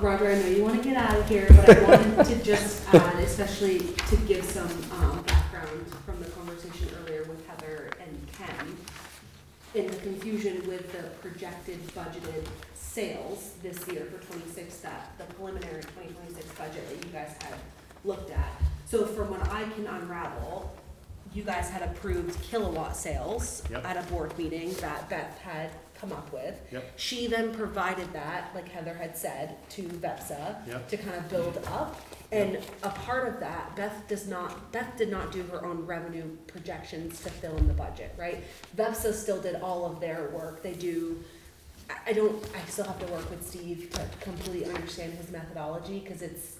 Roger, I know you want to get out of here, but I wanted to just add, especially to give some background from the conversation earlier with Heather and Ken, in the confusion with the projected budgeted sales this year for 26, that the preliminary 2026 budget that you guys had looked at. So from what I can unravel, you guys had approved kilowatt sales Yep. at a board meeting that Beth had come up with. Yep. She then provided that, like Heather had said, to VEPSA Yep. to kind of build up. And a part of that, Beth did not do her own revenue projections to fill in the budget, right? VEPSA still did all of their work. They do, I still have to work with Steve to completely understand his methodology because it's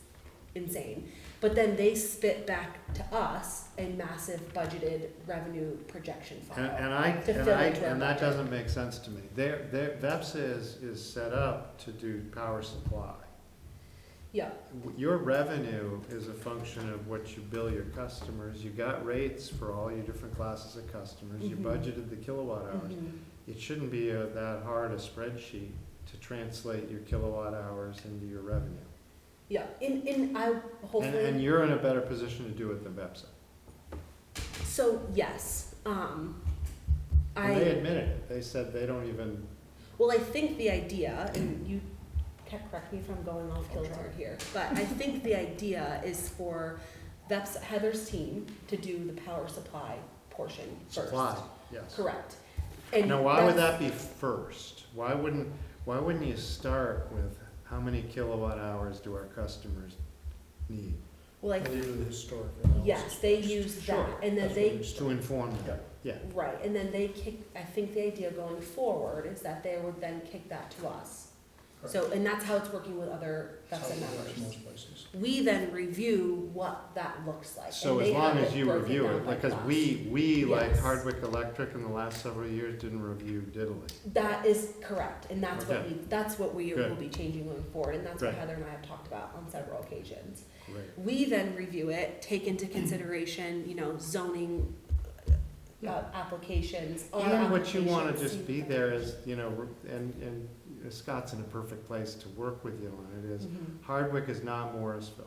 insane. But then they spit back to us a massive budgeted revenue projection file. And to fill into our that budget. doesn't make sense to me. VEPSA is set up to do power supply. Yeah, Your revenue is a function of what you bill your customers. You got rates for all your different classes of customers. You Mhm. budgeted the kilowatt hours. mhm. It shouldn't be that hard a spreadsheet to translate your kilowatt hours into your revenue. Yeah, I hopefully. And you're in a better position to do it than VEPSA. So, yes, And they admitted it. They said they don't even, well, I think the idea, and you can correct me if I'm going off kilter here, but I think the idea is for Heather's team to do the power supply portion first. supply, yes. Correct. And Now, why would that's- that be first? Why wouldn't you start with how many kilowatt hours do our customers need? Well, They do the historic analysis. yes, they use Sure. that, and then That's they, what it's To inform them, yeah. right, and then they kick, I think the idea going forward is that they would then kick that to us. So, and that's how it's working with other That's VEPSA how it works members. most places. We then review what that looks like. So and as they long have as you broken review down it, by because class. we like Yes. Hardwick Electric in the last several years didn't review diddly. That is correct, and that's what Okay. that's what we Good. will be changing going forward, and that's what Great. Heather and I have talked about on several occasions. Great. We then review it, take into consideration, zoning applications. our And what you want to applications, just see be that. there is, and Scott's in a perfect place to work with you on it, is Mhm. Hardwick is not Morrisville.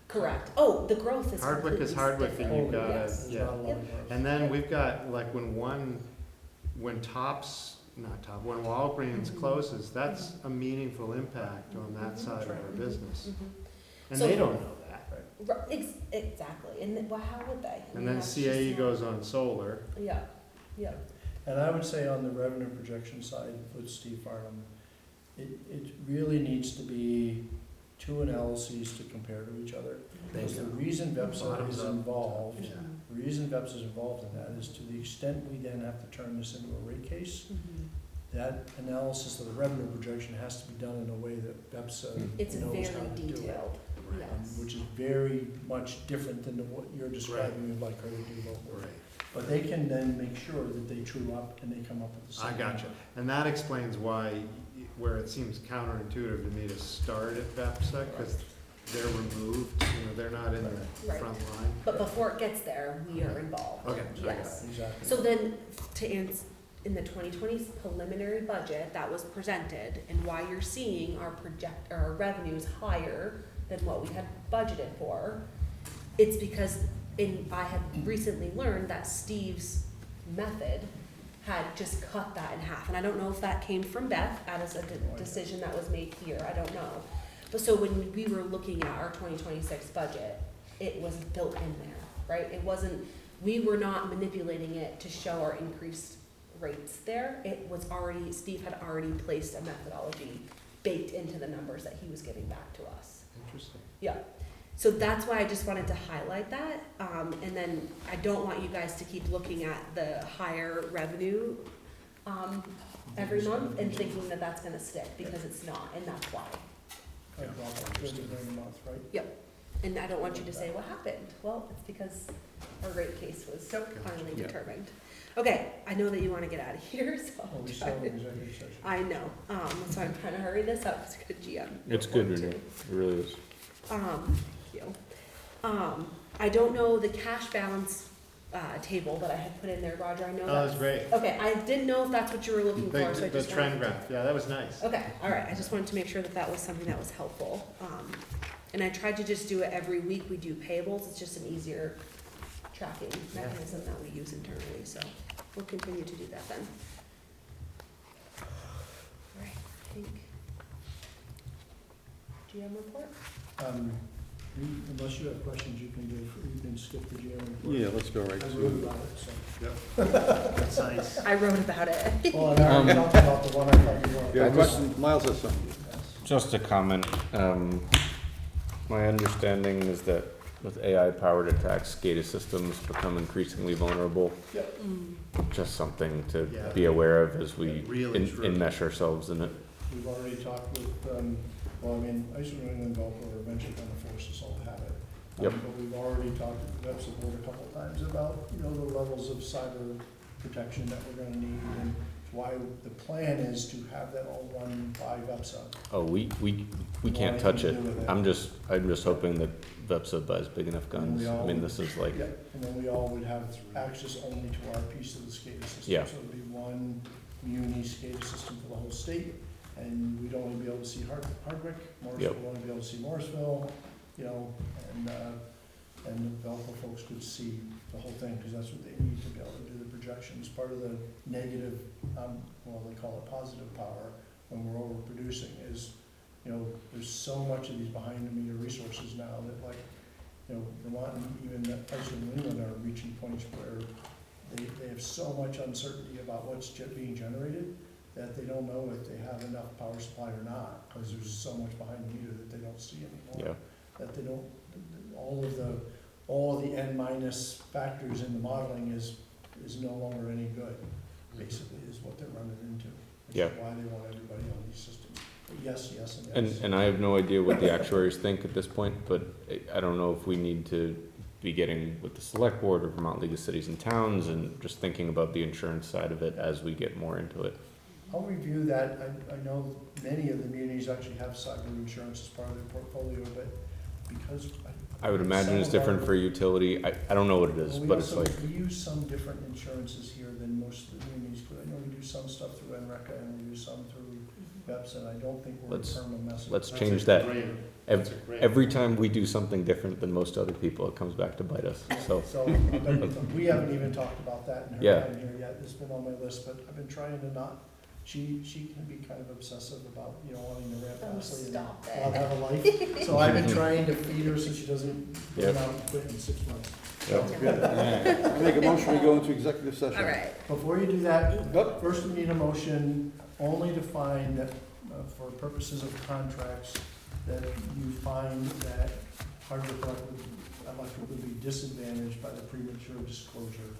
Correct. Oh, the growth is Hardwick is completely Hardwick, and different. you've got Yes. to, yeah. And then we've got, like, when when Walgreens Mhm. closes, that's a meaningful impact on that side of our business. Mhm. And So- they don't know that. Exactly, and well, how would they? And then CAE goes on solar. Yeah, yeah. And I would say on the revenue projection side with Steve Farnham, it really needs to be two analyses to compare to each other. Because the reason VEPSA Bottoms is up. involved, Yeah. the reason VEPSA is involved in that is to the extent we then have to turn this into a rate case, Mhm. that analysis of the revenue projection has to be done in a way that VEPSA It's knows very how to do it. detailed, yes. Which is very much different than what you're describing, you'd like her to do local. Right. But they can then make sure that they true up and they come up with the same. I gotcha. And that explains why, where it seems counterintuitive to me to start at VEPSA, because they're removed, they're not in the Right. front line. But before it gets there, we are involved. Okay, I got Yes. Exactly. So then, to answer, in the 2020 preliminary budget that was presented, and why you're seeing our revenues higher than what we had budgeted for, it's because I had recently learned that Steve's method had just cut that in half. And I don't know if that came from Beth as a decision that was made here, I don't know. But so when we were looking at our 2026 budget, it was built in there, right? It wasn't, we were not manipulating it to show our increased rates there. It was already, Steve had already placed a methodology baked into the numbers that he was giving back to us. Interesting. Yeah. So that's why I just wanted to highlight that. And then I don't want you guys to keep looking at the higher revenue every month and thinking that that's gonna stick, because it's not, and that's why. During the month, right? Yep. And I don't want you to say, what happened? Well, it's because our rate case was finally Yeah. determined. Okay, I know that you wanna get out of here, so Oh, I'm we still have trying an to, executive session. I know, so I'm trying to hurry this up, it's good GM. It's good, report, Renee. too. It really is. Thank you. I don't know the cash balance, table that I had put in there, Roger, I know Oh, that's great. Okay, I didn't know if that's what you were looking for, so I The just trend wanted. graph, yeah, that was nice. Okay, all right, I just wanted to make sure that that was something that was helpful. And I tried to just do it every week we do payables, it's just an easier tracking mechanism that we use internally, so we'll continue to do that then. All right, I think. GM report? Unless you have questions, you can skip the GM report. Yeah, let's go right I to wrote it. about it, so. That's nice. I wrote about it. Well, and I already talked about the one I thought you wanted. Yeah, I just- question, Miles has something. Just a comment. My understanding is that with AI-powered attacks, SCADA systems become increasingly vulnerable. Yep. Just something to Yeah. be aware of as we Really true. enmesh ourselves in it. We've already talked with, ICE New England Gulf are eventually gonna force us all to have it. Yep. But we've already talked to the VEPSA board a couple of times about, the levels of cyber protection that we're gonna need, and why the plan is to have that all run by VEPSA. Oh, we can't touch it. I'm just hoping that VEPSA buys big enough guns. I mean, this is like, Yeah, and then we all would have access only to our piece of the SCADA system. Yeah. So it'd be one muni SCADA system for the whole state, and we'd only be able to see Hardwick, Morrisville Yep. would only be able to see Morrisville, and the developer folks could see the whole thing, because that's what they need to be able to do the projections. Part of the negative, they call it positive power, when we're overproducing is, there's so much of these behind-the-meter resources now that, like, Vermont and even ICE New England are reaching points where they have so much uncertainty about what's being generated that they don't know if they have enough power supply or not, because there's so much behind the meter that they don't see anymore. yeah. That they don't, all the N minus factors in the modeling is no longer any good, basically, is what they're running into. Which Yeah. is why they want everybody on these systems. yes, yes, and yes. And I have no idea what the actuaries think at this point, but I don't know if we need to be getting with the select board or Vermont League of Cities and Towns and just thinking about the insurance side of it as we get more into it. I'll review that. I know many of the communities actually have cyber insurance as part of their portfolio, but because. I would imagine it's different for utility. I don't know what it is, Well, but it's like, we use some different insurances here than most of the communities, but I know we do some stuff through NRECA and we do some through BEPS, and I don't think we're a permanent message. let's That's change a that. great- Every, that's a great- every time we do something different than most other people, it comes back to bite us, so. So, but we haven't even talked about that in her Yeah. time here yet. It's been on my list, but I've been trying to not, she can be kind of obsessive about, wanting to ramp Oh, Ashley and stop not it. have a life. So I've been trying to feed her so she doesn't Yep. burn out and quit in 6 months. I make a motion, we go into executive session. All right. Before you do that, first we need a motion only to find that, for purposes of contracts, that you find that Hardwick Electric would be disadvantaged by the premature disclosure.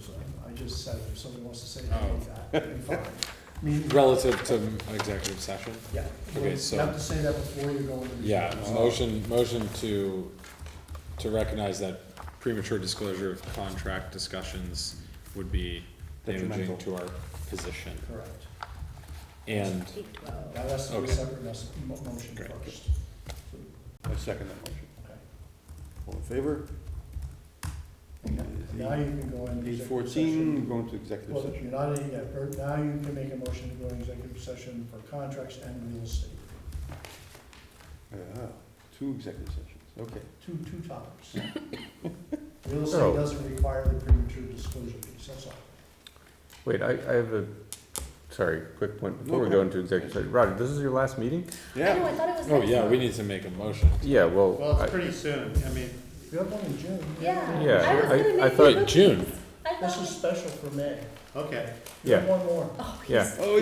So I just said, if somebody wants to say anything like that, it'd be fine. I mean, Relative to an executive session? yeah. Okay, You so- have to say that before you go into the. Yeah, motion to recognize that premature disclosure of contract discussions would be damaging Detrimental. to our position. Correct. And, That has to be a Okay. separate motion Great. first. I second that motion. Okay. All in favor? Now you can go into. Page executive 14, session. we're going to executive Well, session. you're not in yet. Now you can make a motion to go in executive session for contracts and real estate. Two executive sessions, okay. Two topics. Real estate Oh. doesn't require the premature disclosure piece, that's all. Wait, I have a, sorry, quick point before No, we go into executive session. Roger, this is your last meeting? I know, I thought it was oh next yeah, we month. need to make a motion. Yeah, well, Well, I- it's pretty soon, I mean, We have one in June. Yeah. Yeah, I was I- gonna I make thought- cookies. June. I This thought. is special for May. okay. We have yeah, one more. Oh, yeah. Oh,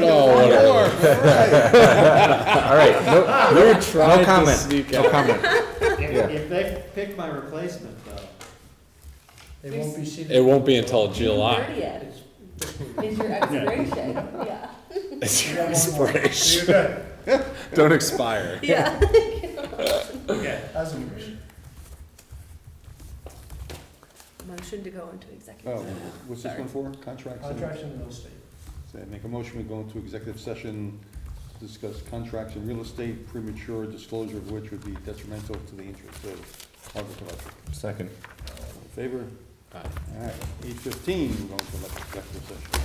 All right, no Tried to comment, sneak no out. comment. If, Yeah. if they pick my replacement though, They won't be seated. It won't be until July. 30th is your expiration, yeah. It's We your have one more. expiration. You're good. Don't expire. Yeah. okay. As a motion. Motion to go into executive Oh, session. what's this one for? Contracts? and- Contracts and real estate. So I make a motion, we go into executive session to discuss contracts and real estate, premature disclosure of which would be detrimental to the interests of Hardwick Electric. Second. All in favor? Aye. All right, 8:15, we're going to executive session.